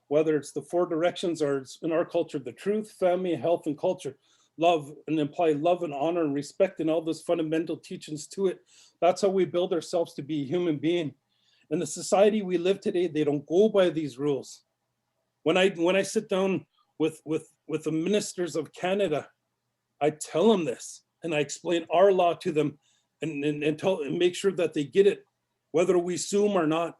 whether it's the 4 directions or it's in our culture, the truth, family, health, and culture, love, and imply love and honor and respect and all those fundamental teachings to it. That's how we build ourselves to be a human being. In the society we live today, they don't go by these rules. When I sit down with the ministers of Canada, I tell them this, and I explain our law to them and make sure that they get it, whether we sue them or not.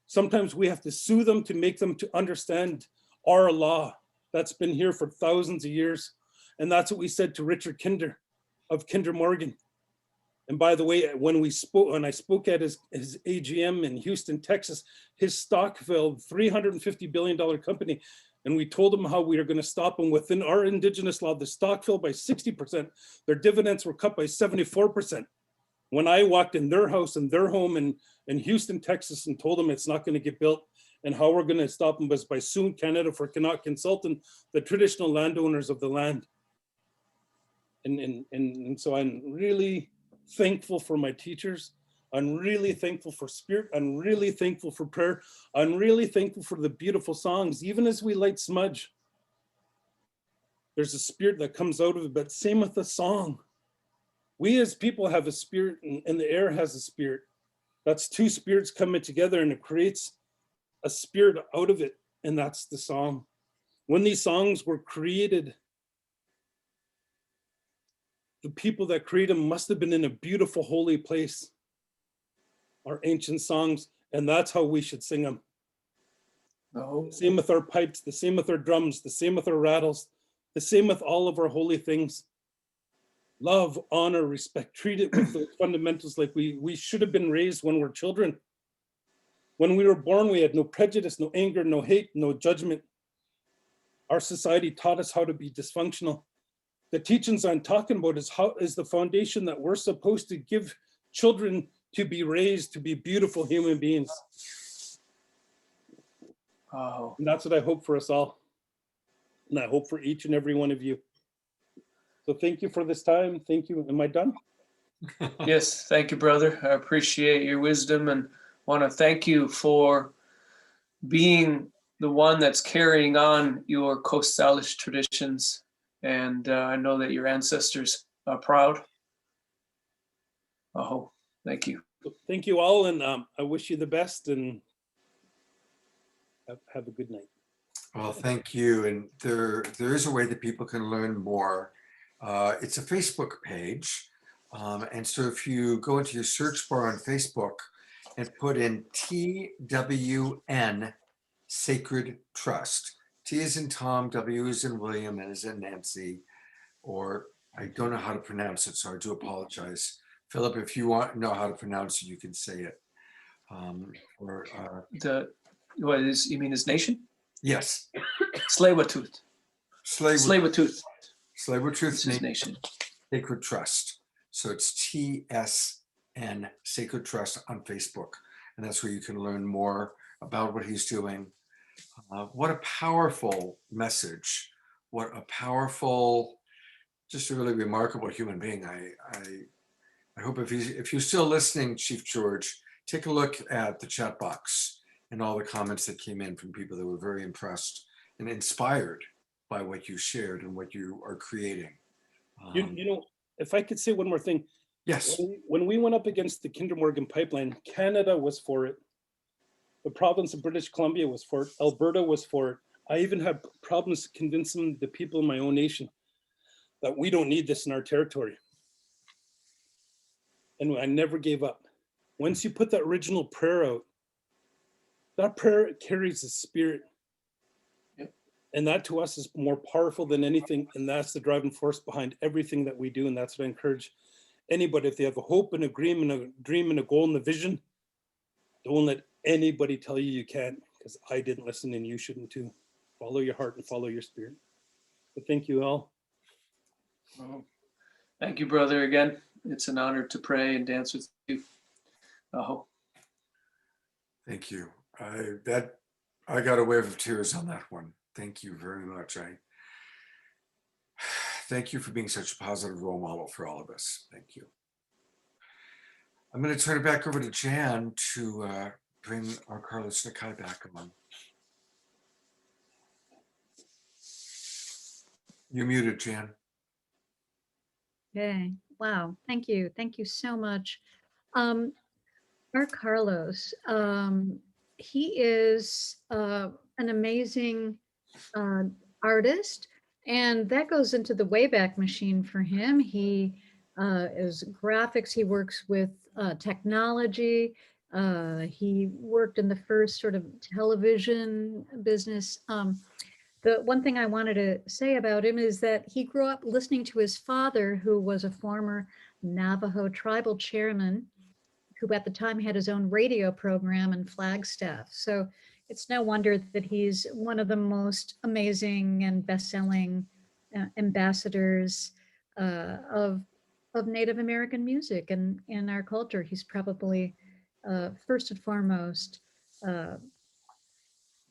Sometimes we have to sue them to make them to understand our law that's been here for thousands of years. And that's what we said to Richard Kinder of Kinder Morgan. And by the way, when I spoke at his AGM in Houston, Texas, his stock fell, $350 billion company. And we told them how we are going to stop them within our Indigenous law. The stock fell by 60%. Their dividends were cut by 74%. When I walked in their house and their home in Houston, Texas, and told them it's not going to get built, and how we're going to stop them was by suing Canada for not consulting the traditional landowners of the land. And so I'm really thankful for my teachers. I'm really thankful for Spirit. I'm really thankful for prayer. I'm really thankful for the beautiful songs. Even as we light smudge, there's a spirit that comes out of it, but same with the song. We as people have a spirit, and the air has a spirit. That's 2 spirits coming together, and it creates a spirit out of it, and that's the song. When these songs were created, the people that created them must have been in a beautiful, holy place. Our ancient songs, and that's how we should sing them.
No.
The same with our pipes, the same with our drums, the same with our rattles, the same with all of our holy things. Love, honor, respect, treat it with those fundamentals like we should have been raised when we're children. When we were born, we had no prejudice, no anger, no hate, no judgment. Our society taught us how to be dysfunctional. The teachings I'm talking about is the foundation that we're supposed to give children to be raised to be beautiful human beings.
Oh,
And that's what I hope for us all. And I hope for each and every one of you. So thank you for this time. Thank you. Am I done?
yes, thank you, brother. I appreciate your wisdom and want to thank you for being the one that's carrying on your Coast Salish traditions. And I know that your ancestors are proud. Oh, thank you.
Thank you all. And I wish you the best and have a good night.
Well, thank you. And there is a way that people can learn more. It's a Facebook page. And so if you go into your search bar on Facebook and put in TWN Sacred Trust, T is in Tom, W is in William, N is in Nancy, or I don't know how to pronounce it, so I do apologize. Philip, if you know how to pronounce it, you can say it.
What is, you mean his nation?
Yes.
Tsleil-Waututh.
Tsleil-Waututh
It's his nation.
Sacred Trust. So it's TSN Sacred Trust on Facebook. And that's where you can learn more about what he's doing. What a powerful message. What a powerful, just a really remarkable human being. I hope if you're still listening, Chief George, take a look at the chat box and all the comments that came in from people that were very impressed and inspired by what you shared and what you are creating.
You know, if I could say one more thing.
Yes.
When we went up against the Kinder Morgan pipeline, Canada was for it. The province of British Columbia was for it. Alberta was for it. I even had problems convincing the people in my own nation that we don't need this in our territory. And I never gave up. Once you put that original prayer out, that prayer carries the spirit.
Yep.
And that to us is more powerful than anything. And that's the driving force behind everything that we do. And that's what I encourage anybody, if they have a hope and a dream and a goal and a vision, don't let anybody tell you you can't, because I didn't listen and you shouldn't too. Follow your heart and follow your spirit. But thank you all.
Oh, thank you, brother, again. It's an honor to pray and dance with you. Oh.
Thank you. I got a wave of tears on that one. Thank you very much. Thank you for being such a positive role model for all of us. Thank you. I'm going to turn it back over to Jan to bring our Carlos Nakai back on. You're muted, Jan.
Okay. Wow. Thank you. Thank you so much. Our Carlos, he is an amazing artist, and that goes into the Wayback Machine for him. He is graphics. He works with technology. He worked in the first sort of television business. The one thing I wanted to say about him is that he grew up listening to his father, who was a former Navajo tribal chairman, who at the time had his own radio program in Flagstaff. So it's no wonder that he's one of the most amazing and best-selling ambassadors of Native American music and in our culture. He's probably first and foremost the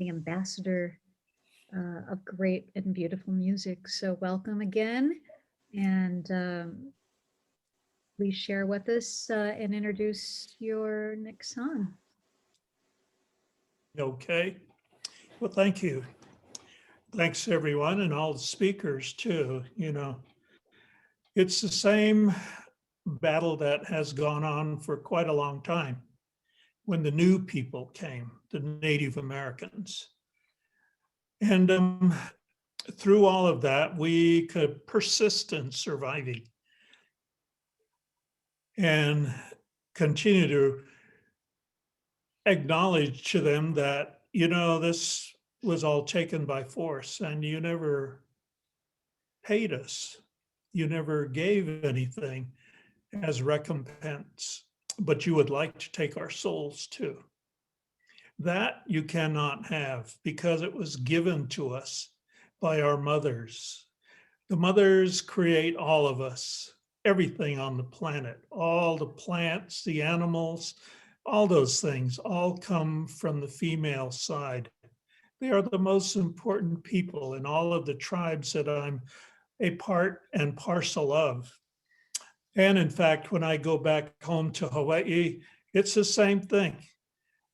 ambassador of great and beautiful music. So welcome again, and please share with us and introduce your next song.
Okay. Well, thank you. Thanks, everyone, and all the speakers, too. You know, it's the same battle that has gone on for quite a long time when the new people came, the Native Americans. And through all of that, we could persist in surviving and continue to acknowledge to them that, you know, this was all taken by force and you never paid us. You never gave anything as recompense, but you would like to take our souls too. That you cannot have because it was given to us by our mothers. The mothers create all of us, everything on the planet, all the plants, the animals, all those things all come from the female side. They are the most important people in all of the tribes that I'm a part and parcel of. And in fact, when I go back home to Hawaii, it's the same thing.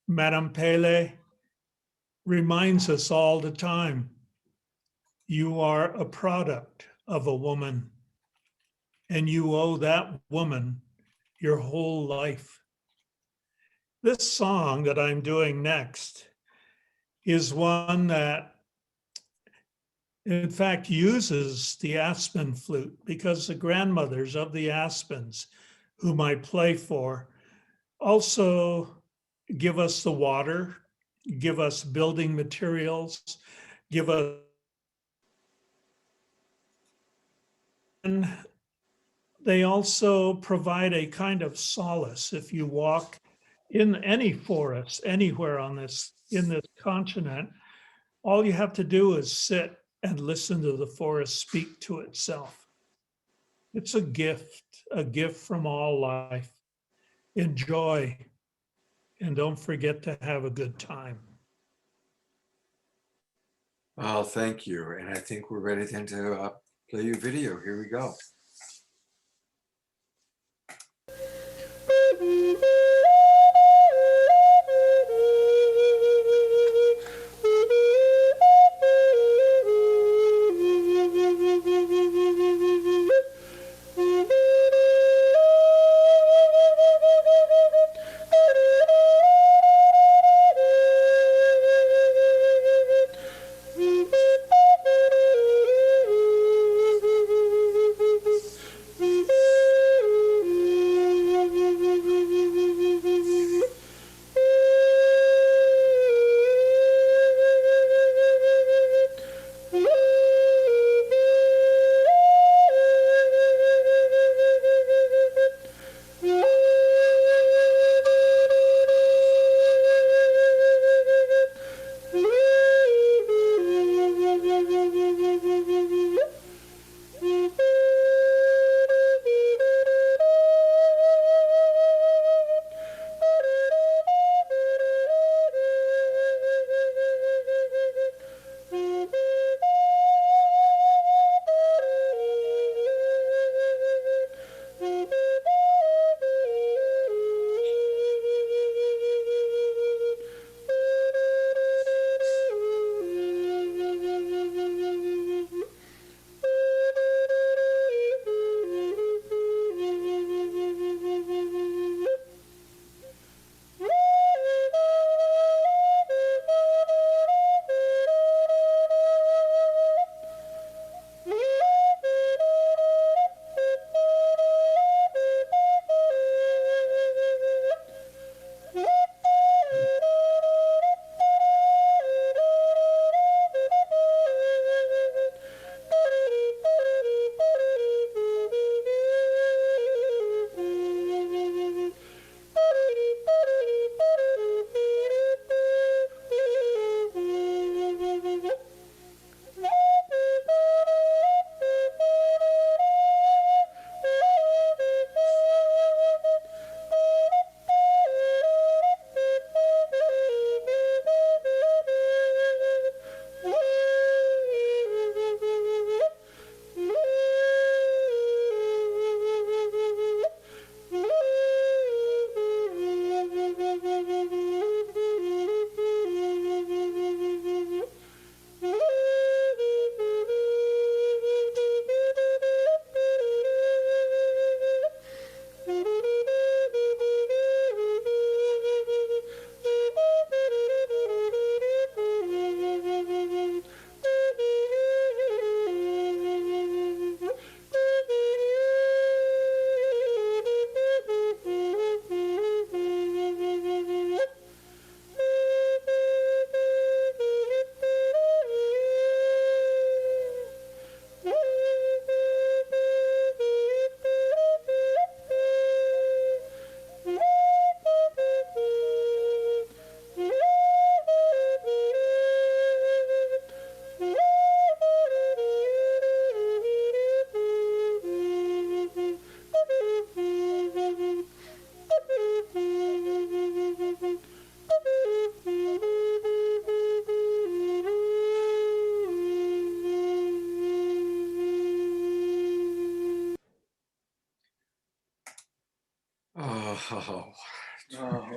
Madame Pele reminds us all the time, you are a product of a woman, and you owe that woman your whole life. This song that I'm doing next is one that, in fact, uses the aspen flute because the grandmothers of the aspens, whom I play for, also give us the water, give us building materials, give us. And they also provide a kind of solace if you walk in any forest anywhere on this in this continent. All you have to do is sit and listen to the forest speak to itself. It's a gift from all life. Enjoy, and don't forget to have a good time.
Well, thank you. And I think we're ready then to play your video. Here we go.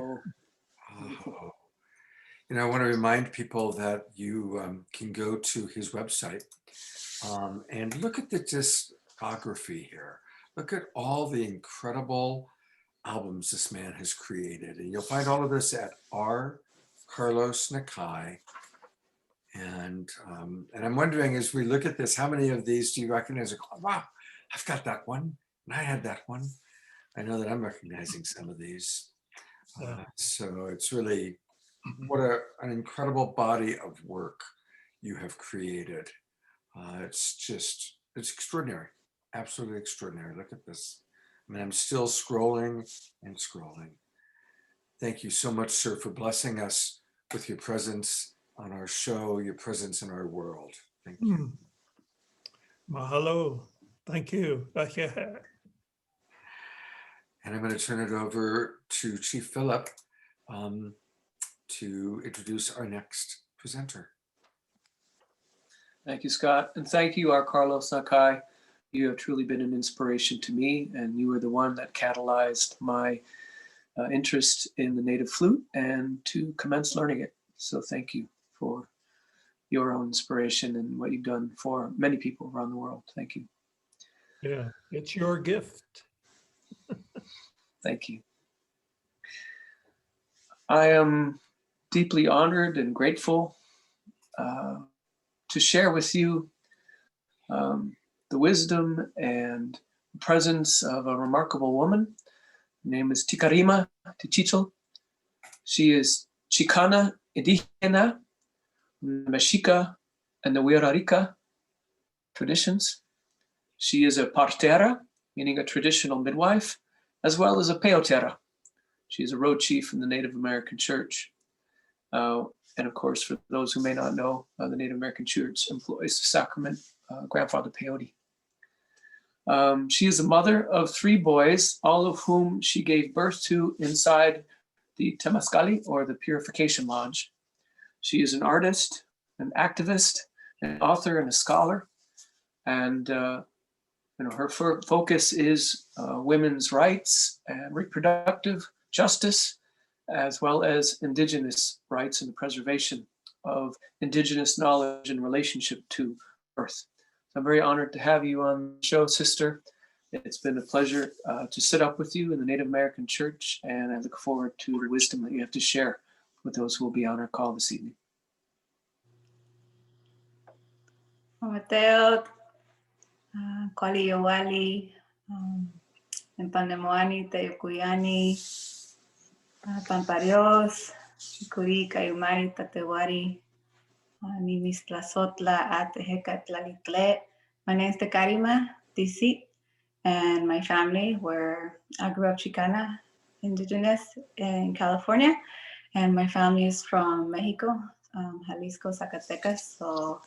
Oh, beautiful.
Oh. You know, I want to remind people that you can go to his website and look at the discography here. Look at all the incredible albums this man has created. And you'll find all of this at R. Carlos Nakai. And I'm wondering, as we look at this, how many of these do you recognize? Wow, I've got that one, and I had that one. I know that I'm recognizing some of these. So it's really, what an incredible body of work you have created. It's extraordinary, absolutely extraordinary. Look at this. I mean, I'm still scrolling and scrolling. Thank you so much, sir, for blessing us with your presence on our show, your presence in our world. Thank you.
Mahalo. Thank you.
And I'm going to turn it over to Chief Phillip to introduce our next presenter.
Thank you, Scott. And thank you, our Carlos Nakai. You have truly been an inspiration to me, and you were the one that catalyzed my interest in the native flute and to commence learning it. So thank you for your own inspiration and what you've done for many people around the world. Thank you.
Yeah, it's your gift.
Thank you. I am deeply honored and grateful to share with you the wisdom and presence of a remarkable woman. Her name is Tikarima Tichichel. She is Chicana Indígena, Mexica, and the Wirarica traditions. She is a partera, meaning a traditional midwife, as well as a peotera. She is a road chief in the Native American Church. And of course, for those who may not know, the Native American Church employs the sacrament grandfather peyote. She is a mother of 3 boys, all of whom she gave birth to inside the Temazcali, or the Purification Lodge. She is an artist, an activist, an author, and a scholar. And her focus is women's rights and reproductive justice, as well as Indigenous rights and the preservation of Indigenous knowledge in relationship to Earth. So I'm very honored to have you on the show, sister. It's been a pleasure to sit up with you in the Native American Church, and I look forward to the wisdom that you have to share with those who will be on our call this evening.
Mateo, Kwali Yowali, Empanemoani, Teyukuyani, Pamparios, Chikuri, Kayumari, Tatewari, Nimis Tlazotla, Ateheca, Tlalitle. My name is Tekarima Tisi, and my family, I grew up Chicana, Indigenous in California, and my family is from Mexico, Jalisco, Zacatecas. So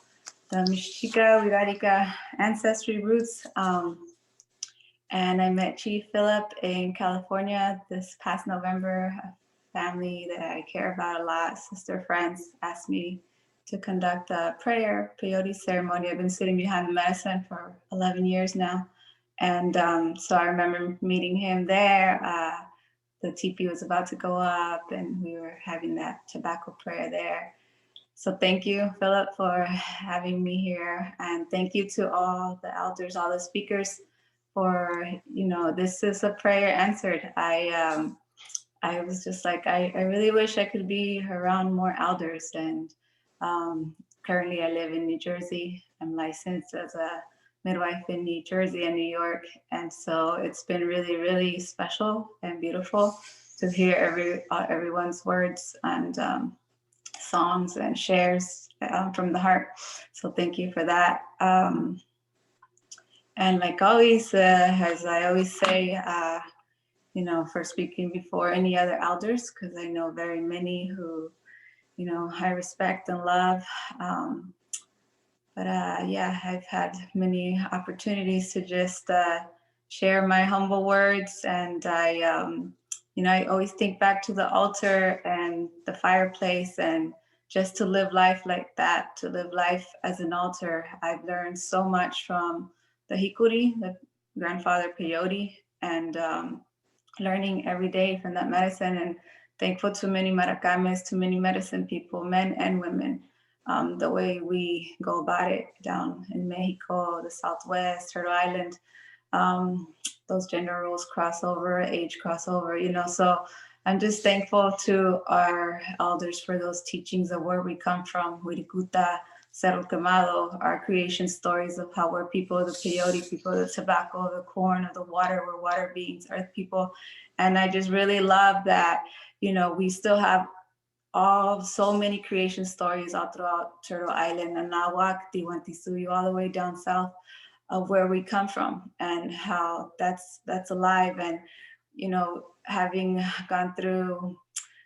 the Mexica, Wirarica ancestry roots. And I met Chief Phillip in California this past November. A family that I care about a lot, sister friends, asked me to conduct a prayer peyote ceremony. I've been sitting behind the medicine for 11 years now. And so I remember meeting him there. The teepee was about to go up and we were having that tobacco prayer there. So thank you, Phillip, for having me here. And thank you to all the elders, all the speakers for, this is a prayer answered. I was just like, I really wish I could be around more elders. And currently I live in New Jersey. I'm licensed as a midwife in New Jersey and New York. And so it's been really, really special and beautiful to hear everyone's words and songs and shares from the heart. So thank you for that. And like always, as I always say, for speaking before any other elders, because I know very many who, I respect and love. But I've had many opportunities to just share my humble words. And I always think back to the altar and the fireplace, and just to live life like that, to live life as an altar. I've learned so much from the hikuri, the grandfather peyote, and learning every day from that medicine. And thankful to many Maracames, to many medicine people, men and women. The way we go about it down in Mexico, the Southwest, Turtle Island, those gender roles crossover, age crossover, you know, so I'm just thankful to our elders for those teachings of where we come from, Wirikuta, Cerro Quemado, our creation stories of how we're people of the peyote, people of the tobacco, the corn, of the water, we're water beings, earth people. And I just really love that, you know, we still have so many creation stories all throughout Turtle Island, Anahuac, Tiwantisuyu, all the way down south of where we come from and how that's alive. And, you know, having gone through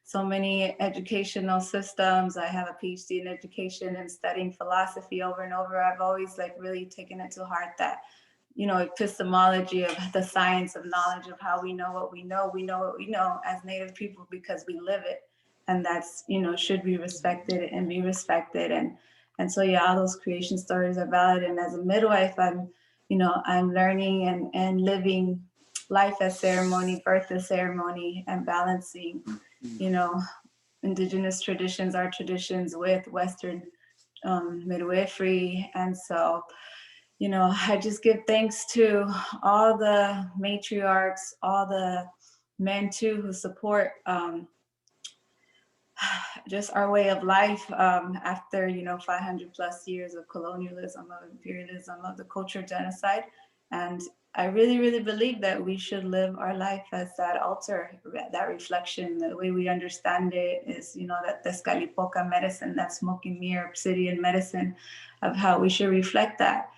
so many educational systems, I have a PhD in education and studying philosophy over and over. I've always like really taken it to heart that, you know, epistemology of the science of knowledge of how we know what we know. We know what we know as Native people because we live it. And that's, you know, should be respected and be respected. And so, yeah, all those creation stories are valid. And as a midwife, I'm learning and living life as ceremony, birth as ceremony, and balancing, you know, Indigenous traditions, our traditions with Western midwifery. And so, you know, I just give thanks to all the matriarchs, all the men too who support just our way of life after, you know, 500 plus years of colonialism, of imperialism, of the culture genocide. And I really, really believe that we should live our life as that altar, that reflection. The way we understand it is, you know, that Tezcatlipoca medicine, that smoking mirror, obsidian medicine, of how we should reflect that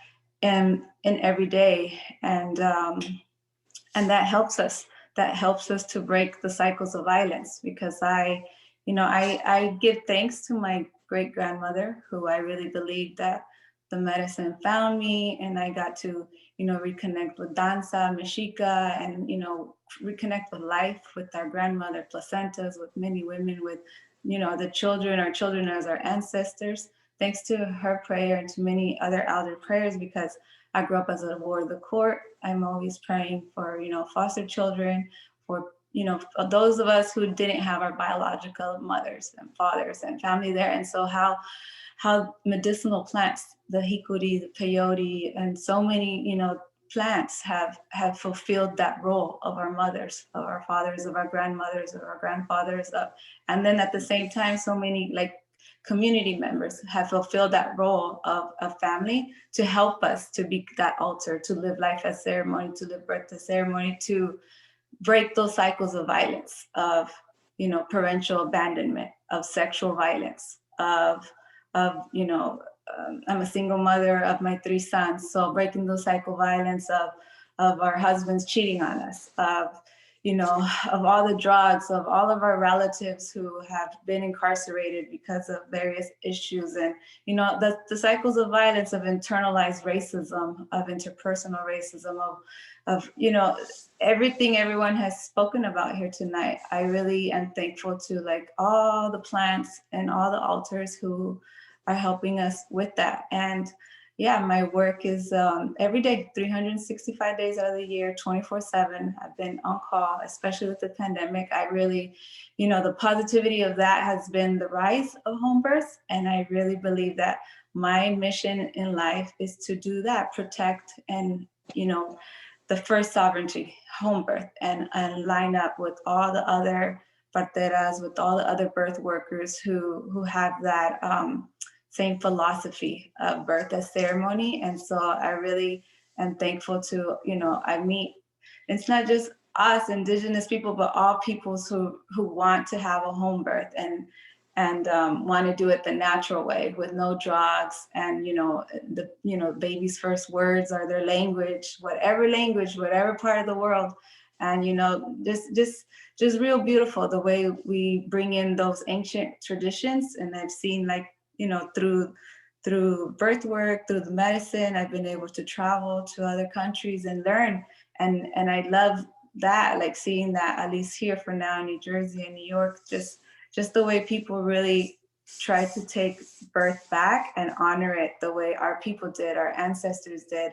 in every day. And that helps us. That helps us to break the cycles of violence, because I give thanks to my great grandmother, who I really believe that the medicine found me, and I got to, you know, reconnect with danza, mexica, and, you know, reconnect with life, with our grandmother, placentas, with many women, with, you know, the children, our children as our ancestors, thanks to her prayer and to many other elder prayers, because I grew up as a ward of the court. I'm always praying for, you know, foster children, for, you know, those of us who didn't have our biological mothers and fathers and family there. And so how medicinal plants, the hikuri, the peyote, and so many, you know, plants have fulfilled that role of our mothers, of our fathers, of our grandmothers, of our grandfathers. And then at the same time, so many like community members have fulfilled that role of family to help us to be that altar, to live life as ceremony, to live birth as ceremony, to break those cycles of violence, of, you know, parental abandonment, of sexual violence, of you know, I'm a single mother of my 3 sons, so breaking those cycle violence of our husbands cheating on us, of, you know, of all the drugs, of all of our relatives who have been incarcerated because of various issues, and, you know, the cycles of violence, of internalized racism, of interpersonal racism, of, you know, everything everyone has spoken about here tonight. I really am thankful to like all the plants and all the altars who are helping us with that. And yeah, my work is every day, 365 days out of the year, 24/7. I've been on call, especially with the pandemic. I really, you know, the positivity of that has been the rise of home births. And I really believe that my mission in life is to do that, protect and, you know, the first sovereignty, home birth, and line up with all the other parteras, with all the other birth workers who have that same philosophy of birth as ceremony. And so I really am thankful to, you know, I meet, it's not just us Indigenous people, but all peoples who want to have a home birth and want to do it the natural way with no drugs. And, you know, baby's first words are their language, whatever part of the world. And, you know, just real beautiful the way we bring in those ancient traditions. And I've seen, like, you know, through birth work, through the medicine, I've been able to travel to other countries and learn. And I love that, like seeing that, at least here for now, New Jersey and New York, just the way people really try to take birth back and honor it the way our people did, our ancestors did.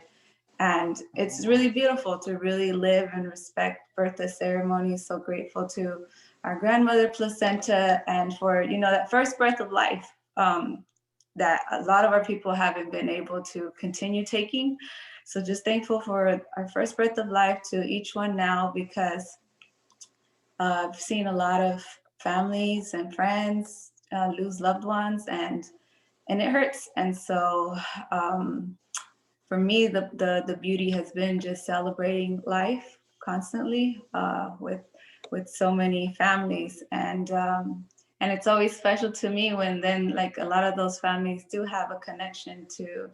And it's really beautiful to really live and respect birth as ceremony. So grateful to our grandmother placenta, and for, you know, that first breath of life that a lot of our people haven't been able to continue taking. So just thankful for our first breath of life to each one now, because I've seen a lot of families and friends lose loved ones, and it hurts. And so for me, the beauty has been just celebrating life constantly with so many families, and it's always special to me when then, like, a lot of those families do have a connection to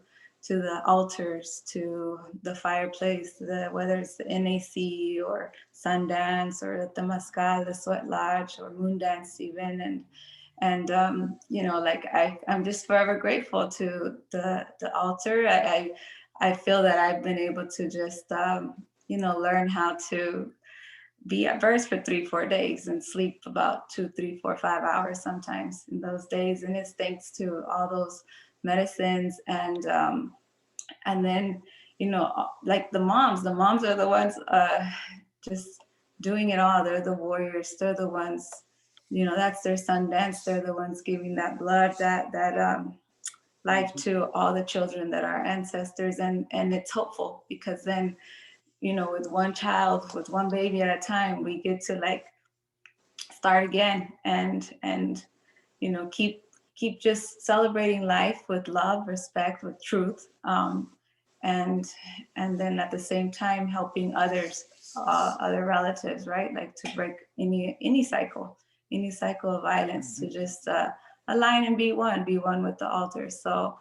the altars, to the fireplace, whether it's the NAC or Sundance or the Temazcal, the Sweat Lodge, or Moon Dance even, and you know, like I'm just forever grateful to the altar. I feel that I've been able to just you know, learn how to be at verse for 3-4 days and sleep about 2, 3, 4, 5 hours sometimes in those days, and it's thanks to all those medicines. And then, you know, like the moms are the ones just doing it all. They're the warriors. They're the ones, you know, that's their Sundance. They're the ones giving that blood, that life to all the children that are ancestors. And it's hopeful, because then, you know, with one child, with one baby at a time, we get to like start again and you know, keep just celebrating life with love, respect, with truth, and then at the same time helping others, other relatives, right? Like to break any cycle of violence, to just align and be one with the altar. So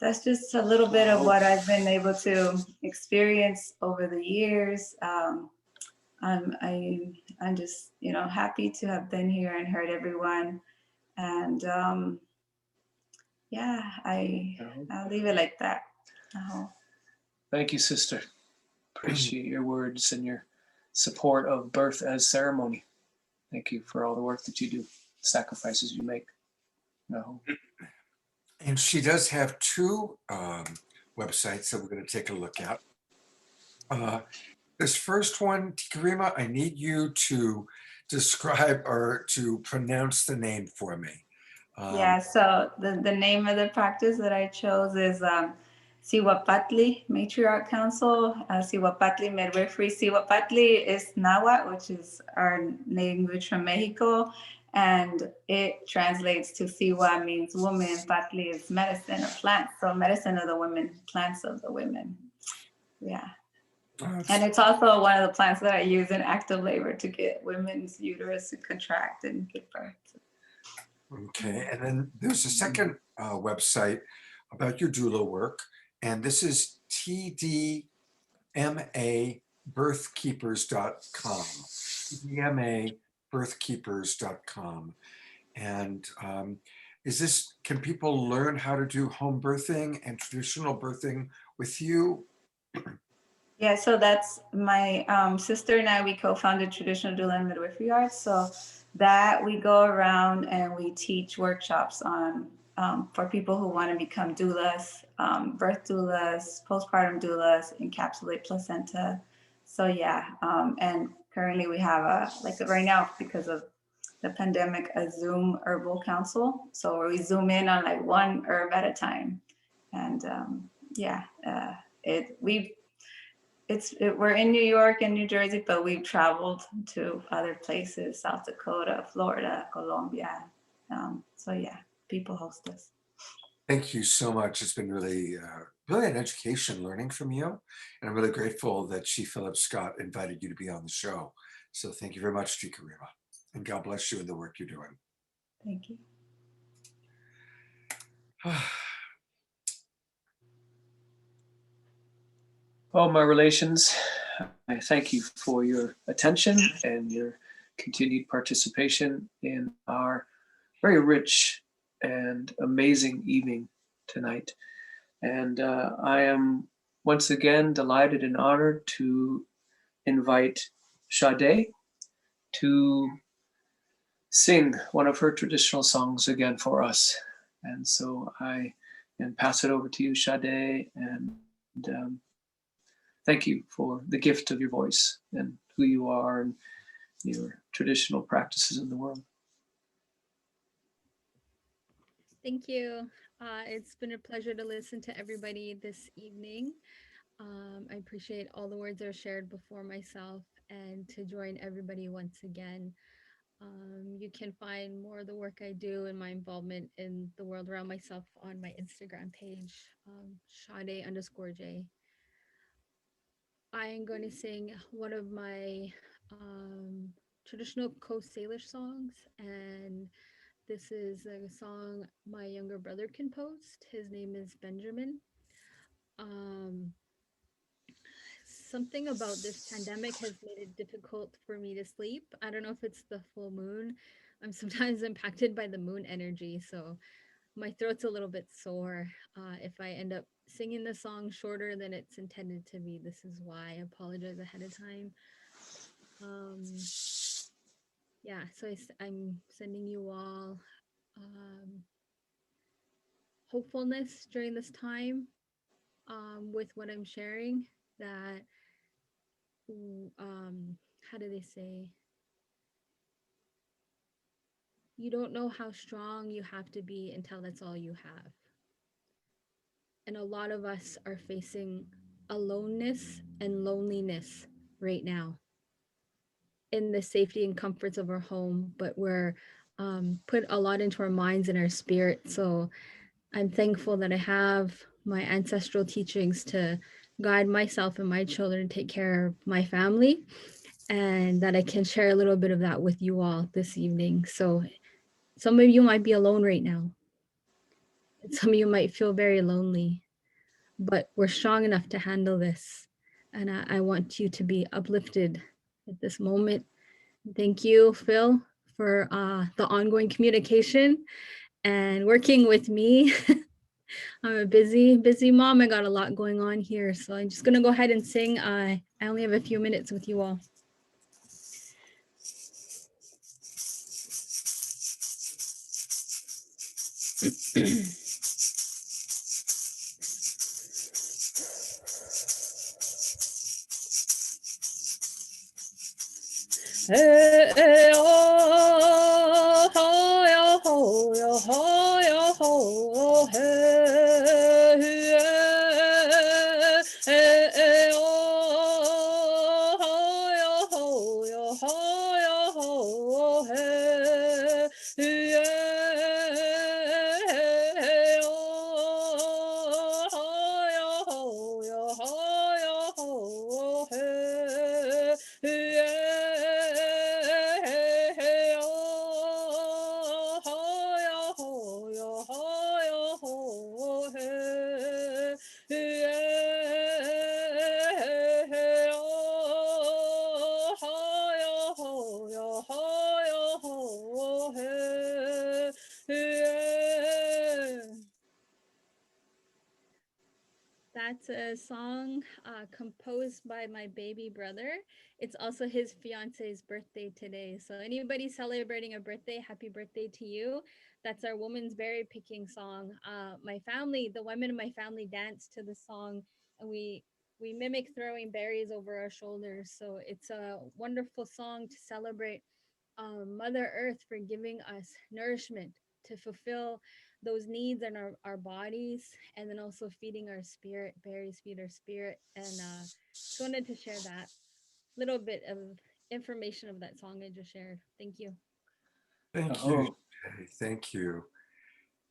that's just a little bit of what I've been able to experience over the years. I'm just, you know, happy to have been here and heard everyone. And yeah, I'll leave it like that.
Thank you, sister. Appreciate your words and your support of birth as ceremony. Thank you for all the work that you do, sacrifices you make. No.
And she does have 2 websites that we're going to take a look at. This first one, Tikarima, I need you to describe or to pronounce the name for me.
Yeah, so the name of the practice that I chose is Siwapatli Matriarch Council, Siwapatli Midwifery. Siwapatli is Nahuatl, which is our language from Mexico, and it translates to Siwa means woman, Patli is medicine or plants. So medicine of the women, plants of the women. Yeah. And it's also one of the plants that I use in active labor to get women's uterus to contract and give birth.
Okay, and then there's a second website about your doula work, and this is tdmabirthkeepers.com. tdmabirthkeepers.com. And can people learn how to do home birthing and traditional birthing with you?
Yeah, so that's my sister and I, we co-founded Traditional Doula and Midwifery Arts. So that we go around and we teach workshops on for people who want to become doulas, birth doulas, postpartum doulas, encapsulate placenta. So yeah, and currently we have right now, because of the pandemic, a Zoom herbal council. So we zoom in on like one herb at a time. And we're in New York and New Jersey, but we've traveled to other places, South Dakota, Florida, Colombia. So yeah, people host us.
Thank you so much. It's been really an education learning from you. And I'm really grateful that Chief Phillip Scott invited you to be on the show. So thank you very much, Tikarima. And God bless you in the work you're doing.
Thank you.
Well, my relations, I thank you for your attention and your continued participation in our very rich and amazing evening tonight. And I am once again delighted and honored to invite Sade to sing one of her traditional songs again for us. And so I can pass it over to you, Sade, and thank you for the gift of your voice and who you are and your traditional practices in the world.
Thank you. It's been a pleasure to listen to everybody this evening. I appreciate all the words that are shared before myself and to join everybody once again. You can find more of the work I do and my involvement in the world around myself on my Instagram page, Sade_J. I am going to sing one of my traditional Coast Salish songs, and this is a song my younger brother composed. His name is Benjamin. Something about this pandemic has made it difficult for me to sleep. I don't know if it's the full moon. I'm sometimes impacted by the moon energy, so my throat's a little bit sore. If I end up singing the song shorter than it's intended to be, this is why. I apologize ahead of time. Yeah, so I'm sending you all hopefulness during this time with what I'm sharing, that how do they say, you don't know how strong you have to be until that's all you have. And a lot of us are facing aloneness and loneliness right now in the safety and comforts of our home, but we're put a lot into our minds and our spirit. So I'm thankful that I have my ancestral teachings to guide myself and my children, take care of my family, and that I can share a little bit of that with you all this evening. So some of you might be alone right now. And some of you might feel very lonely, but we're strong enough to handle this. And I want you to be uplifted at this moment. Thank you, Phil, for the ongoing communication and working with me. I'm a busy mom. I got a lot going on here. So I'm just gonna go ahead and sing. I only have a few minutes with you all. Hey, hey, oh, ho, yo, ho, yo, ho, yo, ho, hey, hey, hey, hey, oh, ho, yo, ho, yo, ho, yo, ho, hey, hey, hey, oh, ho, yo, ho, yo, ho, yo, ho, hey, hey. That's a song composed by my baby brother. It's also his fiance's birthday today. So anybody celebrating a birthday, happy birthday to you. That's our woman's berry picking song. My family, the women in my family dance to the song, and we mimic throwing berries over our shoulders. So it's a wonderful song to celebrate Mother Earth for giving us nourishment to fulfill those needs in our bodies, and then also feeding our spirit. Berries feed our spirit. And just wanted to share that little bit of information of that song I just shared. Thank you.
Thank you.
Oh.
Jay. Thank you.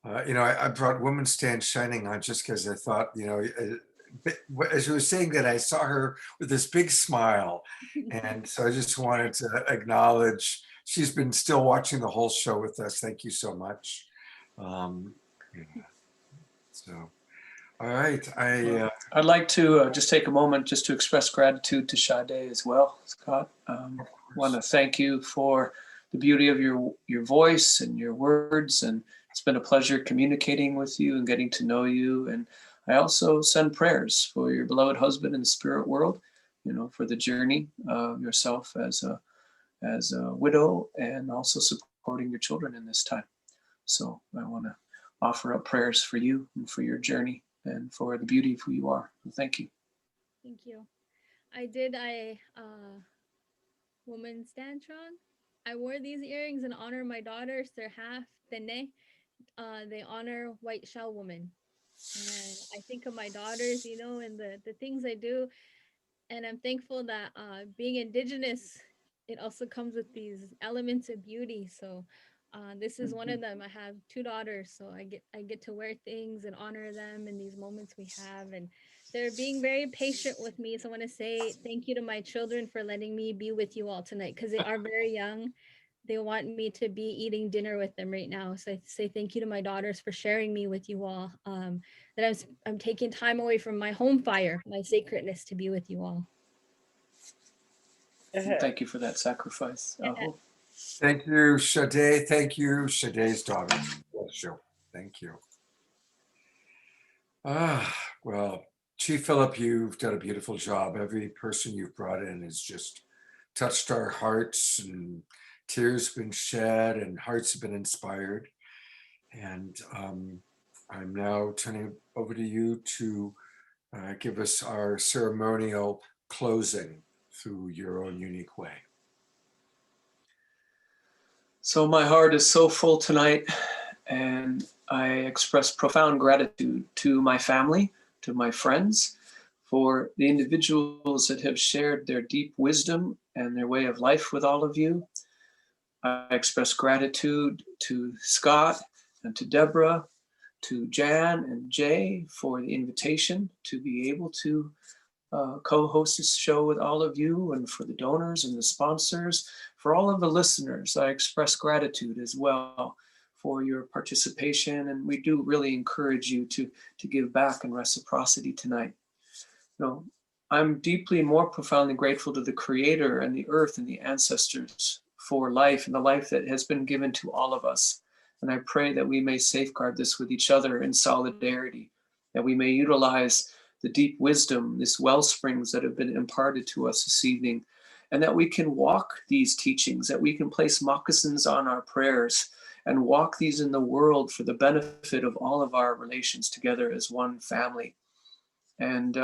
I brought Women's Stand Shining on just because I thought, as you were saying that, I saw her with this big smile. And so I just wanted to acknowledge she's been still watching the whole show with us. Thank you so much. So, all right.
I'd like to just take a moment just to express gratitude to Sade as well, Scott. Want to thank you for the beauty of your voice and your words, and it's been a pleasure communicating with you and getting to know you. And I also send prayers for your beloved husband in the spirit world, for the journey of yourself as a widow, and also supporting your children in this time. So I want to offer up prayers for you and for your journey and for the beauty of who you are. Thank you.
Thank you. woman stand strong. I wore these earrings in honor of my daughters. They're half Tene. They honor white shell woman. And I think of my daughters, you know, and the things I do. And I'm thankful that being Indigenous, it also comes with these elements of beauty. So this is one of them. I have two daughters, so I get to wear things and honor them in these moments we have. And they're being very patient with me. So I want to say thank you to my children for letting me be with you all tonight because they are very young. They want me to be eating dinner with them right now. So I say thank you to my daughters for sharing me with you all. That I'm taking time away from my home fire, my sacredness to be with you all.
Thank you for that sacrifice.
Thank you, Sade. Thank you, Sade's daughter. Bless you. Thank you. Well, Chief Phillip, you've done a beautiful job. Every person you've brought in has just touched our hearts, and tears have been shed and hearts have been inspired. And I'm now turning it over to you to give us our ceremonial closing through your own unique way.
So my heart is so full tonight, and I express profound gratitude to my family, to my friends, for the individuals that have shared their deep wisdom and their way of life with all of you. I express gratitude to Scott and to Deborah, to Jan and Jay for the invitation to be able to co-host this show with all of you, and for the donors and the sponsors, for all of the listeners. I express gratitude as well for your participation, and we do really encourage you to give back in reciprocity tonight. You know, I'm deeply more profoundly grateful to the Creator and the earth and the ancestors for life and the life that has been given to all of us. And I pray that we may safeguard this with each other in solidarity, that we may utilize the deep wisdom, these well springs that have been imparted to us this evening, and that we can walk these teachings, that we can place moccasins on our prayers and walk these in the world for the benefit of all of our relations together as one family. And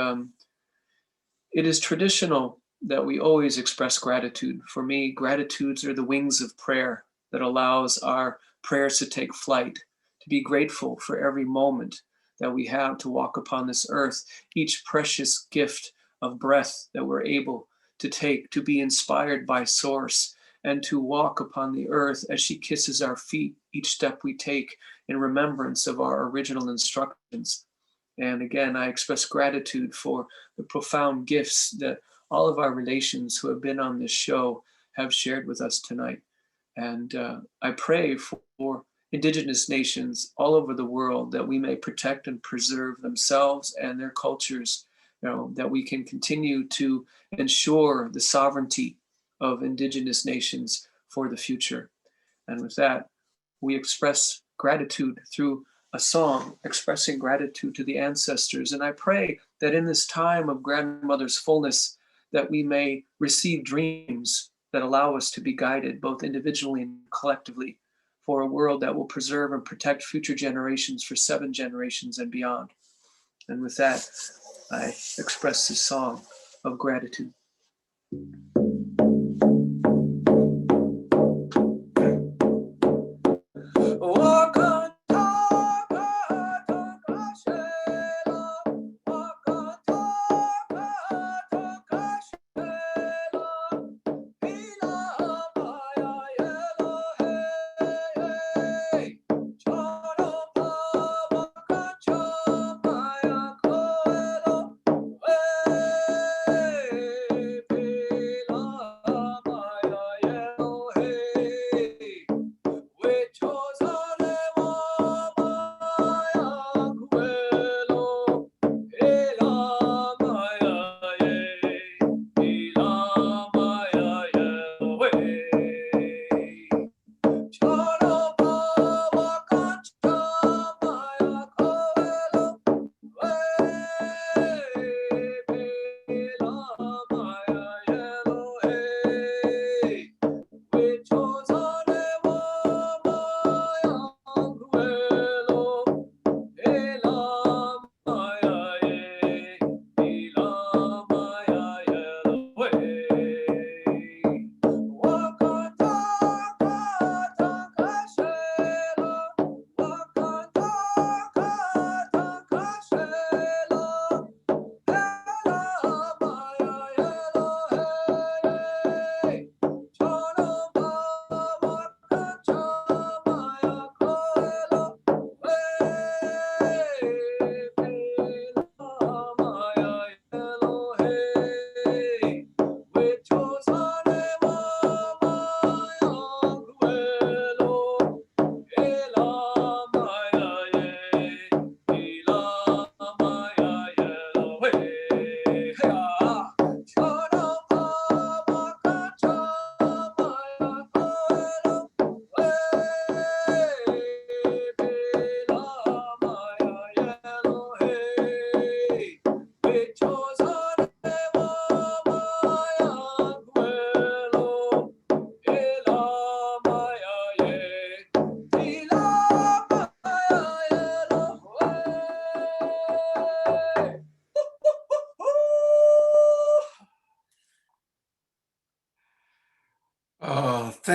it is traditional that we always express gratitude. For me, gratitudes are the wings of prayer that allows our prayers to take flight, to be grateful for every moment that we have to walk upon this earth, each precious gift of breath that we're able to take, to be inspired by Source, and to walk upon the earth as she kisses our feet, each step we take in remembrance of our original instructions. And again, I express gratitude for the profound gifts that all of our relations who have been on this show have shared with us tonight. And I pray for Indigenous nations all over the world that we may protect and preserve themselves and their cultures, you know, that we can continue to ensure the sovereignty of Indigenous nations for the future. And with that, we express gratitude through a song expressing gratitude to the ancestors. And I pray that in this time of grandmother's fullness, that we may receive dreams that allow us to be guided both individually and collectively for a world that will preserve and protect future generations for 7 generations and beyond. And with that, I express this song of gratitude.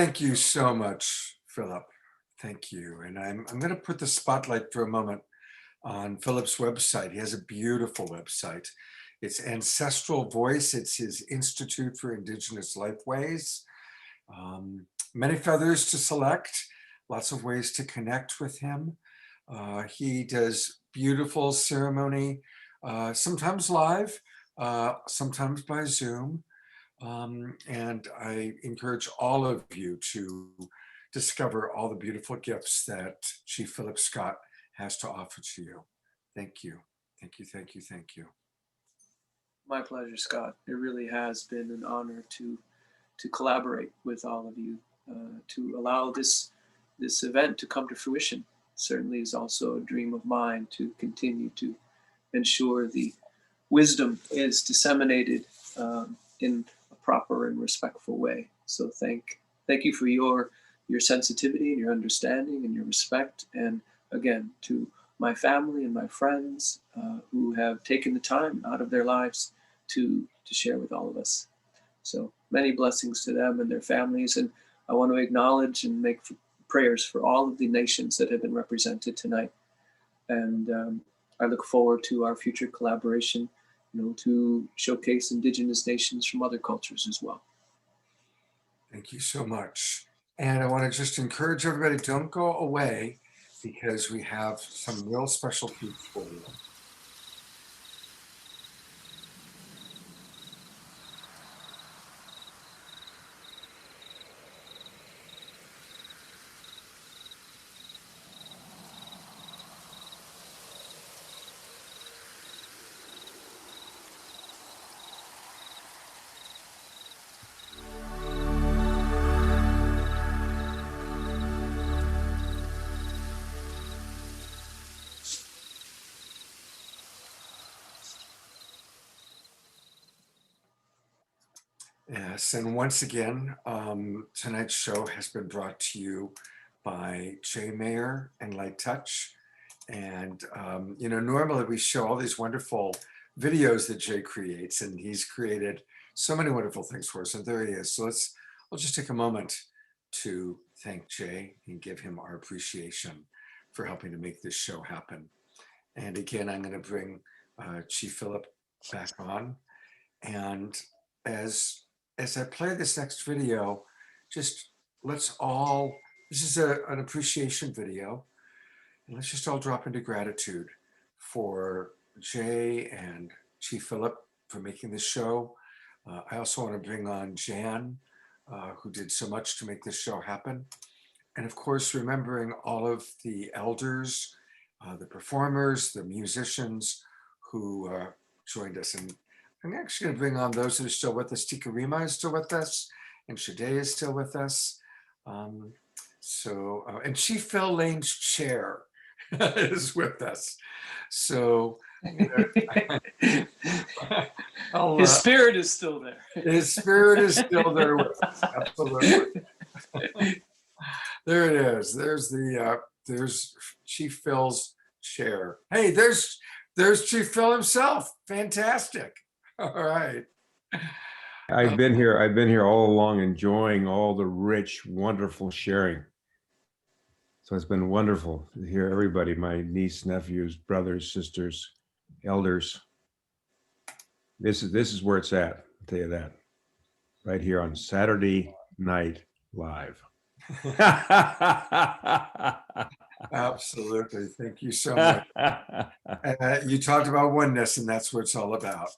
thank you so much, Philip. Thank you. And I'm going to put the spotlight for a moment on Philip's website. He has a beautiful website. It's Ancestral Voice. It's his Institute for Indigenous Lifeways. Many feathers to select, lots of ways to connect with him. He does beautiful ceremony, sometimes live, sometimes by Zoom. And I encourage all of you to discover all the beautiful gifts that Chief Phillip Scott has to offer to you. Thank you. Thank you, thank you, thank you.
My pleasure, Scott. It really has been an honor to collaborate with all of you, to allow this event to come to fruition. Certainly is also a dream of mine to continue to ensure the wisdom is disseminated in a proper and respectful way. So thank you for your sensitivity and your understanding and your respect. And again, to my family and my friends who have taken the time out of their lives to share with all of us. So many blessings to them and their families. And I want to acknowledge and make prayers for all of the nations that have been represented tonight. And I look forward to our future collaboration, to showcase Indigenous nations from other cultures as well.
Thank you so much. And I want to just encourage everybody, don't go away, because we have some real special treats for you. Yes, and once again, tonight's show has been brought to you by Jay Mayer and Light Touch. And, normally we show all these wonderful videos that Jay creates, and he's created so many wonderful things for us. And there he is. So we'll just take a moment to thank Jay and give him our appreciation for helping to make this show happen. And again, I'm going to bring Chief Phillip back on. And as I play this next video, just this is an appreciation video, and let's just all drop into gratitude for Jay and Chief Phillip for making this show. I also want to bring on Jan, who did so much to make this show happen. And of course, remembering all of the elders, the performers, the musicians who joined us. And I'm actually going to bring on those who are still with us. Tikarima is still with us, and Shade is still with us. And Chief Phil Lane's chair is with us. So
his spirit is still there.
His spirit is still there with us. Absolutely. There it is. There's Chief Phil's chair. Hey, there's Chief Phil himself. Fantastic. All right.
I've been here all along, enjoying all the rich, wonderful sharing. So it's been wonderful to hear everybody, my niece, nephews, brothers, sisters, elders. This is where it's at, I'll tell you that. Right here on Saturday Night Live.
Absolutely. Thank you so much. You talked about oneness, and that's what it's all about.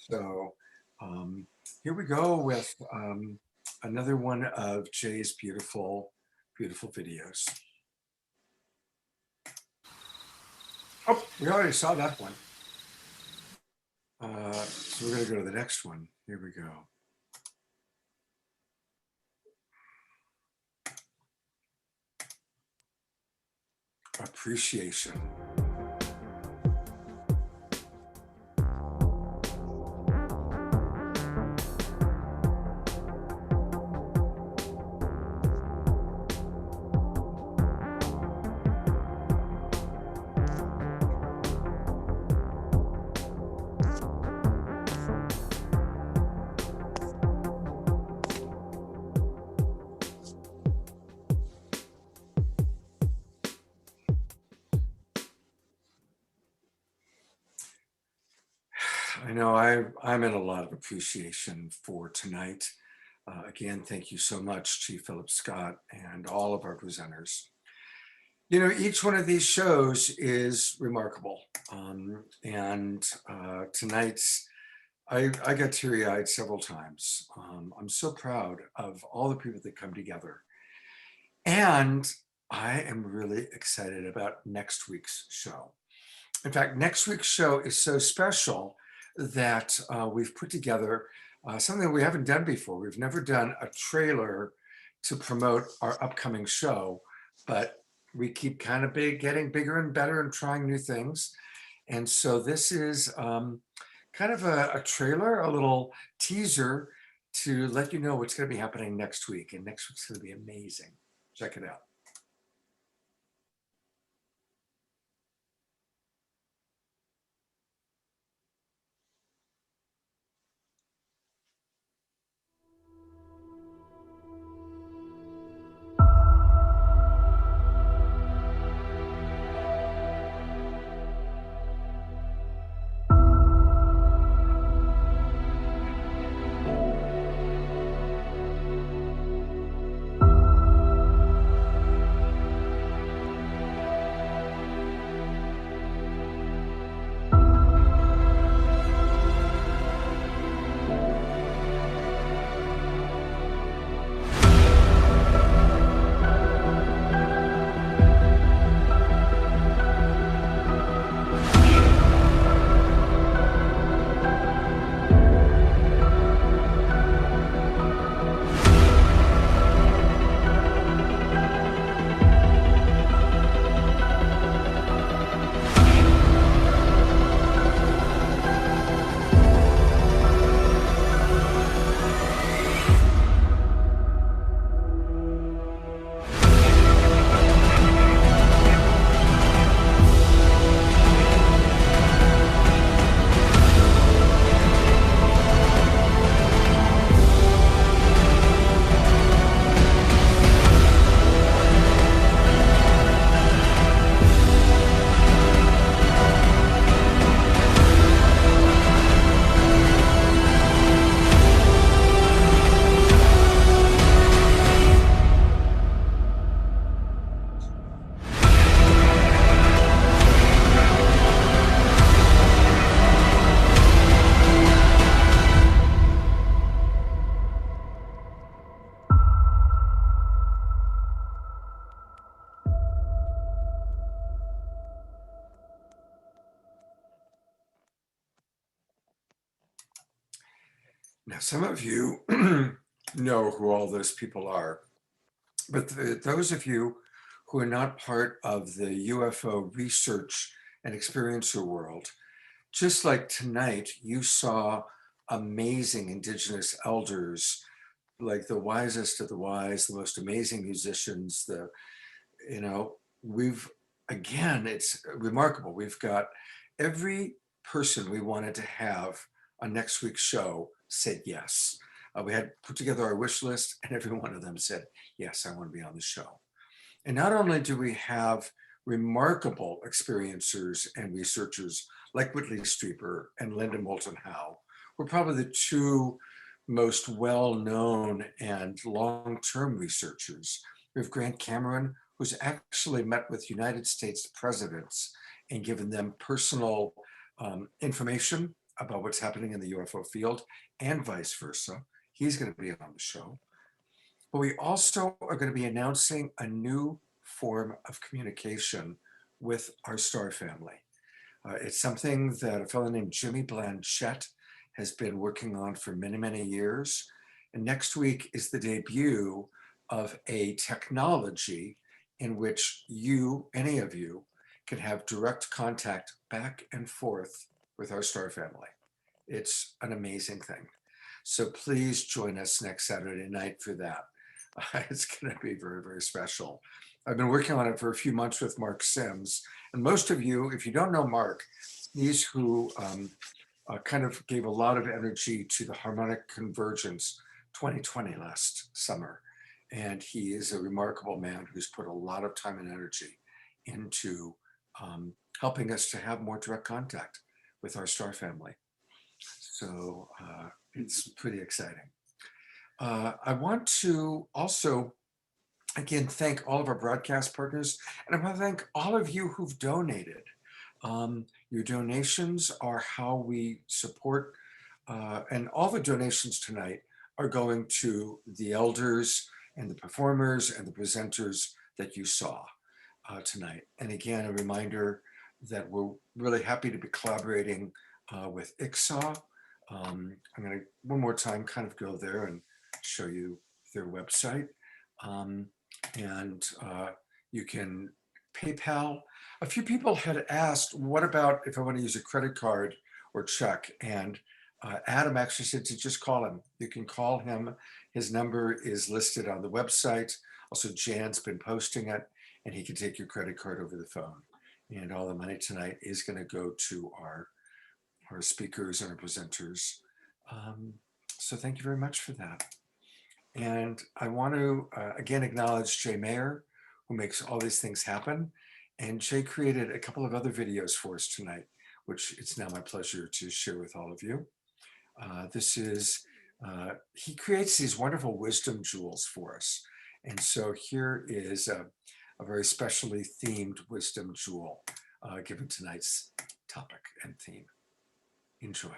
So here we go with another one of Jay's beautiful, beautiful videos. Oh, we already saw that one. So we're going to go to the next one. Here we go. Appreciation. I know I'm in a lot of appreciation for tonight. Again, thank you so much, Chief Phillip Scott, and all of our presenters. You know, each one of these shows is remarkable. Tonight's, I got teary-eyed several times. I'm so proud of all the people that come together. And I am really excited about next week's show. In fact, next week's show is so special that we've put together something that we haven't done before. We've never done a trailer to promote our upcoming show, but we keep kind of getting bigger and better and trying new things. And so this is kind of a trailer, a little teaser to let you know what's going to be happening next week. And next week's going to be amazing. Check it out. Now, some of you know who all those people are, but those of you who are not part of the UFO research and experiencer world, just like tonight, you saw amazing Indigenous elders, like the wisest of the wise, the most amazing musicians, again, it's remarkable. We've got every person we wanted to have on next week's show said yes. We had put together our wish list and every one of them said, yes, I want to be on the show. And not only do we have remarkable experiencers and researchers like Whitley Strieber and Linda Moulton Howe, who are probably the two most well-known and long-term researchers. We have Grant Cameron, who's actually met with United States presidents and given them personal information about what's happening in the UFO field and vice versa. He's going to be on the show. But we also are going to be announcing a new form of communication with our star family. It's something that a fellow named Jimmy Blanchette has been working on for many, many years. And next week is the debut of a technology in which you, any of you, can have direct contact back and forth with our star family. It's an amazing thing. So please join us next Saturday night for that. It's going to be very, very special. I've been working on it for a few months with Mark Sims. And most of you, if you don't know Mark, he's who kind of gave a lot of energy to the Harmonic Convergence 2020 last summer. And he is a remarkable man who's put a lot of time and energy into helping us to have more direct contact with our star family. So it's pretty exciting. I want to also, again, thank all of our broadcast partners, and I want to thank all of you who've donated. Your donations are how we support, and all the donations tonight are going to the elders and the performers and the presenters that you saw tonight. And again, a reminder that we're really happy to be collaborating with ICSAW. I'm going to one more time kind of go there and show you their website. And you can PayPal. A few people had asked, what about if I want to use a credit card or check? And Adam actually said to just call him. You can call him. His number is listed on the website. Also, Jan's been posting it, and he can take your credit card over the phone. And all the money tonight is going to go to our speakers and our presenters. So thank you very much for that. And I want to again acknowledge Jay Mayer, who makes all these things happen. And Jay created a couple of other videos for us tonight, which it's now my pleasure to share with all of you. This is, he creates these wonderful wisdom jewels for us. And so here is a very specially themed wisdom jewel given tonight's topic and theme. Enjoy.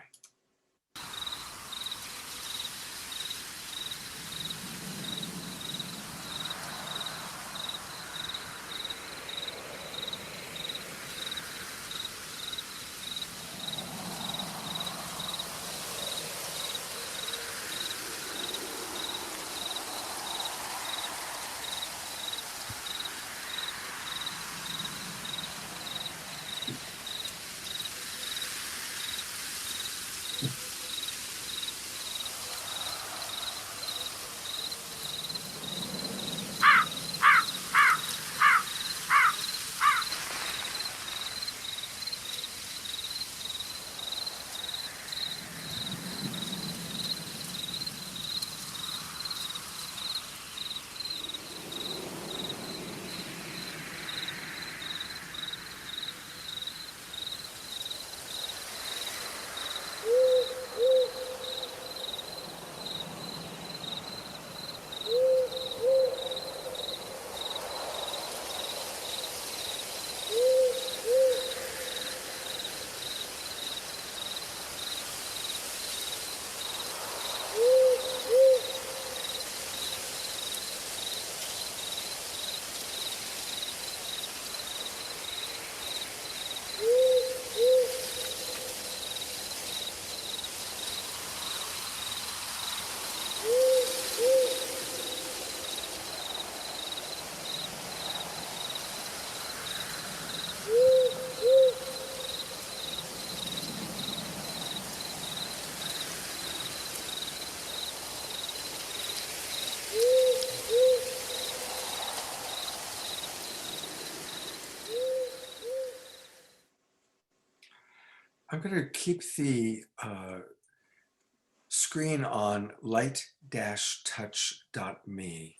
I'm going to keep the screen on light-touch.me.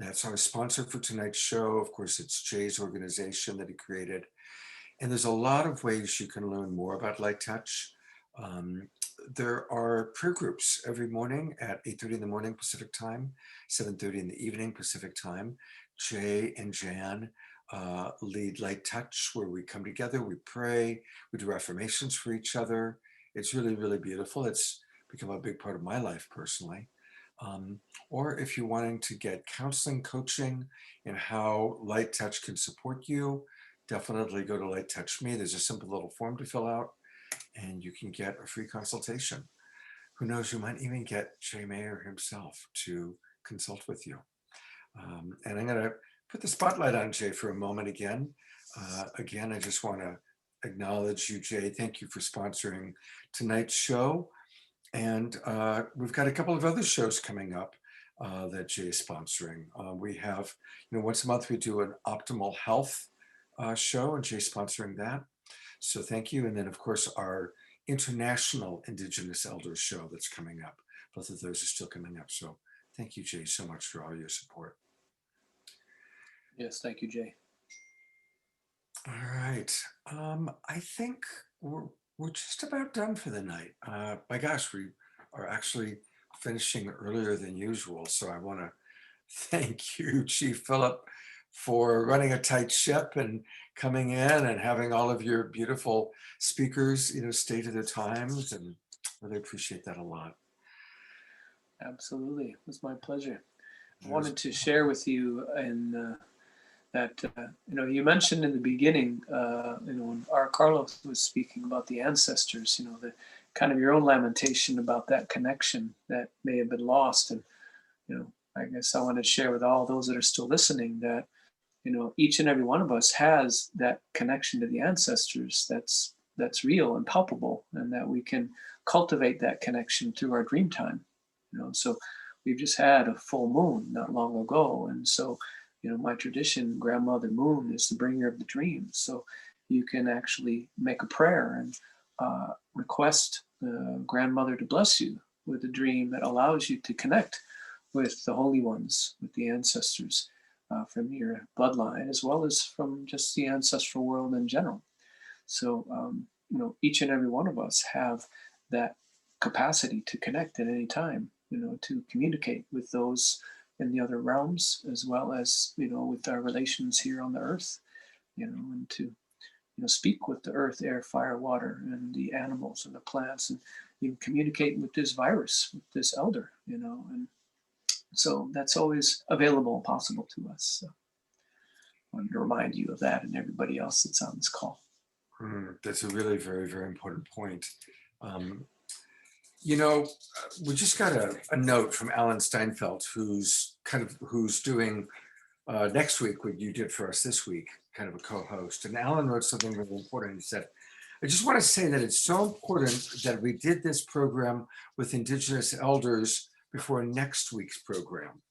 That's our sponsor for tonight's show. Of course, it's Jay's organization that he created. And there's a lot of ways you can learn more about Light Touch. There are prayer groups every morning at 8:30 in the morning Pacific time, 7:30 in the evening Pacific time. Jay and Jan lead Light Touch, where we come together, we pray, we do affirmations for each other. It's really, really beautiful. It's become a big part of my life personally. Or if you're wanting to get counseling, coaching, and how Light Touch can support you, definitely go to Light Touch Me. There's a simple little form to fill out, and you can get a free consultation. Who knows, you might even get Jay Mayer himself to consult with you. And I'm going to put the spotlight on Jay for a moment again. Again, I just want to acknowledge you, Jay. Thank you for sponsoring tonight's show. And we've got a couple of other shows coming up that Jay is sponsoring. We have, once a month we do an optimal health show, and Jay's sponsoring that. So thank you. And then, of course, our International Indigenous Elders show that's coming up. Both of those are still coming up. So thank you, Jay, so much for all your support.
Yes, thank you, Jay.
All right. I think we're We're just about done for the night. My gosh, we are actually finishing earlier than usual. So I want to thank you, Chief Phillip, for running a tight ship and coming in and having all of your beautiful speakers, stay to their times, and really appreciate that a lot.
Absolutely. It was my pleasure. I wanted to share with you that you mentioned in the beginning, when our Carlos was speaking about the ancestors, the kind of your own lamentation about that connection that may have been lost. And I guess I want to share with all those that are still listening that each and every one of us has that connection to the ancestors that's real and palpable, and that we can cultivate that connection through our dream time. So we've just had a full moon not long ago, and so my tradition, Grandmother Moon, is the bringer of the dreams. So you can actually make a prayer and request the grandmother to bless you with a dream that allows you to connect with the holy ones, with the ancestors from your bloodline, as well as from just the ancestral world in general. So, each and every one of us have that capacity to connect at any time, to communicate with those in the other realms, as well as, with our relations here on the earth, and to, speak with the earth, air, fire, water, and the animals and the plants, and communicate with this virus, with this elder, and so that's always available and possible to us. So I wanted to remind you of that and everybody else that's on this call.
That's a really very, very important point. We just got a note from Alan Steinfeld, who's doing next week what you did for us this week, kind of a co-host. And Alan wrote something really important. He said, I just want to say that it's so important that we did this program with Indigenous elders before next week's program,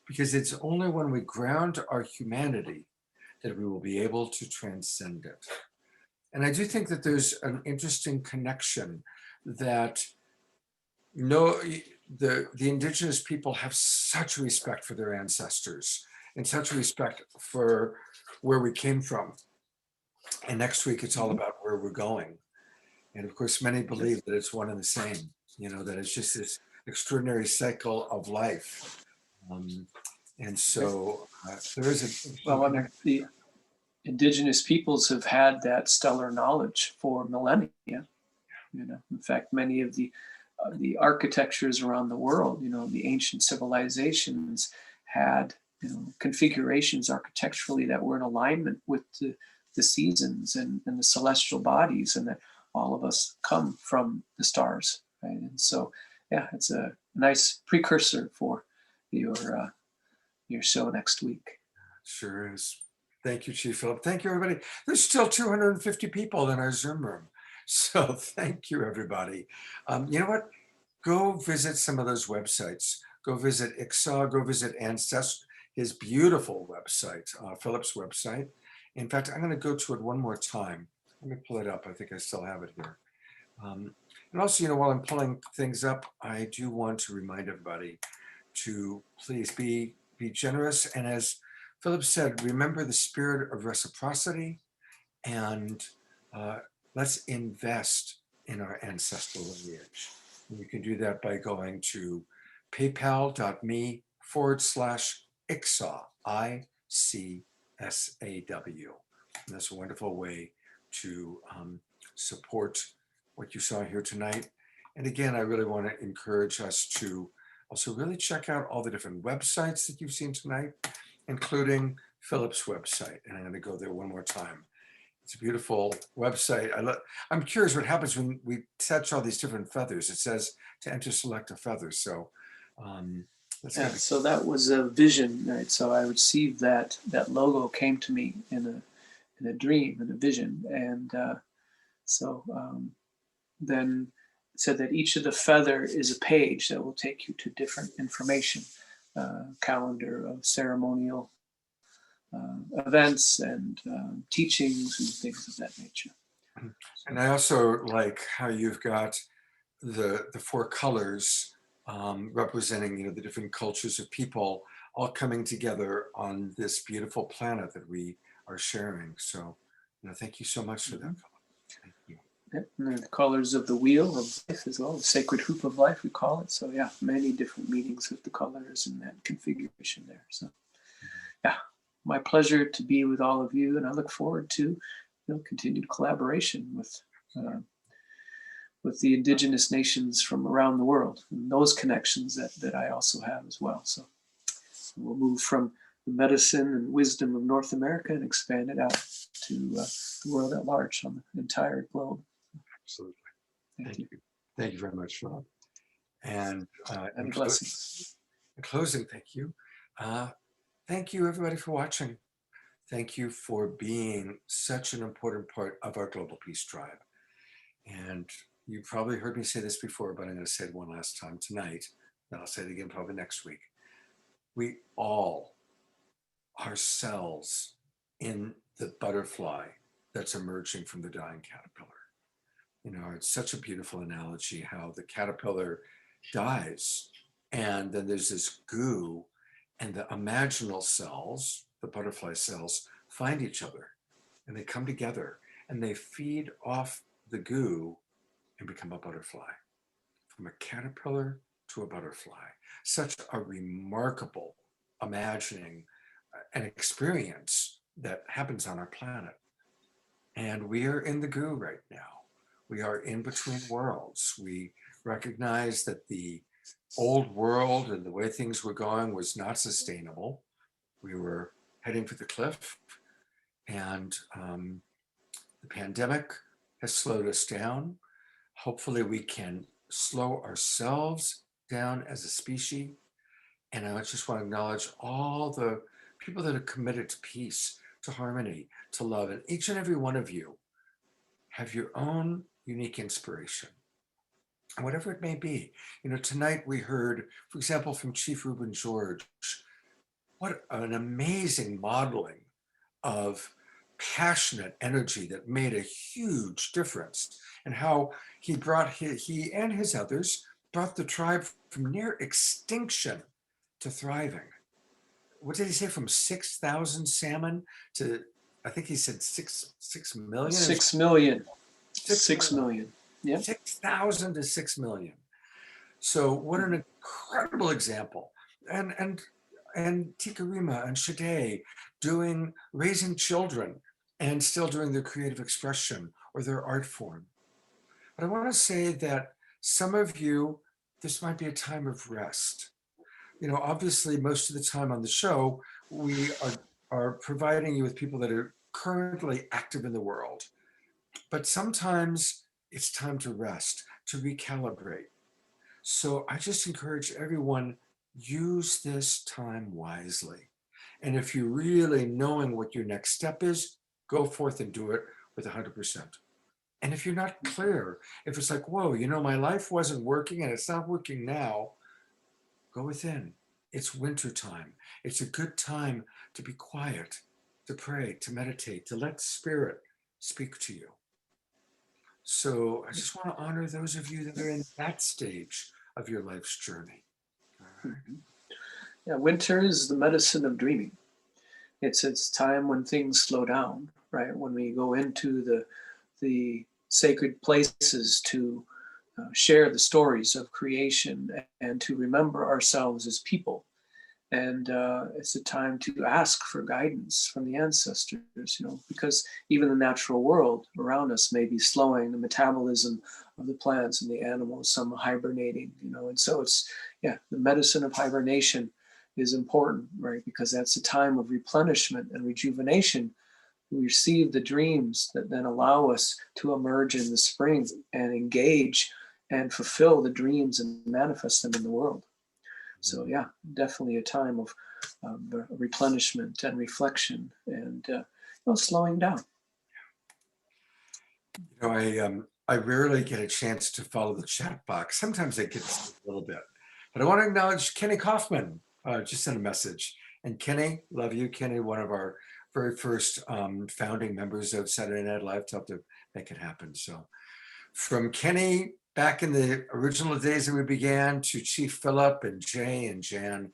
because it's only when we ground our humanity that we will be able to transcend it. And I do think that there's an interesting connection that the Indigenous people have such respect for their ancestors and such respect for where we came from. And next week, it's all about where we're going. And of course, many believe that it's one and the same, that it's just this extraordinary cycle of life. And so there is
the Indigenous peoples have had that stellar knowledge for millennia. In fact, many of the architectures around the world, the ancient civilizations had, configurations architecturally that were in alignment with the seasons and the celestial bodies, and that all of us come from the stars, right? And so, it's a nice precursor for your show next week.
Sure is. Thank you, Chief Phillip. Thank you, everybody. There's still 250 people in our Zoom room. So thank you, everybody. You know what? Go visit some of those websites. Go visit ICSAW, go visit Ancestry, his beautiful website, Phillip's website. In fact, I'm going to go to it one more time. Let me pull it up. I think I still have it here. And also, while I'm pulling things up, I do want to remind everybody to please be generous. And as Phillip said, remember the spirit of reciprocity, and let's invest in our ancestral lineage. And you can do that by going to paypal.me/ICSAW, ICSAW. And that's a wonderful way to support what you saw here tonight. And again, I really want to encourage us to also really check out all the different websites that you've seen tonight, including Phillip's website. And I'm going to go there one more time. It's a beautiful website. I'm curious what happens when we touch all these different feathers. It says to enter, select a feather. So
so that was a vision, right? So I received that logo came to me in a dream, in a vision. And then it said that each of the feather is a page that will take you to different information, calendar of ceremonial events and teachings and things of that nature.
And I also like how you've got the 4 colors representing the different cultures of people all coming together on this beautiful planet that we are sharing. So thank you so much for that. Thank you.
And they're the colors of the wheel of life as well, the sacred hoop of life, we call it. So yeah, many different meanings with the colors and that configuration there. So yeah, my pleasure to be with all of you, and I look forward to continued collaboration with the indigenous nations from around the world, and those connections that I also have as well. So we'll move from the medicine and wisdom of North America and expand it out to the world at large on the entire globe.
Absolutely.
Thank you.
Thank you very much, Rob. And
Many blessings.
in closing, thank you. Thank you, everybody, for watching. Thank you for being such an important part of our Global Peace Tribe. And you probably heard me say this before, but I'm going to say it one last time tonight. And I'll say it again probably next week. We all are cells in the butterfly that's emerging from the dying caterpillar. You know, it's such a beautiful analogy how the caterpillar dies and then there's this goo and the imaginal cells, the butterfly cells, find each other and they come together and they feed off the goo and become a butterfly. From a caterpillar to a butterfly. Such a remarkable imagining an experience that happens on our planet. And we are in the goo right now. We are in between worlds. We recognize that the old world and the way things were going was not sustainable. We were heading for the cliff, and the pandemic has slowed us down. Hopefully we can slow ourselves down as a species. And I just want to acknowledge all the people that are committed to peace, to harmony, to love. And each and every one of you have your own unique inspiration, and whatever it may be. You know, tonight we heard, for example, from Chief Reuben George, what an amazing modeling of passionate energy that made a huge difference, and how he brought he and his others brought the tribe from near extinction to thriving. What did he say? From 6,000 salmon to, I think he said 6 million.
6 million.
6
6
million.
million. Yeah.
6,000 to 6 million. So what an incredible example. And Tikarima and Shade raising children and still doing their creative expression or their art form. But I want to say that some of you, this might be a time of rest. You know, obviously most of the time on the show, we are providing you with people that are currently active in the world. But sometimes it's time to rest, to recalibrate. So I just encourage everyone, use this time wisely. And if you're really knowing what your next step is, go forth and do it with 100%. And if you're not clear, if it's like, whoa, you know, my life wasn't working and it's not working now, go within. It's winter time. It's a good time to be quiet, to pray, to meditate, to let spirit speak to you. So I just want to honor those of you that are in that stage of your life's journey. All right.
Yeah, winter is the medicine of dreaming. It's time when things slow down, right? When we go into the sacred places to share the stories of creation and to remember ourselves as people. And it's a time to ask for guidance from the ancestors, you know, because even the natural world around us may be slowing, the metabolism of the plants and the animals, some hibernating, you know, and so it's, yeah, the medicine of hibernation is important, right? Because that's a time of replenishment and rejuvenation. We receive the dreams that then allow us to emerge in the spring and engage and fulfill the dreams and manifest them in the world. So yeah, definitely a time of replenishment and reflection and slowing down.
You know, I rarely get a chance to follow the chat box. Sometimes I get a little bit, but I want to acknowledge Kenny Kaufman just sent a message. And Kenny, love you, Kenny, one of our very first founding members of Saturday Night Live to help to make it happen. So from Kenny, back in the original days that we began, to Chief Phillip and Jay and Jan,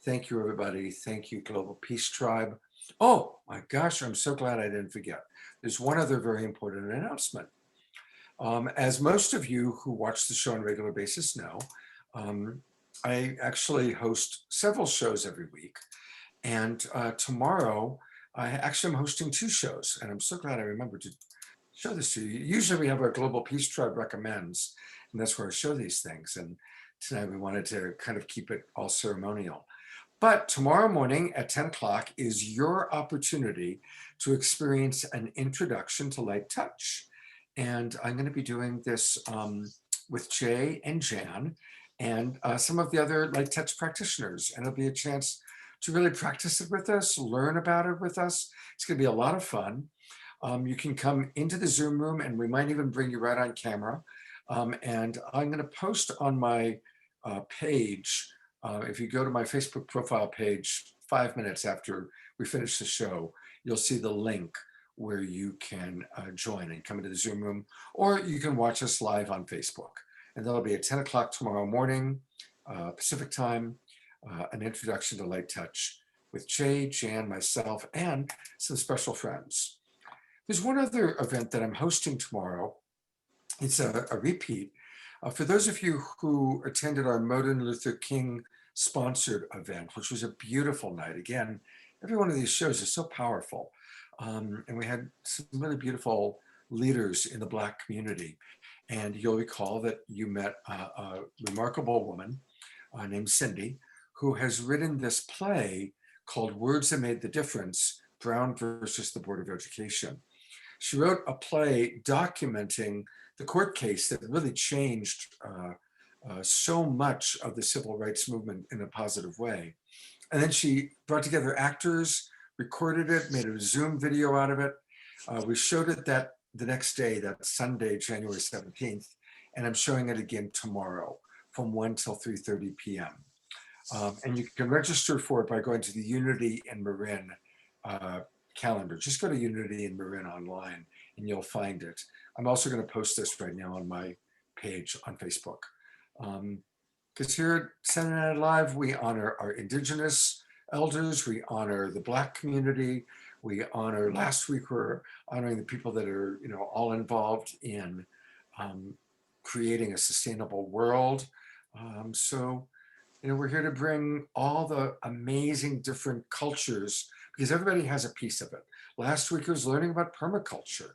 thank you, everybody. Thank you, Global Peace Tribe. Oh my gosh, I'm so glad I didn't forget. There's one other very important announcement. As most of you who watch the show on a regular basis know, I actually host several shows every week. And tomorrow, I actually am hosting 2 shows, and I'm so glad I remembered to show this to you. Usually we have our Global Peace Tribe Recommends, and that's where I show these things. And tonight we wanted to kind of keep it all ceremonial. But tomorrow morning at 10 o'clock is your opportunity to experience an introduction to light touch. And I'm going to be doing this with Jay and Jan and some of the other light touch practitioners. And it'll be a chance to really practice it with us, learn about it with us. It's going to be a lot of fun. You can come into the Zoom room and we might even bring you right on camera. And I'm going to post on my page, if you go to my Facebook profile page 5 minutes after we finish the show, you'll see the link where you can join and come into the Zoom room, or you can watch us live on Facebook. And that'll be at 10 o'clock tomorrow morning, Pacific time, an introduction to light touch with Jay, Jan, myself, and some special friends. There's one other event that I'm hosting tomorrow. It's a repeat. For those of you who attended our Martin Luther King sponsored event, which was a beautiful night. Again, every one of these shows is so powerful. And we had some really beautiful leaders in the Black community. And you'll recall that you met a remarkable woman named Cindy, who has written this play called Words That Made the Difference, Brown versus the Board of Education. She wrote a play documenting the court case that really changed so much of the civil rights movement in a positive way. And then she brought together actors, recorded it, made a Zoom video out of it. We showed it the next day, that Sunday, January 17th, and I'm showing it again tomorrow from 1 till 3:30 p.m. And you can register for it by going to the Unity in Marin calendar. Just go to Unity in Marin online and you'll find it. I'm also going to post this right now on my page on Facebook. Because here at Saturday Night Live, we honor our Indigenous elders, we honor the Black community, we honor, last week we're honoring the people that are, all involved in creating a sustainable world. So we're here to bring all the amazing different cultures because everybody has a piece of it. Last week was learning about permaculture.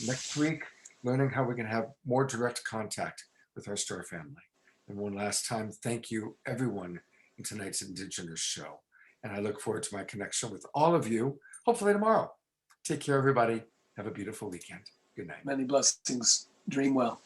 Next week, learning how we can have more direct contact with our star family. And one last time, thank you everyone in tonight's Indigenous show. And I look forward to my connection with all of you, hopefully tomorrow. Take care, everybody. Have a beautiful weekend. Good night.
Many blessings. Dream well.